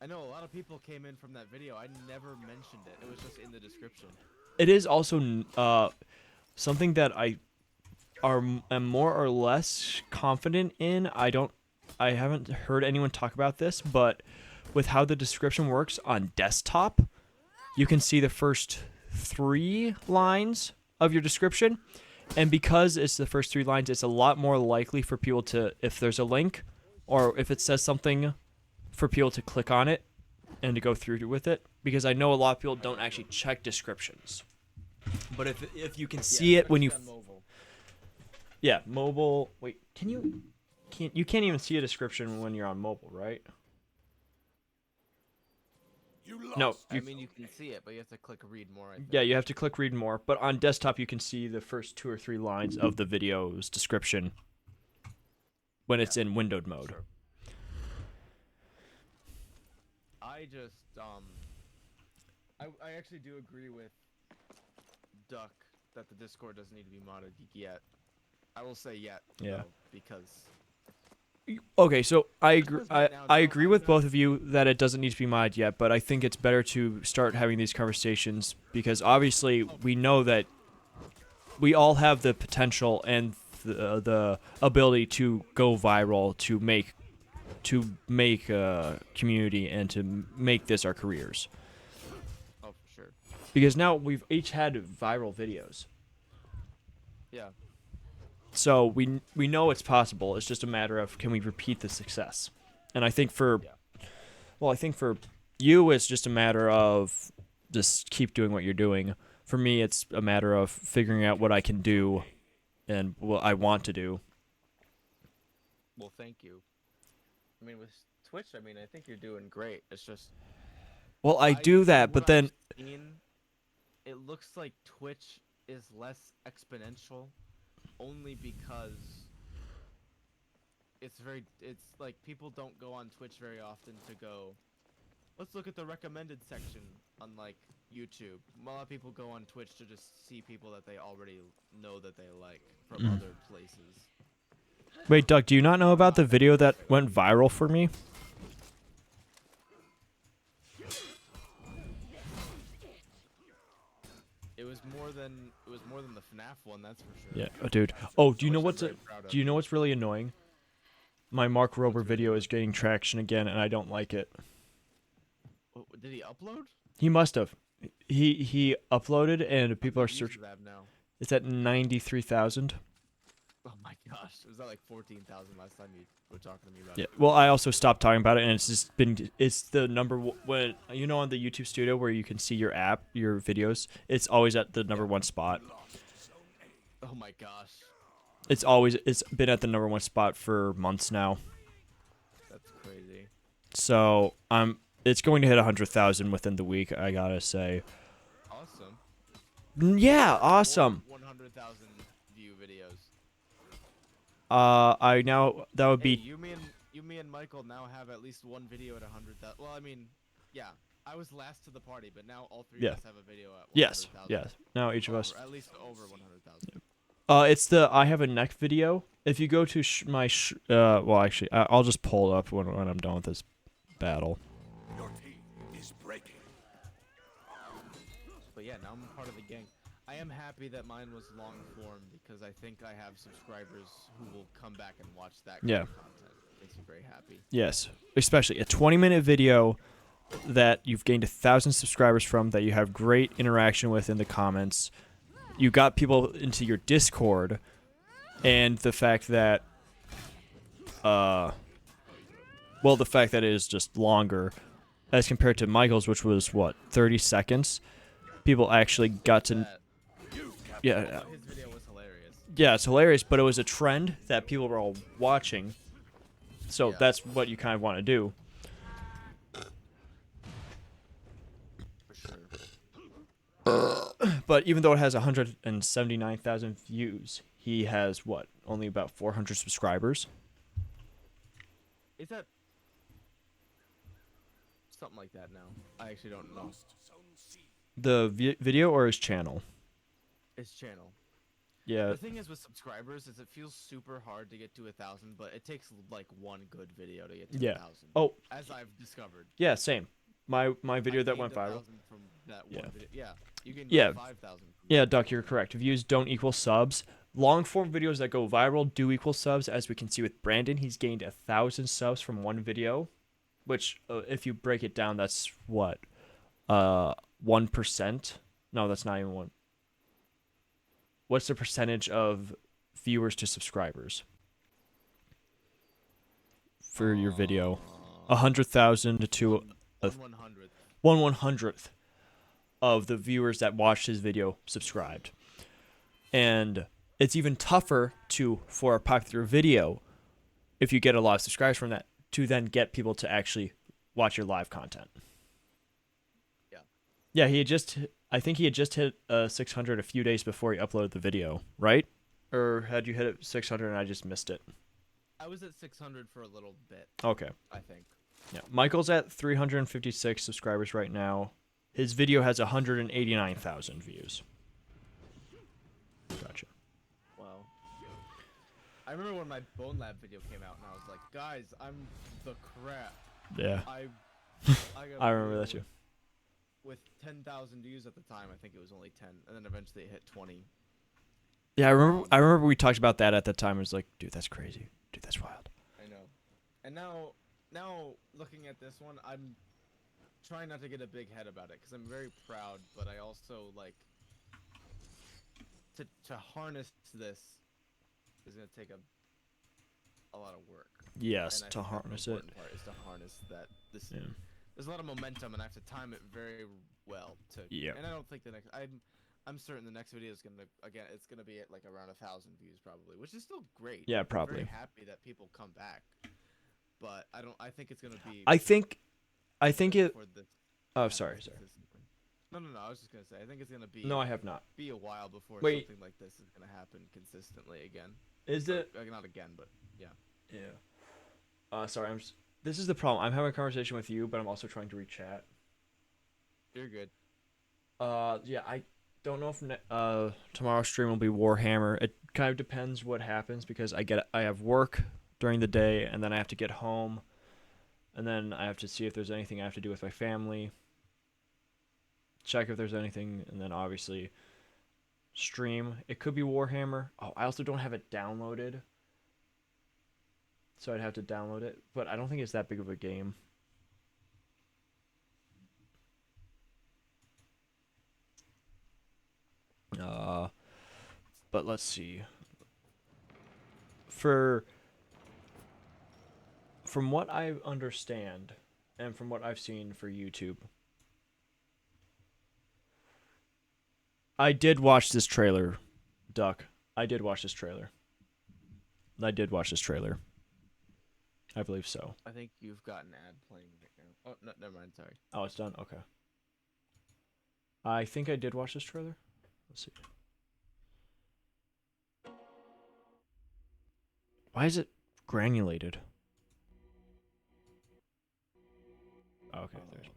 I know a lot of people came in from that video. I never mentioned it. It was just in the description. It is also something that I am more or less confident in. I haven't heard anyone talk about this, but with how the description works on desktop, you can see the first 3 lines of your description, and because it's the first 3 lines, it's a lot more likely for people to, if there's a link or if it says something, for people to click on it and to go through with it, because I know a lot of people don't actually check descriptions. But if you can see it when you mobile. Yeah, mobile. Wait, you can't even see a description when you're on mobile, right? You lost. No, I mean, you can see it, but you have to click read more. I think. yeah, you have to click read more, but on desktop you can see the first 2 or 3 lines of the video's description when it's in windowed mode. Sure. I just I actually do agree with Duck that the Discord doesn't need to be modded yet. I will say yet. Yeah. Though, because Okay, so I agree. Right now, I no, agree I'm with not- both of you that it doesn't need to be modded yet, but I think it's better to start having these conversations because obviously we know that we all have the potential and the ability to go viral, to make a community and to make this our careers. oh, for sure. Because now we've each had viral videos. Yeah. So we know it's possible. It's just a matter of can we repeat the success. And I think for you it's just a matter of just keep doing what you're doing. For me it's a matter of figuring out what I can do and what I want to do. Well, thank you. I mean, with Twitch, I mean, I think you're doing great. It's just Well, I do that, but what then I've seen, it looks like Twitch is less exponential only because it's like people don't go on Twitch very often to go, let's look at the recommended section on like YouTube. A lot of people go on Twitch to just see people that they already know that they like from other places. wait, Doug, do you not know about the video that went viral for me? It was more than the FNAF one, that's for sure. Yeah, oh, dude. Oh, do you know Which I'm what's very proud of. do you know what's really annoying? My Mark Rober video is getting traction again, and I don't like it. Oh, did he upload? He must have. He uploaded, and people are Views searching. does that have now? It's at 93,000. Oh my gosh, it was at like 14,000 last time you were talking to me about Yeah. it. Well, I also stopped talking about it, and it's the number when you know on the YouTube Studio where you can see your videos. It's always at the number 1 spot. Oh my gosh, It's been at the number 1 spot for months now. that's crazy. So it's going to hit 100,000 within the week. I gotta say. Awesome. Yeah, awesome. 100,000 view videos. I now that would Hey, be you, me, and Michael now have at least one video at 100,000. Well, I mean, yeah, I was last to the party, but now all three yeah. of us have a video at Yes, 100,000. yes. Now each of us. At least over 100,000. It's the I have a neck video. If you go to well, actually, I'll just pull it up when I'm done with this battle. Your team is breaking. But yeah, now I'm a part of the gang. I am happy that mine was long form because I think I have subscribers who will come back and watch that kind Yeah. of content. Makes me very happy. Yes, especially a 20-minute video that you've gained 1,000 subscribers from, that you have great interaction with in the comments. You got people into your Discord, and the fact that, well, the fact that it is just longer as compared to Michael's, which was what 30 seconds. People actually got to, yeah, His video was hilarious. yeah, it's hilarious, but it was a trend that people were all watching. So Yeah. that's what you kind of want to do. For sure. But even though it has 179,000 views, he has what? Only about 400 subscribers. Is that something like that now? I actually don't know. The video or his channel? His channel. Yeah. The thing is with subscribers is it feels super hard to get to 1,000, but it takes like one good video to get to Yeah. 1,000. Oh, As I've discovered. yeah, same. My video I that gained went viral. 1,000 from that Yeah. one video. Yeah. You gained Yeah. like 5,000. Yeah, Duck, you're correct. Views don't equal subs. Long form videos that go viral do equal subs, as we can see with Brandon. He's gained 1,000 subs from one video, which, if you break it down, that's what, 1%. No, that's not even one. What's the percentage of viewers to subscribers for your video? 100,000 to a 1/100th. 1/100th of the viewers that watched his video subscribed. And it's even tougher for a popular video, if you get a lot of subscribers from that, to then get people to actually watch your live content. Yeah. Yeah, I think he had just hit 600 a few days before he uploaded the video, right? Or had you hit it 600 and I just missed it? I was at 600 for a little bit, Okay. I think. Yeah. Michael's at 356 subscribers right now. His video has 189,000 views. Gotcha. Wow. I remember when my Bone Lab video came out and I was like, guys, I'm the crap. Yeah. I got a I remember video that too. with 10,000 views at the time. I think it was only 10, and then eventually it hit 20. Yeah, I remember we talked about that at the time. It was like, dude, that's crazy. Dude, that's wild. I know. And now looking at this one, I'm trying not to get a big head about it because I'm very proud, but I also like to harness this is gonna take a lot of work. Yes, And I to think that's the harness it. important part is to harness that. Yeah. There's a lot of momentum, and I have to time it very well to. Yeah. And I don't think the next. I'm certain the next video is gonna it's gonna be at like around 1,000 views probably, which is still great. Yeah, I'm probably. very happy that people come back, but I think it's gonna be. I think it. For the, Oh, sorry. No. I was just gonna say I think it's gonna be. No, I have not. Be a while before Wait. something like this is gonna happen consistently again. Is it? Not again, but yeah. Yeah. Sorry. This is the problem. I'm having a conversation with you, but I'm also trying to read chat. You're good. Yeah. I don't know if tomorrow's stream will be Warhammer. It kind of depends what happens because I have work during the day, and then I have to get home, and then I have to see if there's anything I have to do with my family. Check if there's anything, and then obviously stream. It could be Warhammer. Oh, I also don't have it downloaded, so I'd have to download it, but I don't think it's that big of a game. But let's see. From what I understand, and from what I've seen for YouTube, I did watch this trailer, Duck. I did watch this trailer. I believe so. I think you've got an ad playing right now. Oh, no, never mind. Sorry. Oh, it's done? Okay. I think I did watch this trailer. Let's see. Why is it granulated? Oh, okay, there's.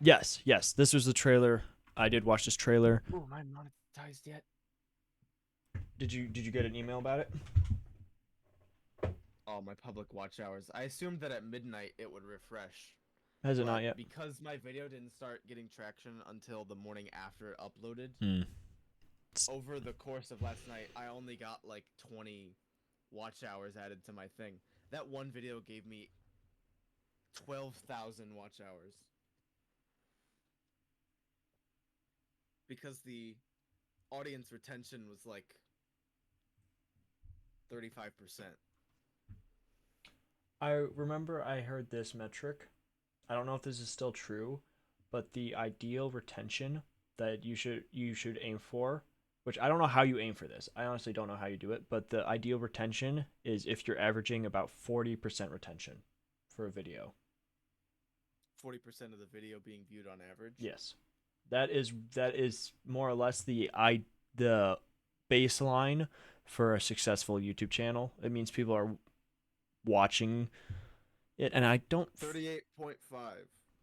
Yes, yes. This was the trailer. I did watch this trailer. Oh, am I monetized yet? Did you get an email about it? Oh, my public watch hours. I assumed that at midnight it would refresh. Has it But not yet? because my video didn't start getting traction until the morning after it uploaded, over the course of last night, I only got like 20 watch hours added to my thing. That one video gave me 12,000 watch hours. Because the audience retention was like 35%. I remember I heard this metric. I don't know if this is still true, but the ideal retention that you should aim for, which I don't know how you aim for this. I honestly don't know how you do it, but the ideal retention is if you're averaging about 40% retention for a video. 40% of the video being viewed on average? Yes. That is more or less the baseline for a successful YouTube channel. It means people are watching it, and I don't 38.5.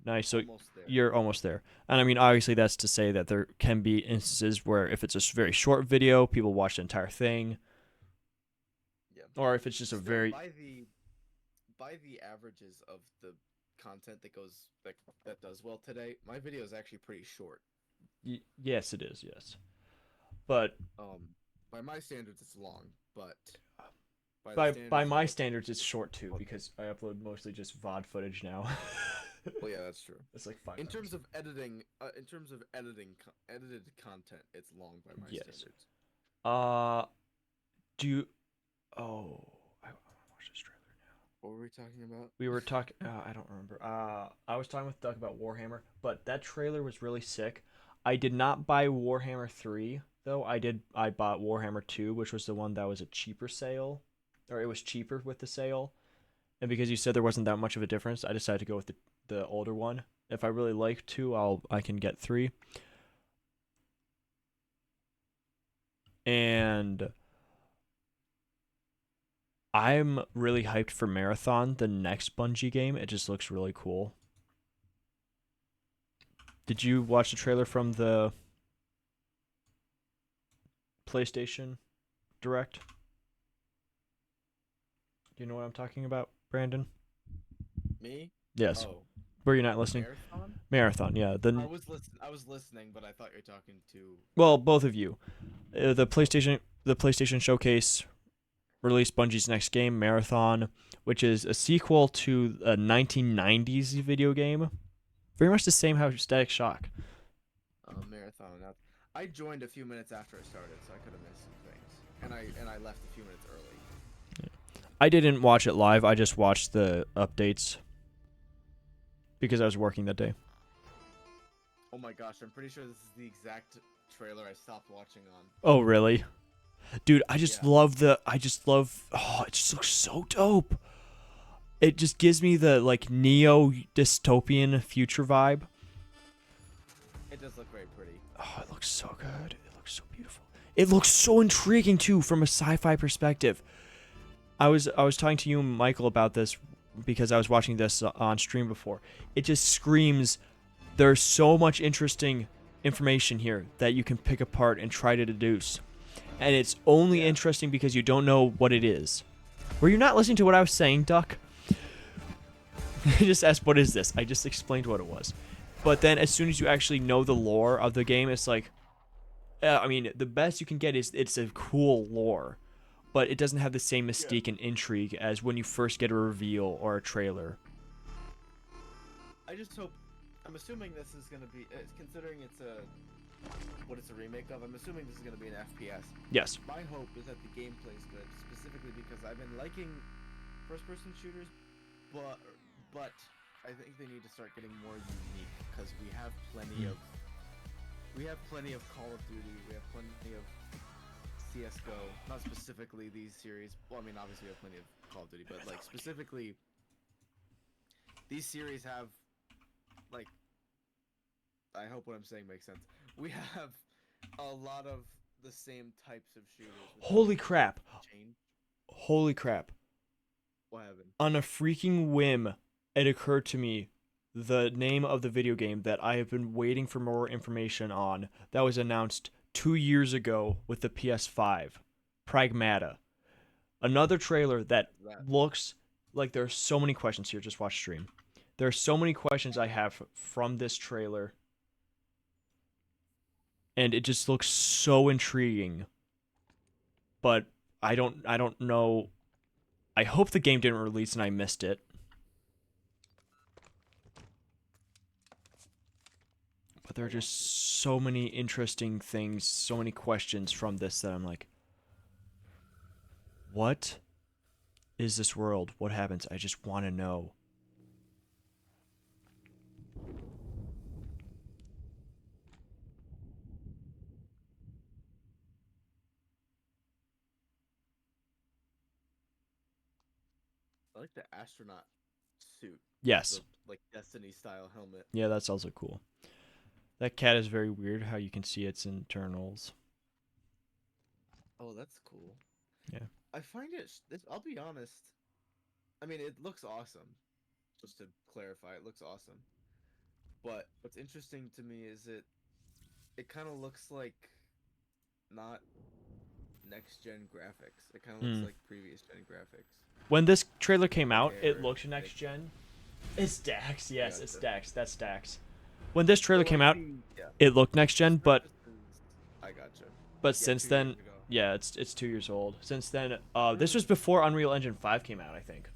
Nice. So Almost there. you're almost there. And I mean, obviously, that's to say that there can be instances where if it's a very short video, people watch the entire thing. Yeah. Or if it's just a Still, very by the averages of the content that does well today, my video is actually pretty short. yes, it is. Yes, but By my standards, it's long, but by my standards, it's short too because I upload mostly just VOD footage now. Well, yeah, that's true. It's like 5 In minutes. terms of editing, edited content, it's long by my standards. Do you? Oh, I want to watch this trailer now. What were we talking about? We were talking. I don't remember. I was talking with Doug about Warhammer, but that trailer was really sick. I did not buy Warhammer 3 though. I bought Warhammer 2, which was the one that was a cheaper sale, or it was cheaper with the sale. And because you said there wasn't that much of a difference, I decided to go with the older one. If I really like 2, I can get 3. And I'm really hyped for Marathon, the next Bungie game. It just looks really cool. Did you watch the trailer from the PlayStation Direct? Do you know what I'm talking about, Brandon? Me? Yes. Oh, Were you not listening? Marathon, yeah. I was listening, but I thought you were talking to. Well, both of you. The PlayStation Showcase released Bungie's next game, Marathon, which is a sequel to a 1990s video game. Very much the same how Static Shock. Marathon. I joined a few minutes after it started, so I could have missed some things, and I left a few minutes early. I didn't watch it live. I just watched the updates because I was working that day. Oh my gosh, I'm pretty sure this is the exact trailer I stopped watching on. Oh, really? Dude, I just Yeah. love oh, it just looks so dope. It just gives me the like neo dystopian future vibe. It does look very pretty. Oh, it looks so good. It looks so beautiful. It looks so intriguing too from a sci-fi perspective. I was talking to you and Michael about this because I was watching this on stream before. It just screams there's so much interesting information here that you can pick apart and try to deduce. And it's only interesting because you don't know what it is. Were you not listening to what I was saying, Duck? I just asked, what is this? I just explained what it was. But then as soon as you actually know the lore of the game, it's like, I mean, the best you can get is it's a cool lore. But it doesn't have the same mystique and intrigue as when you first get a reveal or a trailer. I just hope. I'm assuming this is gonna be, considering it's what it's a remake of. I'm assuming this is gonna be an FPS. Yes. My hope is that the gameplay is good, specifically because I've been liking first-person shooters, but I think they need to start getting more unique because we have plenty of Call of Duty, we have plenty of CS:GO, not specifically these series. Well, I mean, obviously we have plenty of Call of Duty, but like specifically, these series have like I hope what I'm saying makes sense. We have a lot of the same types of shooters. With Holy crap. change. Holy crap. What happened? On a freaking whim, it occurred to me the name of the video game that I have been waiting for more information on that was announced 2 years ago with the PS5. Pragmata. Another trailer that That. looks like there are so many questions here. Just watch stream. There are so many questions I have from this trailer, and it just looks so intriguing. But I don't know. I hope the game didn't release and I missed it. But there are just so many interesting things, so many questions from this that I'm like, what is this world? What happens? I just want to know. I like the astronaut suit. Yes. The like Destiny style helmet. Yeah, that's also cool. That cat is very weird how you can see its internals. Oh, that's cool. Yeah. I find it. I'll be honest. I mean, it looks awesome. Just to clarify, it looks awesome. But what's interesting to me is it kind of looks like not next gen graphics. It kind of looks Hmm. like previous gen graphics. When this trailer came out, it Hair, looked next gen. It's Dax, yes, it's Gotcha. Dax. That's Dax. When this trailer Well, came I out, see- yeah. it looked next gen, but I gotcha. but Yeah, since 2 then, years ago. yeah, it's 2 years old. Since then, this was Really? before Unreal Engine 5 came out, I think.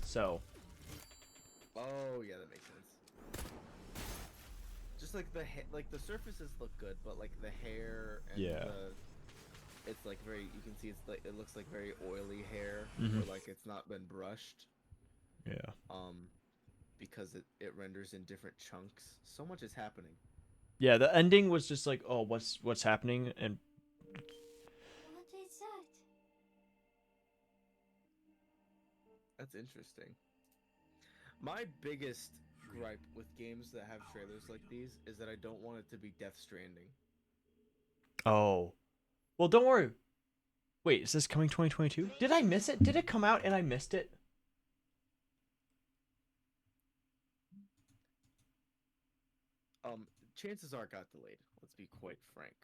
So, Oh yeah, that makes sense. Just like like the surfaces look good, but like the hair and Yeah. it's like very. You can see it's like it looks like very oily hair, Mhm. or like it's not been brushed. yeah. Because it renders in different chunks. So much is happening. Yeah, the ending was just like, "Oh, what's happening?" And What is that? That's interesting. My biggest gripe with games that have trailers like these is that I don't want it to be Death Stranding. oh. Well, don't worry. Wait, is this coming 2022? Did I miss it? Did it come out and I missed it? Chances are it got delayed. Let's be quite frank.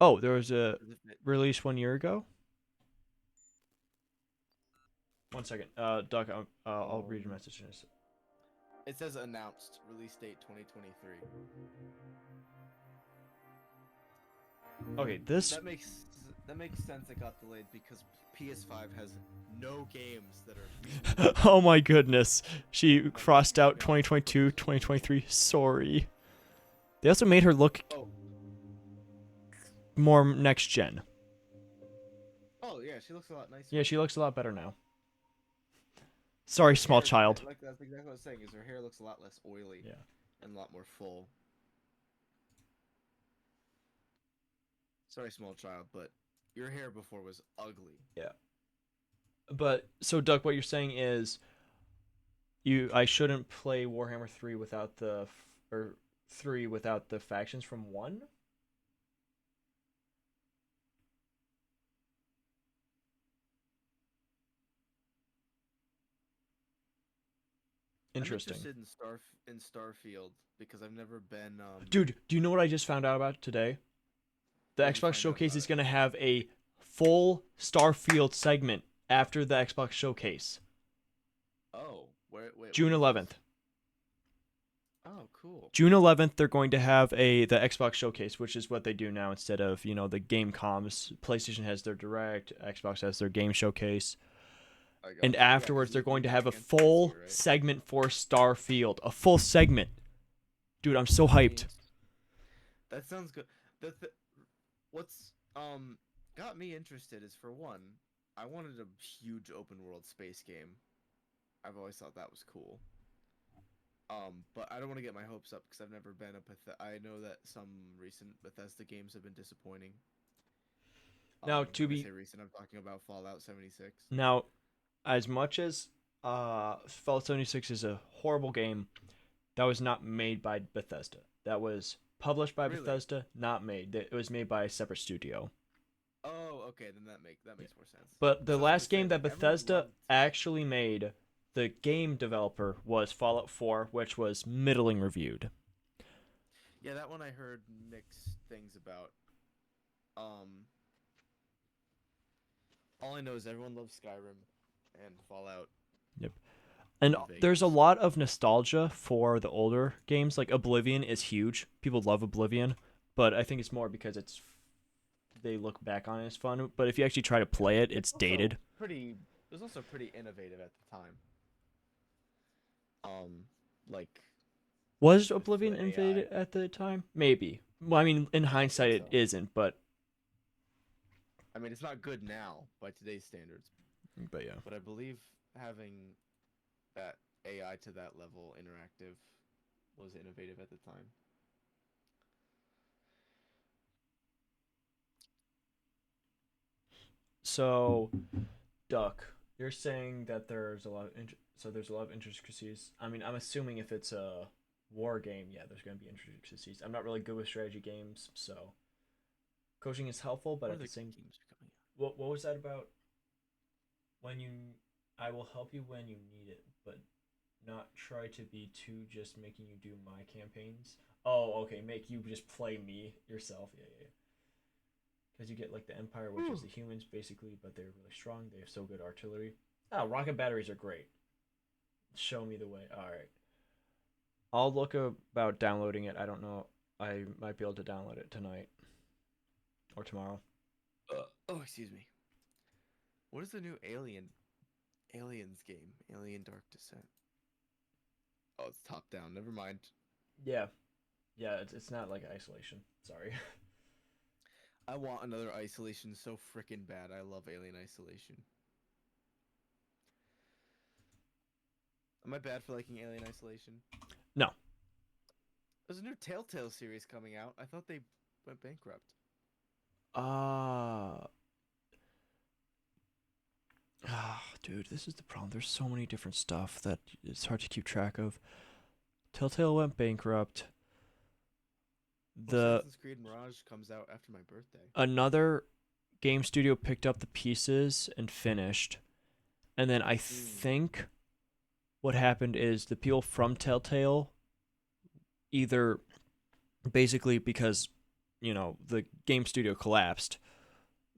Oh, there was a 'Cause if it- release 1 year ago. 1 second. Doc, I'll read your message in a sec. It says announced release date 2023. Okay, this. That makes sense. It got delayed because PS5 has no games that are. Oh my goodness. She crossed out 2022, 2023. Sorry. They also made her look Oh. more next gen. Oh yeah, she looks a lot nicer. Yeah, she looks a lot better now. Sorry, small Hair- child. Like that's exactly what I was saying. Is her hair looks a lot less oily. Yeah. And a lot more full. Sorry, small child, but your hair before was ugly. Yeah. But so Doug, what you're saying is I shouldn't play Warhammer 3 without the or 3 without the factions from 1? Interesting. I'm interested in Starfield because I've never been. Dude, do you know what I just found out about today? The What'd you Xbox find out Showcase about is it? going to have a full Starfield segment after the Xbox Showcase. Oh, wait. June when is 11th. this? Oh, cool. June 11th, they're going to have the Xbox Showcase, which is what they do now instead of, the Game Coms. PlayStation has their Direct, Xbox has their Game Showcase. I got And you. Yeah, 'cause afterwards, they're you going to beat have a against PC, full right? segment for Starfield. A full segment. Dude, I'm so I hyped. mean, that sounds good. What's got me interested is, for one, I wanted a huge open world space game. I've always thought that was cool. But I don't want to get my hopes up because I've never been I know that some recent Bethesda games have been disappointing. Now, When I say recent, I'm talking about Fallout 76. Now, as much as Fallout 76 is a horrible game, that was not made by Bethesda. that was published by Really? Bethesda, not made. It was made by a separate studio. Oh, okay, then that makes more sense. But the 'Cause I was gonna last say game that like everyone Bethesda loved. actually made, the game developer was Fallout 4, which was middling reviewed. Yeah, that one I heard mixed things about. Um, all I know is everyone loves Skyrim and Fallout Yep. And New there's a Vegas. lot of nostalgia for the older games. Like Oblivion is huge. People love Oblivion, but I think it's more because they look back on it as fun. But if you actually try to Yeah. play it, It's it's also dated. pretty. It was also pretty innovative at the time. Like Was with Oblivion the AI. invaded at the time? Maybe. Well, I mean, in I don't hindsight, think it so. isn't, I mean, it's not good now by today's standards, but yeah. but I believe having that AI to that level interactive was innovative at the time. So, Duck, you're saying that there's a lot of so there's a lot of intricacies. I mean, I'm assuming if it's a war game, yeah, there's going to be intricacies. I'm not really good with strategy games, so coaching is helpful, but What at other the same, games are coming what was that about? When you, I will help you when you need it, but not try to be too just making you do my campaigns. Oh, okay, make you just play me yourself. Yeah, yeah. Because you get like the Empire, which is out? the humans basically, but they're really strong. They have so good artillery. Oh, rocket batteries are great. Show me the way. All right. I'll look about downloading it. I don't know. I might be able to download it tonight or tomorrow. Oh, excuse me. What is the new Aliens game? Alien Dark Descent. Oh, it's top down. Never mind. Yeah, yeah. It's not like isolation. Sorry. I want another Isolation so freaking bad. I love Alien Isolation. Am I bad for liking Alien Isolation? No. There's a new Telltale series coming out. I thought they went bankrupt. Uh dude, this is the problem. There's so many different stuff that it's hard to keep track of. Telltale went bankrupt. Well, The Assassin's Creed Mirage comes out after my birthday. another game studio picked up the pieces and finished. And then I think what happened is the people from Telltale either basically because the game studio collapsed,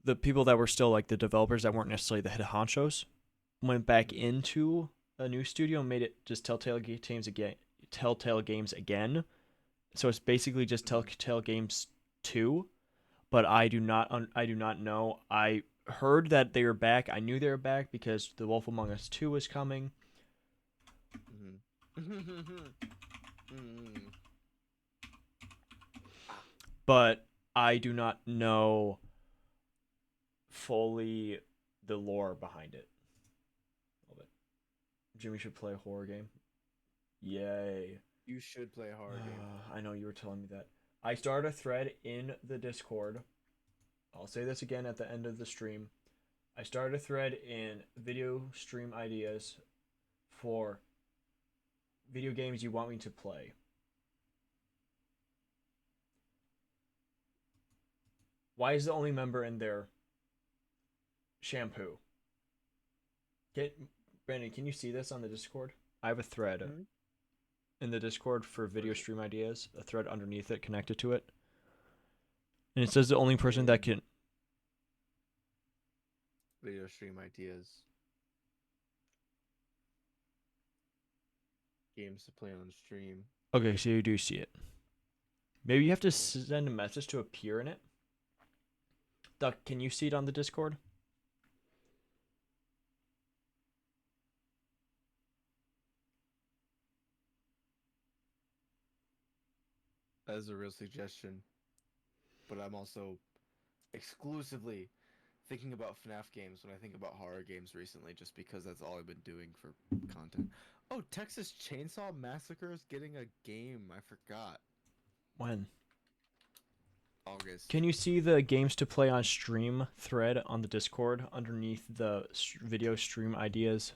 the people that were still like the developers that weren't necessarily the head honchos went back into a new studio and made it just Telltale Games again. So it's basically just Telltale Games 2, but I do not know. I heard that they were back. I knew they were back because The Wolf Among Us 2 was coming. But I do not know fully the lore behind it. Jimmy should play a horror game. Yay. You should play a horror game. I know you were telling me that. I started a thread in the Discord. I'll say this again at the end of the stream. I started a thread in video stream ideas for video games you want me to play. Why is the only member in there Shampoo? Brandon, can you see this on the Discord? I have a thread in the Discord for video stream ideas, a thread underneath it connected to it. And it says the only person that can Video stream ideas. Games to play on stream. Okay, so you do see it. Maybe you have to send a message to appear in it. Duck, can you see it on the Discord? That is a real suggestion. But I'm also exclusively thinking about FNAF games when I think about horror games recently, just because that's all I've been doing for content. Oh, Texas Chainsaw Massacre is getting a game. I forgot. When? August. Can you see the games to play on stream thread on the Discord underneath the video stream ideas?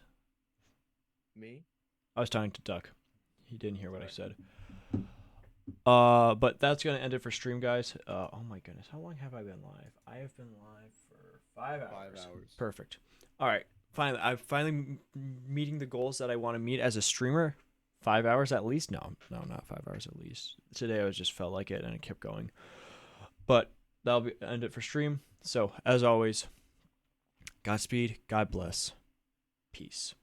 Me? I was talking to Duck. He didn't hear what I said. But that's gonna end it for stream, guys. Oh my goodness, how long have I been live? I have been live for 5 hours. 5 hours. Perfect. All right. Finally, I'm finally meeting the goals that I want to meet as a streamer. 5 hours at least? No, not 5 hours at least. Today I just felt like it and it kept going. But that'll be end it for stream. So as always, Godspeed, God bless, peace.